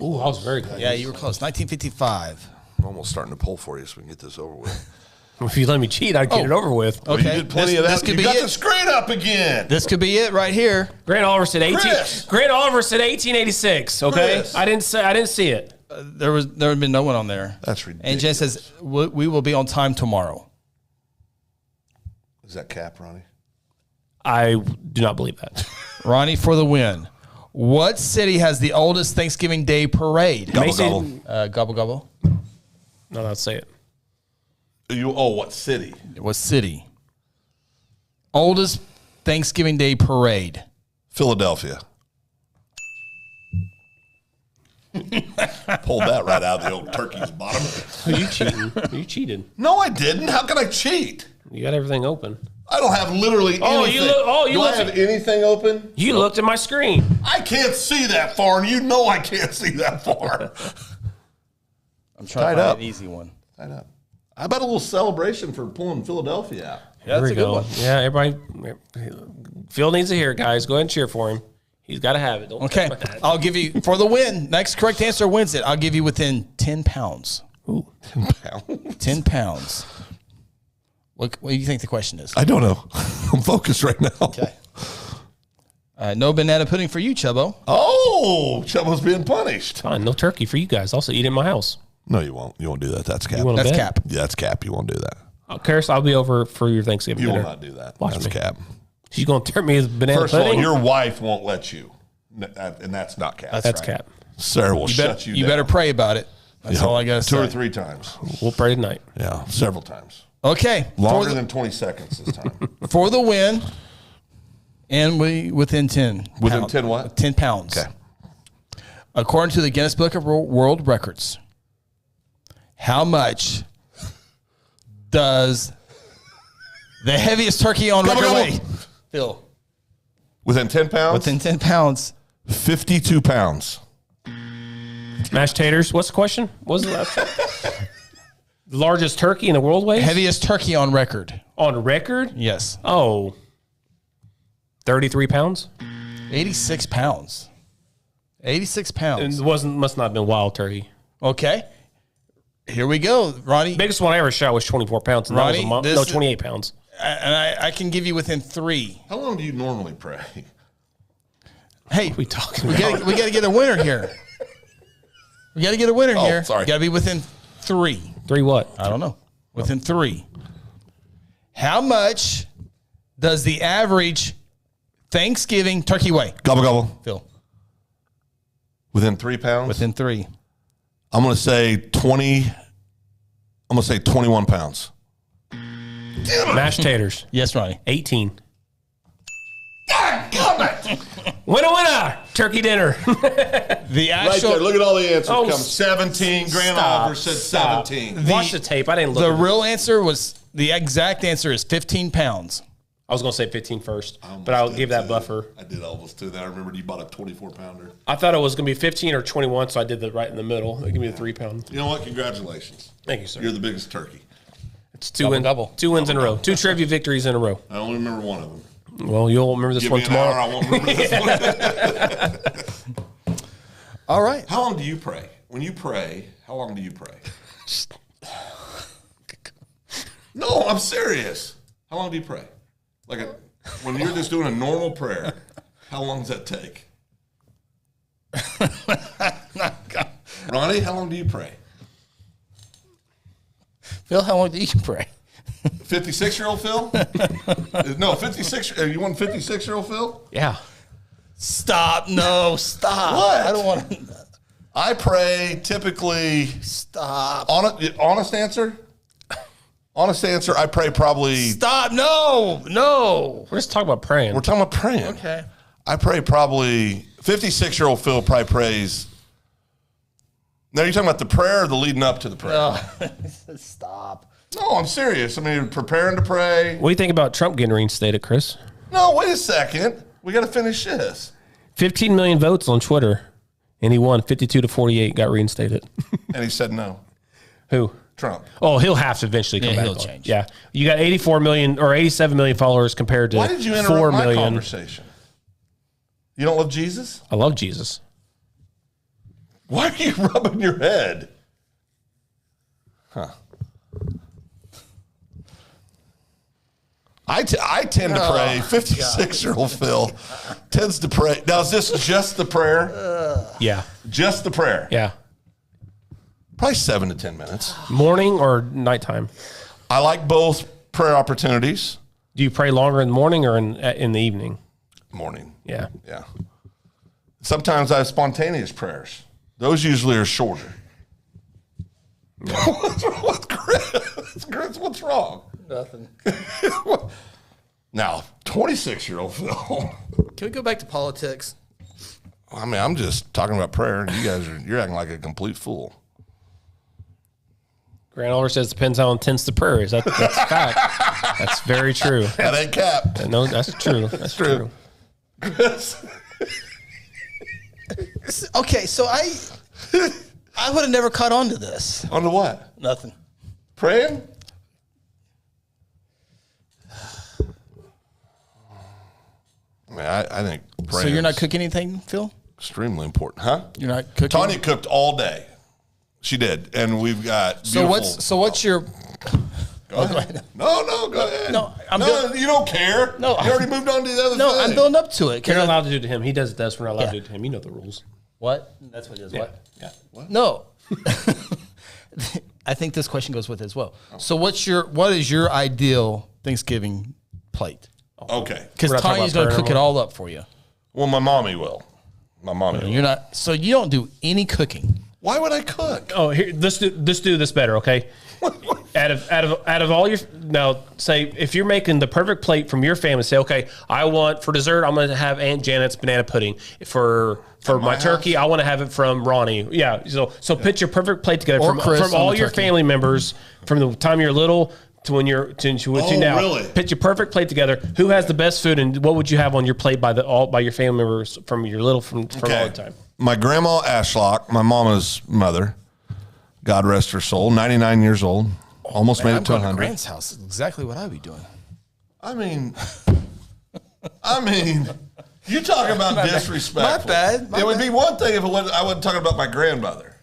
Ooh, I was very close. Yeah, you were close. 1955. I'm almost starting to pull for you so we can get this over with. If you let me cheat, I'd get it over with. Well, you did plenty of that. This could You be got it. the screen up again. This could be it right here. Grant Oliver said Chris! Grant Oliver said 1886. Okay, Chris! I didn't see it. There had been no one on there. That's And ridiculous. Jen says we will be on time tomorrow. Is that cap, Ronnie? I do not believe that. Ronnie for the win. What city has the oldest Thanksgiving Day parade? Gobble, Mason- gobble. Gobble gobble. No, let's say it. What city? What city? Oldest Thanksgiving Day parade. Philadelphia. Pulled that right out of the old turkey's bottom. Are you cheating? You cheated. No, I didn't. How can I cheat? You got everything open. I don't have literally Oh, anything. you look- Do I have anything open? You looked at my screen. I can't see that far, and you know I can't see that far. I'm trying Tied to up. find an easy one. I know. How about a little celebration for pulling Philadelphia out? Yeah, that's a good one. Yeah, everybody. Phil needs to hear it, guys. Go ahead and cheer for him. He's got to have it. Don't Okay, touch my hat. I'll give you for the win. Next correct answer wins it. I'll give you within 10 pounds. Ooh. 10 pounds. What do you think the question is? I don't know. I'm focused right now. Okay. No banana pudding for you, Chubbo. Oh, Chubbo's being punished. Fine, no turkey for you guys. Also, eat in my house. No, you won't. You won't do that. That's cap. You want to That's bet? cap. Yeah, that's cap. You won't do that. Karis, I'll be over for your Thanksgiving You dinner. will not do that. Watch That's me. cap. She's going to turn me as banana First of all, pudding. your wife won't let you, and that's not cap. That's right. cap. Sarah will shut you down. You better pray about it. That's all I got to say. 2 or 3 times. We'll pray tonight. Yeah, several times. Okay. Longer than 20 seconds this time. For the win, and we within 10. Within pound- 10 what? 10 pounds. Okay. According to the Guinness Book of World Records, how much does the heaviest turkey on Gobble, record gobble. weigh? Phil. Within 10 pounds? Within 10 pounds. 52 pounds. Mashed taters. What's the question? What was the last one? The largest turkey in the world weighs? Heaviest turkey on record. On record? Yes. Oh. 33 pounds? 86 pounds. 86 pounds. It must not have been wild turkey. Okay. Here we go, Ronnie. Biggest one I ever shot was 24 pounds. And Ronnie, that was this- 28 pounds. And I can give you within 3. How long do you normally pray? Hey, We talking we about? got to get a winner here. We got to get a winner here. sorry. Got to be within 3. 3 what? I don't know. Within 3. How much does the average Thanksgiving turkey weigh? Gobble, gobble. Phil. Within 3 pounds? Within 3. I'm going to say 20. I'm going to say 21 pounds. Mashed taters. Yes, Ronnie. 18. Winner. Turkey dinner. The Right actual there. Look at all the answers. Oh, Come 17. Grant stop, Oliver said stop. 17. Watch the tape. I didn't look. the at it. real answer was the exact answer is 15 pounds. I was going to say 15 first, but I'll give that buffer. I did almost do that. I remember you bought a 24-pounder. I thought it was going to be 15 or 21, so I did the right in the middle. They give me the 3 pound. You know what? Congratulations. Thank you, sir. You're the biggest turkey. It's 2 wins. double. 2 wins in a row. 2 trivia victories in a row. I only remember one of them. Well, you'll remember this Give one me an hour, tomorrow. I won't remember this one. All right. How long do you pray? When you pray, how long do you pray? No, I'm serious. How long do you pray? When you're just doing a normal prayer, how long does that take? Ronnie, how long do you pray? Phil, how long do you pray? 56-year-old Phil? No, 56. You want 56-year-old Phil? Yeah. Stop. No, stop. What? I don't want to. I pray typically. Stop. Honest answer. Honest answer. I pray probably. Stop. No. No. We're just talking about praying. We're talking about praying. Okay. I pray probably 56-year-old Phil probably prays. Now you're talking about the prayer or the leading up to the prayer? Stop. No, I'm serious. I mean, preparing to pray. What do you think about Trump getting reinstated, Chris? No, wait a second. We got to finish this. 15 million votes on Twitter, and he won 52 to 48, got reinstated. And he said no. Who? Trump. Oh, he'll have to eventually come back. he'll on. change. Yeah, you got 84 million or 87 million followers compared to Why did you 4 interrupt my million. conversation? You don't love Jesus? I love Jesus. Why are you rubbing your head? Huh. I tend to pray. 56-year-old Phil tends to pray. Now, is this just the prayer? Yeah, Just the prayer? yeah. Probably 7 to 10 minutes. Morning or nighttime? I like both prayer opportunities. Do you pray longer in the morning or in the evening? Morning. Yeah. Yeah. Sometimes I have spontaneous prayers. Those usually are shorter. What's wrong with Chris? What's wrong? Nothing. Now, 26-year-old Phil. Can we go back to politics? I mean, I'm just talking about prayer, and you're acting like a complete fool. Grant Oliver says depends how intense the prayer is. That's fact. That's very true. That ain't cap. No, that's true. That's true. Okay, so I would have never caught on to this. On to what? Nothing. Praying? I mean, I think praying So you're not is cooking anything, Phil? extremely important, huh? You're not cooking. Tanya cooked all day. She did, and we've got beautiful. So what's your? Go ahead. No, go ahead. No, you don't care. No, you already moved on to the other No, thing. I'm building up to it. You're not allowed to do it to him. He does it to us. We're not allowed Yeah. to do it to him. You know the rules. What? That's what it is. What? Yeah. What? No. I think this question goes with it as well. So what is your ideal Thanksgiving plate? Okay. Because We're not talking Tanya's about going to cook prayer it all up for you. Well, my mommy will. My mommy will. You're not. So you don't do any cooking. Why would I cook? Oh, here, let's do this better, okay? out of all your now, say if you're making the perfect plate from your family, say, okay, I want for dessert, I'm going to have Aunt Janet's banana pudding. For my turkey, I want to have it from Ronnie. Yeah, so put your perfect plate together Or Chris from on all the your turkey. family members from the time you're little to when you're to what you now. Really? Put your perfect plate together. Who has the best food, and what would you have on your plate by your family members from your little from all the time? My grandma Ashlock, my mama's mother, God rest her soul, 99 years old, almost made I'm it to going 100. Grant's house. It's exactly what I'd be doing. I mean, you talk about disrespectful. My bad. It would be one thing if I wasn't talking about my grandmother.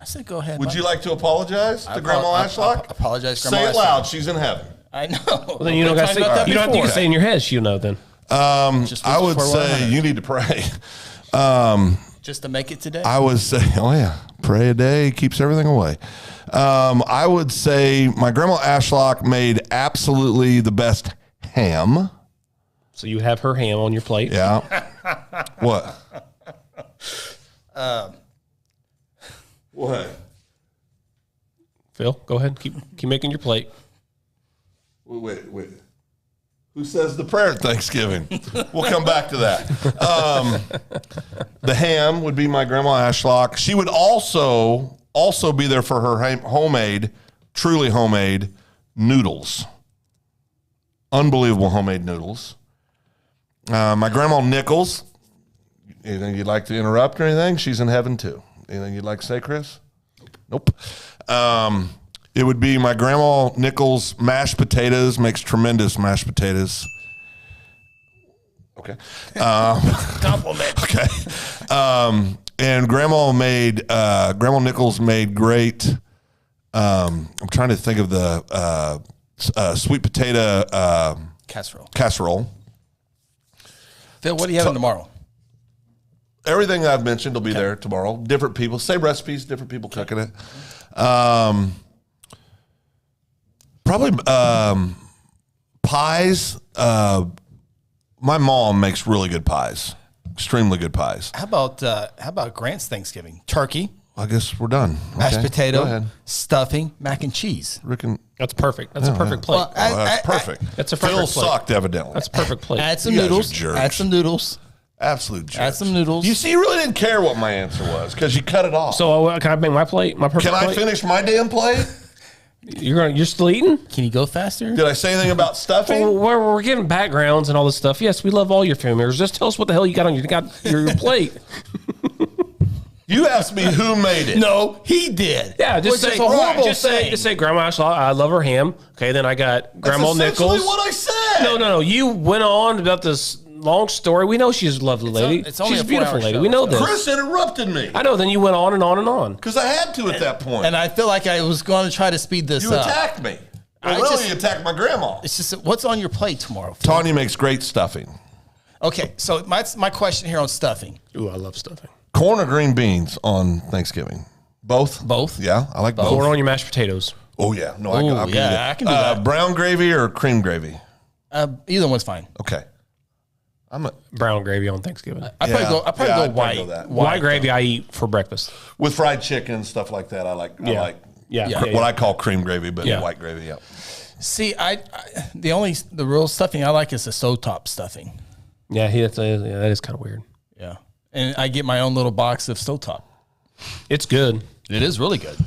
I said, go ahead. Would you like to apologize to Grandma I Ashlock? apologize, Say Grandma it loud. She's in heaven. I know. Well, then you don't got to say. You don't have to say in your head. You know then. I would say you need to pray. Just to make it today. I would say, oh yeah, pray a day keeps everything away. I would say my grandma Ashlock made absolutely the best ham. So you have her ham on your plate. Yeah. What? What? Phil, go ahead. Keep making your plate. Wait. Who says the prayer at Thanksgiving? We'll come back to that. The ham would be my grandma Ashlock. She would also be there for her homemade, truly homemade noodles. Unbelievable homemade noodles. My grandma Nichols. Anything you'd like to interrupt or anything? She's in heaven too. Anything you'd like to say, Chris? Nope. It would be my grandma Nichols mashed potatoes, makes tremendous mashed potatoes. Okay. Compliment. Okay. And Grandma Nichols made great, I'm trying to think of the sweet potato casserole. Phil, what are you having tomorrow? Everything I've mentioned will be there tomorrow. Different people, same recipes, different people cooking it. Probably pies. My mom makes really good pies, extremely good pies. How about Grant's Thanksgiving? Turkey, I guess we're done. mashed Okay, potato, Go ahead. stuffing, mac and cheese. Rick and That's perfect. That's a perfect plate. Well, that's perfect. That's a Phil perfect plate. sucked, evidently. That's a perfect plate. Add some You guys are noodles. jerks. Add some noodles. Absolute jerks. Add some noodles. You see, you really didn't care what my answer was because you cut it off. So can I make my plate? My perfect Can I plate? finish my damn plate? You're still eating? Can you go faster? Did I say anything about stuffing? Well, we're getting backgrounds and all this stuff. Yes, we love all your family members. Just tell us what the hell you got on your plate. You asked me who made it. No, he did. Yeah, just Which say is a horrible just thing. say Grandma Ashley, I love her ham. Okay, then I got Grandma That's essentially Nichols. what I said. No. You went on about this long story. We know she's a lovely lady. It's only she's a a beautiful 4-hour lady. show. We know this. Chris interrupted me I know. Then you went on and on and on. because I had to at that point. And I feel like I was going to try to speed this You up. attacked me. I Well, just- you attacked my grandma. It's just what's on your plate tomorrow? Tanya makes great stuffing. Okay, so my question here on stuffing. Ooh, I love stuffing. Corn or green beans on Thanksgiving? Both? Both? Yeah, I like both. Corn on your mashed potatoes. Oh, yeah. No, Ooh, I can yeah, do that. I can do that. Brown gravy or cream gravy? Either one's fine. Okay. Brown gravy on Thanksgiving. I probably go I'd white. probably go that. White gravy I eat for breakfast. With fried chicken, stuff like that, I like Yeah. what I call cream gravy, but Yeah. white gravy, yeah. See, the real stuffing I like is the stovetop stuffing. Yeah, that is kind of weird. Yeah, and I get my own little box of stovetop. It's good. It is really good.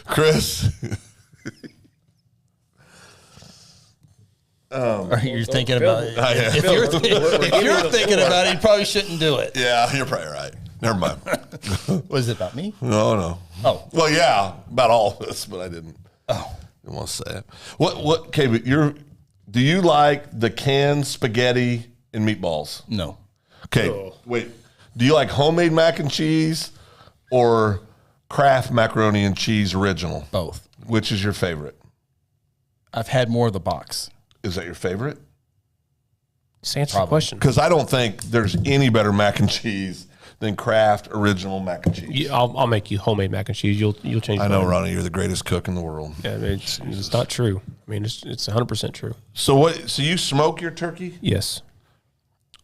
Chris, You're thinking about it. yeah. If you're thinking about it, you probably shouldn't do it. yeah, you're probably right. Never mind. Was it about me? No. Oh. Well, yeah, about all of this, but I didn't. Oh. Didn't want to say it. What, okay, but do you like the canned spaghetti and meatballs? No. Okay, wait. Do you like homemade mac and cheese or Kraft macaroni and cheese original? Both. Which is your favorite? I've had more of the box. Is that your favorite? Just answer the question. Because I don't think there's any better mac and cheese than Kraft original mac and cheese. I'll make you homemade mac and cheese. You'll change. I know, mine. Ronnie, you're the greatest cook in the world. Yeah, I mean, it's not true. I mean, it's 100% true. So what? So you smoke your turkey? Yes.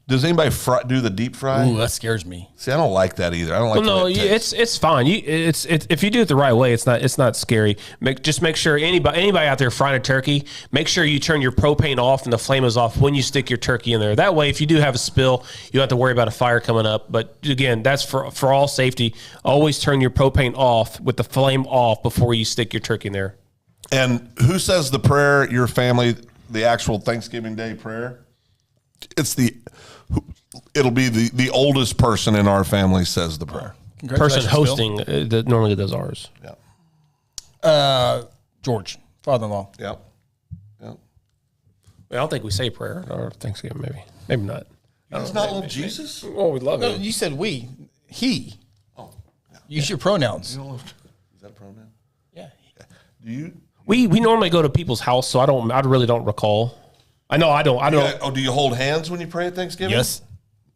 Does anybody do the deep fry? Ooh, that scares me. See, I don't like that either. I don't like. Well, no, the way it tastes. it's fine. It's if you do it the right way, it's not scary. Just make sure anybody out there frying a turkey, make sure you turn your propane off and the flame is off when you stick your turkey in there. That way, if you do have a spill, you don't have to worry about a fire coming up. But again, that's for all safety. Always turn your propane off with the flame off before you stick your turkey in there. And who says the prayer? Your family, the actual Thanksgiving Day prayer. It'll be the oldest person in our family says the prayer. Person hosting that normally does ours. Yeah. George, father-in-law. Yep. Yep. I don't think we say prayer or Thanksgiving. Maybe not. Does not love Jesus? Oh, we love No, it. you said we. He. Oh, yeah. Use your pronouns. You don't love, is that a pronoun? Yeah. Do you? We normally go to people's house, so I really don't recall. I know I don't. Oh, do you hold hands when you pray at Thanksgiving? Yes.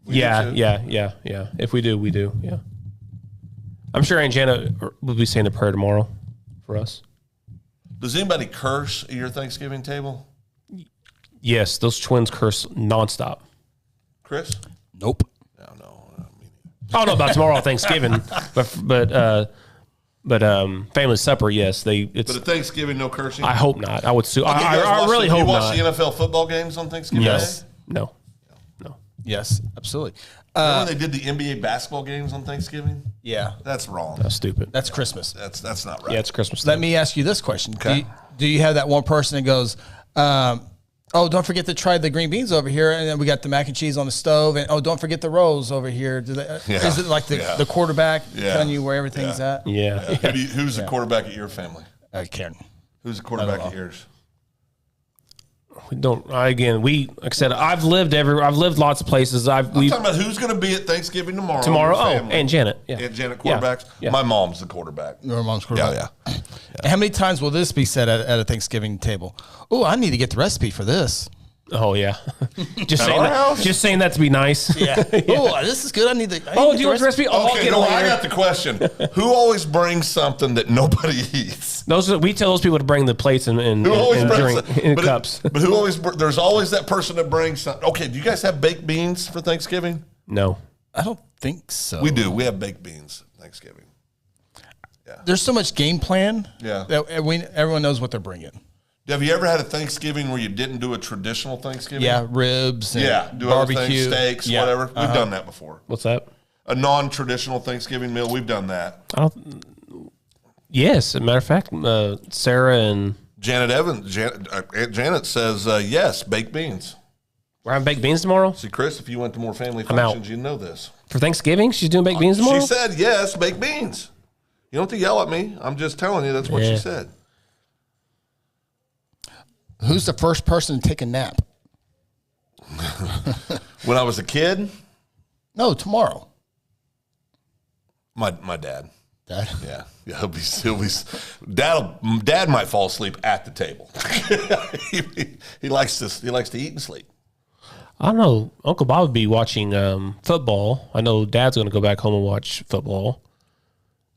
Yeah. If we do, we do. Yeah. I'm sure Aunt Janet will be saying a prayer tomorrow for us. Does anybody curse at your Thanksgiving table? Yes, those twins curse nonstop. Chris? Nope. No. I don't know about tomorrow Thanksgiving, but family supper, yes. But at Thanksgiving, no cursing? I hope not. I would sue. Okay, I really hope you not. watch the NFL football games on Thanksgiving Yes. Day? No. Yes, absolutely. Remember when they did the NBA basketball games on Thanksgiving? Yeah. That's wrong. That's stupid. That's Christmas. That's not right. Yeah, it's Christmas. Let time. me ask you this question. Okay. Do you have that one person that goes, oh, don't forget to try the green beans over here, and then we got the mac and cheese on the stove, and oh, don't forget the rolls over here. Is it like the quarterback telling you where everything's at? Yeah. Who's the quarterback at your family? Karen. Who's the quarterback at yours? We don't. Like I said, I've lived lots of places. I'm talking about who's going to be at Thanksgiving tomorrow. Aunt Janet. Yeah. Aunt Janet quarterbacks. Yeah. My mom's the quarterback. Your mom's quarterback. Yeah. And how many times will this be said at a Thanksgiving table? Oh, I need to get the recipe for this. Oh yeah. Just At saying our that. house? Just saying that to be nice. Yeah. Oh, this is good. I need to. Oh, do you want the recipe? Oh, I'll Okay, get no, on I there. got the question. Who always brings something that nobody eats? We tell those people to bring the plates and Who always drink brings in but cups. But who always? There's always that person that brings something. Okay, do you guys have baked beans for Thanksgiving? No. I don't think so. We do. We have baked beans at Thanksgiving. There's so much game plan. Yeah. That everyone knows what they're bringing. Have you ever had a Thanksgiving where you didn't do a traditional Thanksgiving? Yeah, ribs. And Do barbecue, everything, steaks, Yeah. whatever. We've done that before. What's that? A non-traditional Thanksgiving meal. We've done that. Yes, as a matter of fact, Sarah and Aunt Janet says yes, baked beans. we're having baked beans tomorrow. See, Chris, if you went to more family I'm out. functions, you know this. For Thanksgiving, she's doing baked beans tomorrow? She said, yes, baked beans. You don't have to yell at me. I'm just telling you that's what she said. Who's the first person to take a nap? When I was a kid? No, tomorrow. My dad. Dad? Yeah. He'll be Dad might fall asleep at the table. he likes to eat and sleep. I don't know. Uncle Bob would be watching football. I know Dad's going to go back home and watch football.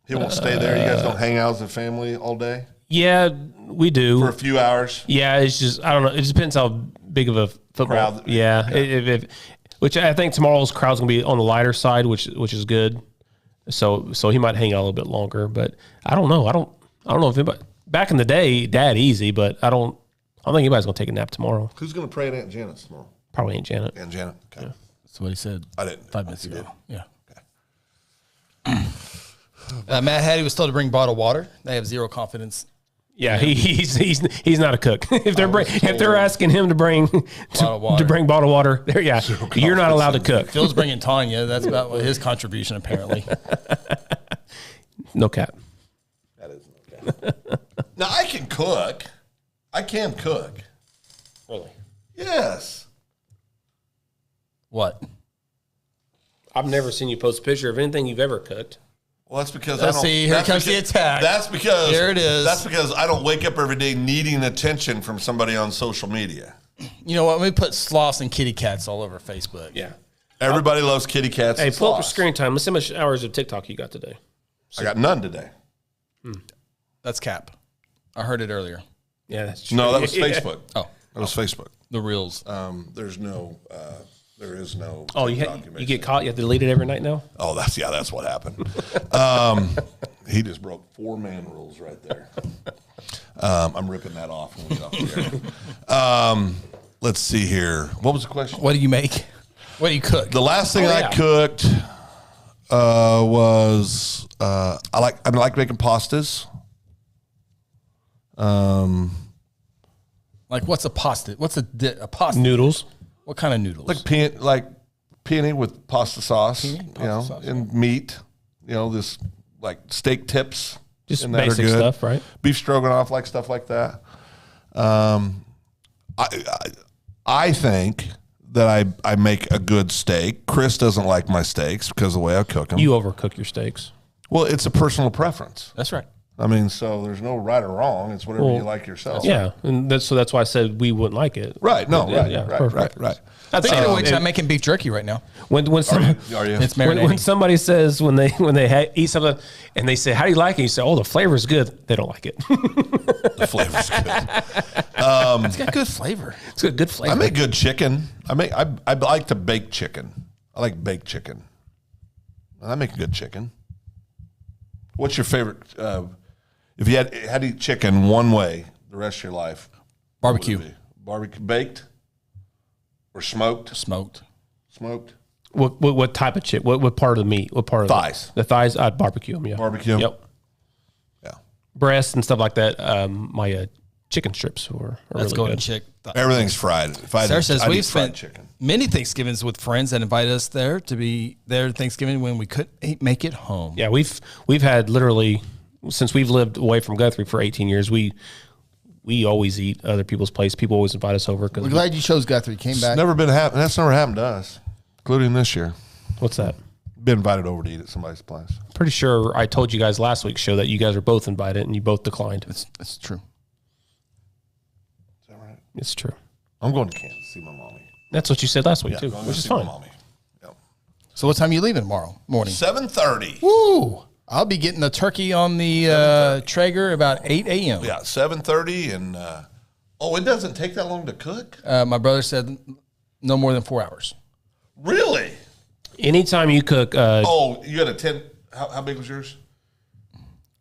He won't stay there. You guys don't hang out as a family all day? Yeah, we do. For a few hours? Yeah, it's just, I don't know. It just depends how big of a football. Crowd. Yeah. Which I think tomorrow's crowd's going to be on the lighter side, which is good. So he might hang out a little bit longer, but I don't know. I don't know if anybody, back in the day, Dad easy, but I don't think anybody's going to take a nap tomorrow. Who's going to pray at Aunt Janet's tomorrow? Probably Aunt Janet. Aunt Janet. Okay. Yeah. That's what he said. I didn't. 5 minutes ago. Yeah. Okay. Matt Hattie was told to bring bottled water. They have zero confidence. Yeah, he's not a cook. If they're asking him to bring bottled water, you're not allowed to cook. Phil's bringing Tanya. That's about his contribution, apparently. No cap. That is no cap. Now I can cook. I can cook. Really? Yes. What? I've never seen you post a picture of anything you've ever cooked. Well, that's because Let's see. Here comes the attack. That's because here it is. That's because I don't wake up every day needing attention from somebody on social media. You know what? We put sloths and kitty cats all over Facebook. Yeah. Everybody loves kitty cats. Hey, and pull up your sloths. screen time. Let's see how much hours of TikTok you got today. I got none today. That's cap. I heard it earlier. Yeah, that's true. No, that was Facebook. Oh, That was Facebook. the reels. There is no. Oh, you get caught. You have to delete it every night now. Oh, that's what happened. He just broke 4-man rules right there. I'm ripping that off when we get off the air. Let's see here. What was the question? What do you make? What do you cook? The last thing I cooked was I like making pastas. Like what's a pasta? What's a pasta? Noodles. What kind of noodles? Like peony with pasta sauce, sauce, and meat. This like steak tips. Just and that are basic good. stuff, right? Beef stroganoff, like stuff like that. I think that I make a good steak. Chris doesn't like my steaks because of the way I cook them. You overcook your steaks. Well, it's a personal preference. That's right. I mean, so there's no right or wrong. It's whatever you like yourself. Yeah, and that's why I said we wouldn't like it. Right. No. Yeah, Right. Right. Speaking of which, I'm making beef jerky right now. When Are you? It's marinating. when somebody says when they eat something and they say, "How do you like it?" You say, "Oh, the flavor is good." They don't like it. The flavor's good. It's got good flavor. It's got good flavor. I make good chicken. I like to bake chicken. I like baked chicken. I make good chicken. What's your favorite? If you had to eat chicken one way the rest of your life, Barbecue. what would it be? Barbecue, baked or smoked? Smoked. Smoked. What type of chicken? What part of the meat? What part of Thighs. The thighs? I'd barbecue them. Yeah. Barbecue 'em? Yep. Yeah. Breasts and stuff like that. My chicken strips are That's really golden good. chick. Everything's fried. Sarah says I'd we've eat fried spent chicken. many Thanksgivings with friends that invited us there to be there Thanksgiving when we couldn't make it home. Yeah, we've had literally since we've lived away from Guthrie for 18 years. We always eat other people's place. People always invite us over. We're glad you chose Guthrie. Came back. Never been happened. That's never happened to us, including this year. What's that? Been invited over to eat at somebody's place. Pretty sure I told you guys last week's show that you guys are both invited and you both declined. It's true. Is that right? It's true. I'm going to Kansas to see my mommy. That's what you said last week too, I'm going which to is see fine. my mommy. Yep. So what time are you leaving tomorrow morning? 7:30. Woo! I'll be getting the turkey on the Traeger about 8 a.m. Yeah, 7:30, and it doesn't take that long to cook. My brother said no more than 4 hours. Really? Anytime you cook, You got a 10. How big was yours?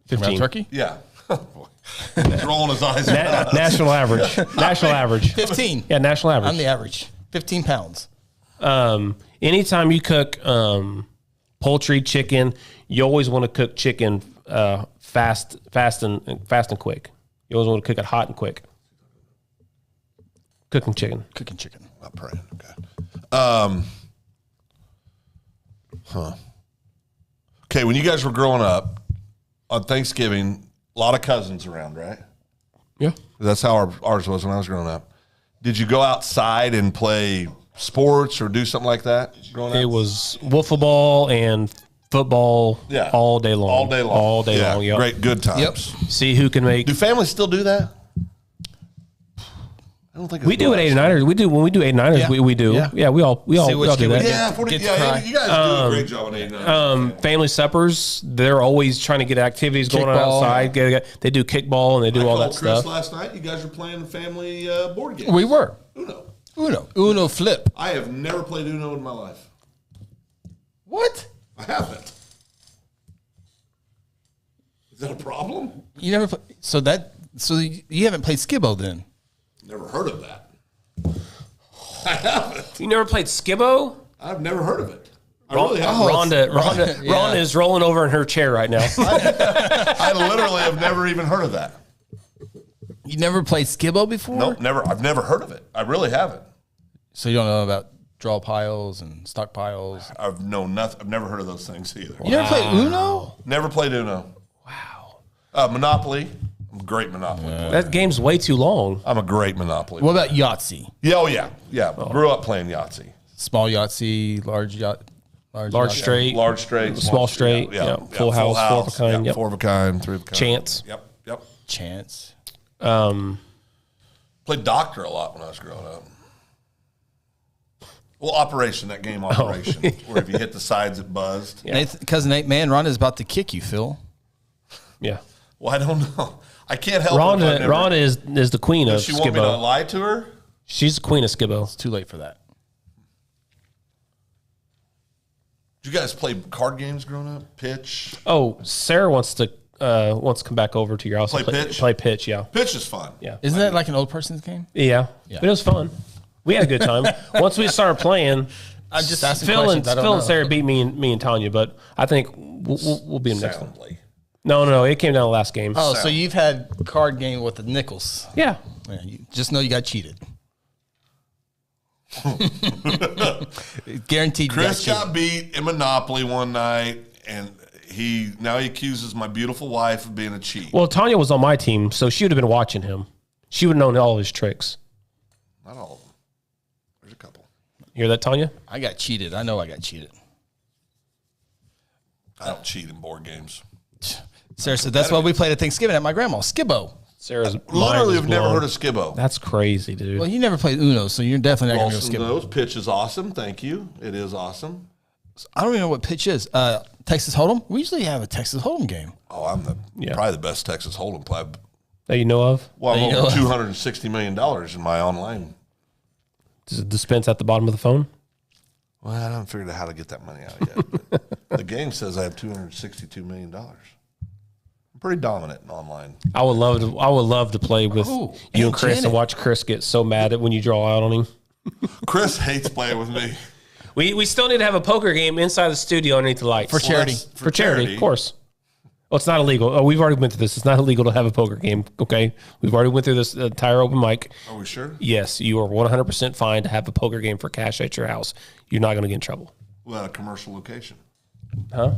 15. Turkey? Yeah. He's rolling his eyes. National average. National average. 15. Yeah, national average. I'm the average. 15 pounds. Anytime you cook poultry, chicken, you always want to cook chicken fast and quick. You always want to cook it hot and quick. Cooking chicken. Cooking chicken. I'm praying. Okay. Okay, when you guys were growing up on Thanksgiving, a lot of cousins around, right? Yeah. That's how ours was when I was growing up. Did you go outside and play sports or do something like that growing up? It was wiffle ball and football all day long. All day long. All day long, yep. Great, good times. Yep. See who can make. Do families still do that? I don't think We do at 89ers. We do when we do 89ers. Yeah. We do. Yeah. Yeah, we all See do which kid we that. get. Yeah, Get to cry. you guys do a great job on 89. Family suppers. They're always trying to get activities going on Kickball. outside. They do kickball and they do I all called that Chris stuff. last night. You guys were playing the family board game. We were. Uno. Flip. I have never played Uno in my life. What? I haven't. Is that a problem? You never play, so you haven't played Skibbo then? Never heard of that. I haven't. You never played Skibbo? I've never heard of it. I really haven't. Rhonda yeah. is rolling over in her chair right now. I literally have never even heard of that. You never played Skibbo before? Nope, never. I've never heard of it. I really haven't. So you don't know about draw piles and stock piles? I've known nothing. I've never heard of those things either. You never played Uno? Never played Uno. Wow. Monopoly. I'm a great Monopoly player. That game's way too long. I'm a great Monopoly What player. about Yahtzee? Yeah, oh yeah. Yeah. Grew up playing Yahtzee. Small Yahtzee, large Yahtzee. Large Yahtzee. straight. Large straight. Small straight, yeah. Full house, four of a kind, Yeah, yep. 4 of a kind, 3 of a kind. Chance. Yep. Chance. Played Doctor a lot when I was growing up. Well, Operation, that game Operation, where if you hit the sides, it buzzed. Yeah. Cousin Nate, man, Ron is about to kick you, Phil. Yeah. Well, I don't know. I can't help it. if I've never- Rhonda is the queen of Does she want me to Skibbo. lie to her? She's the queen of Skibbo. It's too late for that. Did you guys play card games growing up? Pitch? Oh, Sarah wants to come back over to your house. Play and pitch? Play pitch, yeah. Pitch is fun. Yeah. Isn't that like an old person's game? Yeah. But it was fun. We had a good time. Once we started playing, I'm just asking Phil questions. I don't and know. Sarah beat me and Tanya, but I think we'll beat them next time. Soundly. No, it came down to the last game. Oh, so you've had card game with the nickels. Yeah. Yeah, you just know you got cheated. Guaranteed. Chris you got beat in Monopoly one night, and he accuses my beautiful wife of being a cheat. Well, Tanya was on my team, so she would have been watching him. She would have known all his tricks. Not all of them. There's a couple. You hear that, Tanya? I got cheated. I know I got cheated. I don't cheat in board games. Sarah said that's why we played at Thanksgiving at my grandma's. Skibbo. Sarah's Literally, have never heard of Skibbo. That's crazy, dude. Well, you never played Uno, so you're definitely not going to Also go Skibbo. knows pitch is awesome. Thank you. It is awesome. I don't even know what pitch is. Texas Hold'em? We usually have a Texas Hold'em game. Oh, I'm probably the best Texas Hold'em player. That you know of? Well, I'm You know over what? $260 million in my online. Does it dispense at the bottom of the phone? Well, I haven't figured out how to get that money out yet. But the game says I have $262 million. I'm pretty dominant in online. I would love to play with Oh, you and and Chris Janet. and watch Chris get so mad at when you draw out on him. Chris hates playing with me. We still need to have a poker game inside the studio underneath the lights. For charity. For charity, of course. Well, it's not illegal. Oh, we've already went through this. It's not illegal to have a poker game. Okay, we've already went through this entire open mic. Are we sure? Yes, you are 100% fine to have a poker game for cash at your house. You're not going to get in trouble. Well, at a commercial location. Huh?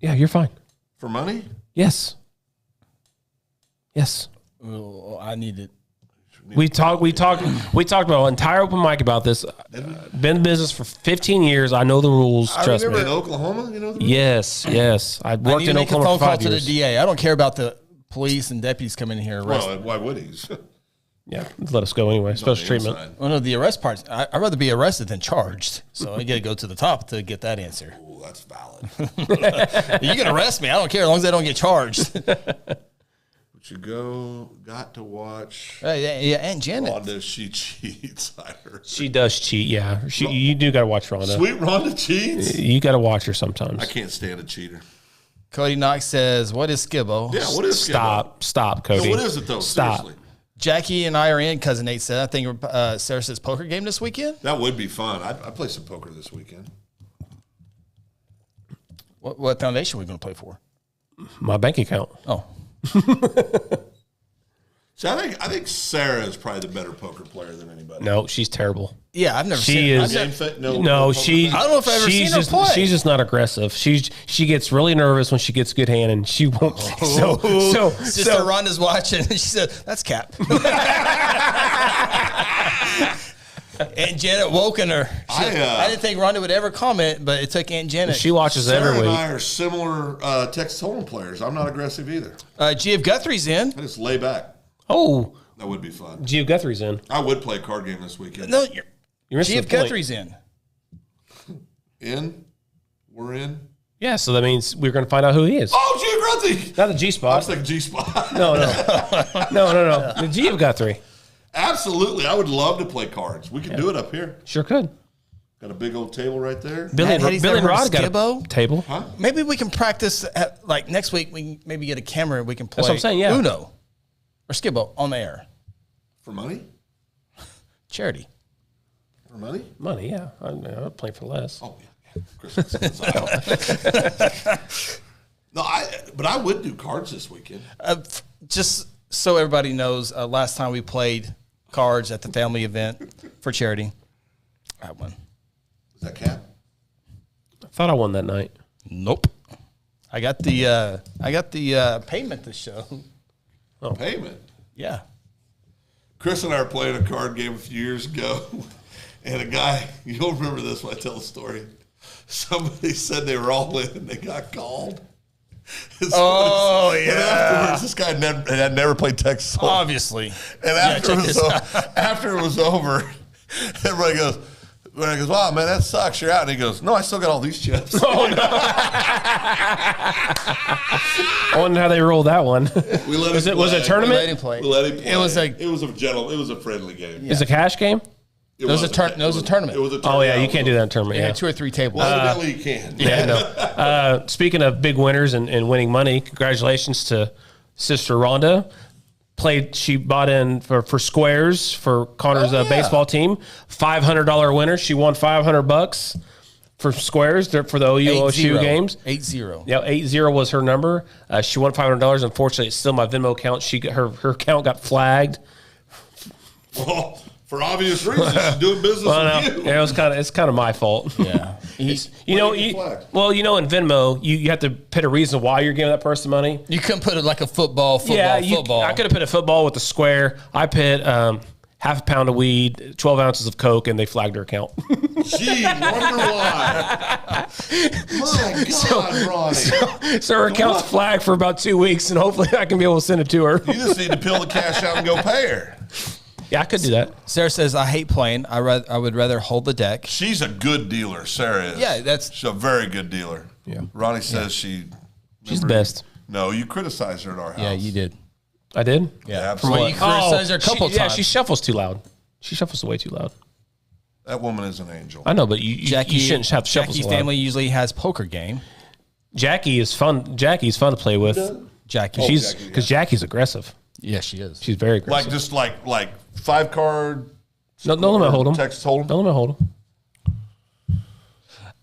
Yeah, you're fine. For money? Yes. Yes. Oh, I need it. We talked about an entire open mic about this. Been in business for 15 years. I know the rules. Trust In me. Oklahoma, you know the Yes. I I worked need to in make a Oklahoma phone for call 5 to the years. DA. I don't care about the police and deputies coming in here arresting. Well, why would he? Yeah, let us go anyway. Special treatment. Well, no, the arrest part. I'd rather be arrested than charged. So I got to go to the top to get that answer. Oh, that's valid. You can arrest me. I don't care as long as I don't get charged. But you got to watch. Yeah, and Janet. Rhonda, she cheats. I heard. She does cheat. Yeah, you do got to watch Rhonda. Sweet Rhonda cheats? You got to watch her sometimes. I can't stand a cheater. Cody Knox says, "What is Skibbo?" Yeah, what is Skibbo? Stop, Cody. No, what is it though? Stop. Seriously. Jackie and I are in. Cousin Nate said, "I think Sarah says poker game this weekend." That would be fun. I play some poker this weekend. What foundation are we going to play for? My bank account. Oh, See, I think Sarah is probably the better poker player than anybody. No, she's terrible. Yeah, I've never She seen is. No, she. I don't know if I've ever seen her just, play. She's just not aggressive. She gets really nervous when she gets a good hand, and she won't. Sister Rhonda's watching, and she said, "That's Cap." Aunt Janet woken her. I didn't think Rhonda would ever comment, but it took Aunt Janet. She watches Sarah every week. and I are similar Texas Hold'em players. I'm not aggressive either. G.F. Guthrie's in. I just lay back. Oh, That would be fun. Gio Guthrie's in. I would play a card game this weekend. No, You're missing G.F. the point. Guthrie's in. In? We're in? Yeah, so that means we're going to find out who he is. Oh, Gio Guthrie! Not the G I was spot. thinking G-spot. No. The Gio Guthrie. Absolutely. I would love to play cards. We could do it up here. Sure could. Got a big old table right there. Billy Matt Hetty's and never Rod got Skibbo? a table. Huh? Maybe we can practice, like next week, we can maybe get a camera and we can play That's what I'm saying, yeah. Uno or Skibbo on the air. For money? Charity. For money? Money, yeah. I'd play for less. Oh, yeah. Christmas. No, but I would do cards this weekend. Just so everybody knows, last time we played cards at the family event for charity, I won. Is that Cap? I thought I won that night. Nope. I got the payment to show. Payment. Yeah. Chris and I were playing a card game a few years ago, and a guy, you'll remember this when I tell the story. Somebody said they were all in, and they got called. Oh, And yeah. afterwards, this guy had never played Texas Hold'em. Obviously. And after it was over, everybody goes, wow, man, that sucks. You're out. And he goes, no, I still got all these chips. Oh, no. I wonder how they rolled that one. We let Was him it a play. tournament? Let him play. We let him play. It was a friendly game. Is it a cash game? It was a tournament. It was a tournament. Oh, yeah, you can't do that in a tournament. They Yeah. had 2 or 3 tables. Evidently, you can. Yeah, no. Speaking of big winners and winning money, congratulations to Sister Rhonda. She bought in for squares for Connor's baseball team. $500 winner. She won $500 for squares for the OU games. 8-0. Oh. Yeah, 8-0 was her number. She won $500. Unfortunately, it's still my Venmo account. Her account got flagged. Well, for obvious reasons, she's doing business with you. Yeah, it's kind of my fault. Yeah. In flagged? Venmo, you have to put a reason why you're giving that person money. You couldn't put it like a football. I could have put a football with a square. I put half a pound of weed, 12 ounces of Coke, and they flagged her account. Gee, wonder why. My God, Ronnie. So her account's flagged for about 2 weeks, and hopefully I can be able to send it to her. You just need to peel the cash out and go pay her. Yeah, I could do that. Sarah says, I hate playing. I would rather hold the deck. She's a good dealer, Sarah is. Yeah, she's a very good dealer. Yeah. Ronnie says she's the best. No, you criticized her at our house. Yeah, you did. I did? Yeah, Well, absolutely. you criticized her a couple Yeah, times. she shuffles too loud. She shuffles way too loud. That woman is an angel. I know, but you shouldn't have shuffles Jackie's so loud. family usually has poker game. Jackie is fun. Jackie's fun to play with. Jackie. Because Jackie's aggressive. Yeah, she is. She's very aggressive. Like just like 5-card. No, let me hold them. Texas Hold'em. Don't let me hold them.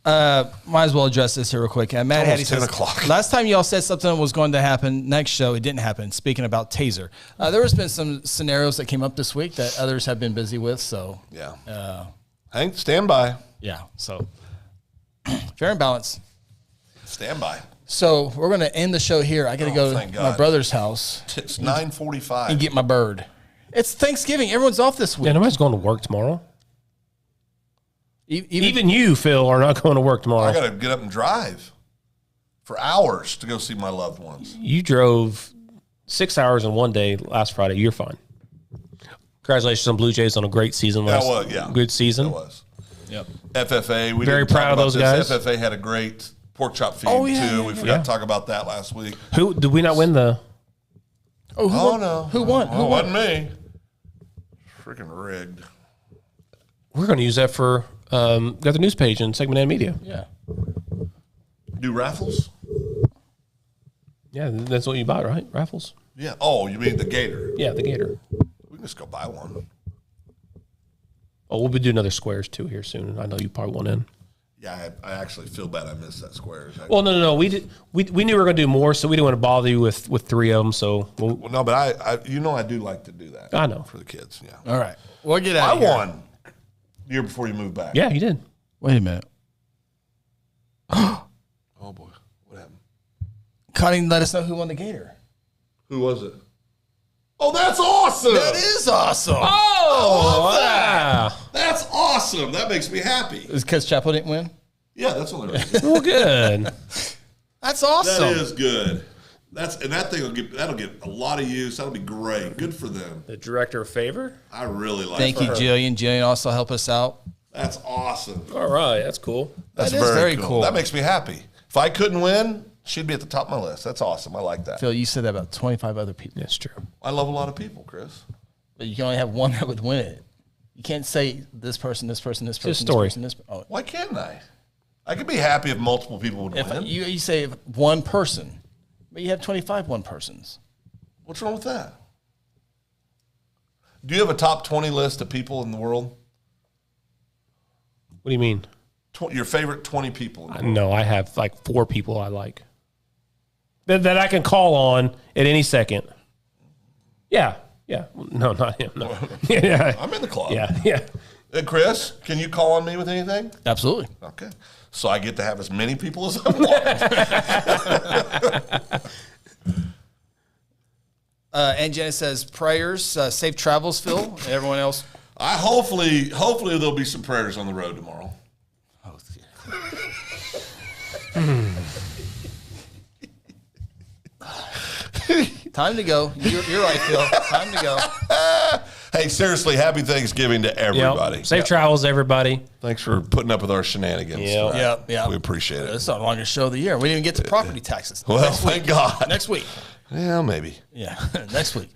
Might as well address this here real quick. Matt Hattie almost 10 says, o'clock. last time y'all said something was going to happen next show, it didn't happen. Speaking about Taser, there has been some scenarios that came up this week that others have been busy with. So Yeah. Stand by. yeah, so fair and balanced. Stand by. So we're going to end the show here. I got to go thank to my God. brother's house It's 9:45. and get my bird. It's Thanksgiving. Everyone's off this week. Yeah, nobody's going to work tomorrow. Even Even you, Phil, are not going to work tomorrow. I got to get up and drive for hours to go see my loved ones. You drove 6 hours in one day last Friday. You're fine. Congratulations on Blue Jays on a great season That last. was, yeah. Good season. That was. Yep. FFA. We Very didn't talk proud of about those this. guys. FFA had a great pork chop feed, Oh, yeah, too. yeah, We forgot to talk about that last week. Who did we not win the? Oh, who won? No. Who won? Well, it wasn't me. Freaking rigged. We're going to use that for got the news page in Segment and Media. Yeah. Do raffles? Yeah, that's what you bought, right? Raffles. Yeah. Oh, you mean the gator? Yeah, the Gator. We can just go buy one. Oh, we'll be doing another squares too here soon. I know you probably want in. Yeah, I actually feel bad I missed that squares. Well, no. We knew we were going to do more, so we didn't want to bother you with 3 of them. So Well, no, but I I do like to do that. I know. For the kids, yeah. All right. We'll get out I of here. won the year before you moved back. yeah, you did. Wait a minute. Oh, boy. What happened? Connie, let us know who won the Gator. Who was it? Oh, that's awesome. That is awesome. Oh, that. That's awesome. That makes me happy. Is because Chapo didn't win? Yeah, that's the only reason. well, good. That's awesome. That is good. That thing that'll get a lot of use. That'll be great. Good for them. The director of favor. I really like. Thank you, Jillian. Jillian also helped us out. That's awesome. All right, that's cool. That's That is very cool. That makes me happy. If I couldn't win, she'd be at the top of my list. That's awesome. I like that. Phil, you said that about 25 other people. That's true. I love a lot of people, Chris. But you can only have one that would win it. You can't say this person, this person, this person, Just story. this person, this person. Oh. Why can't I? I could be happy if multiple people would If win. you say one person, but you have 25 one persons. What's wrong with that? Do you have a top 20 list of people in the world? What do you mean? Your favorite 20 people in the world? No, I have like 4 people I like that I can call on at any second. Yeah. No, not him. No. Yeah. I'm in the club. Yeah. Chris, can you call on me with anything? Absolutely. Okay. So I get to have as many people as I want. And Jenna says prayers, safe travels, Phil, and everyone else. Hopefully there'll be some prayers on the road tomorrow. Time to go. You're right, Phil. Time to go. Hey, seriously, happy Thanksgiving to everybody. Yep. Safe travels, everybody. Thanks for putting up with our shenanigans. Yep. Yep. We appreciate it. It's the longest show of the year. We didn't even get to property taxes. Well, Next thank week. God. Next week. Yeah, maybe. Yeah, next week.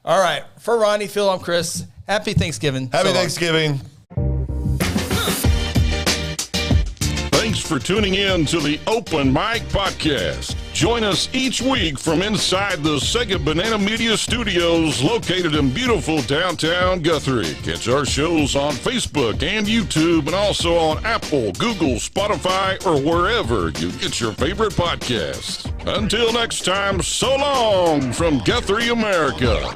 All right. For Ronnie, Phil, I'm Chris. Happy Thanksgiving. Happy So long. Thanksgiving. Thanks for tuning in to the Open Mic Podcast. Join us each week from inside the Second Banana Media Studios located in beautiful downtown Guthrie. Catch our shows on Facebook and YouTube and also on Apple, Google, Spotify, or wherever you get your favorite podcasts. Until next time, so long from Guthrie, America.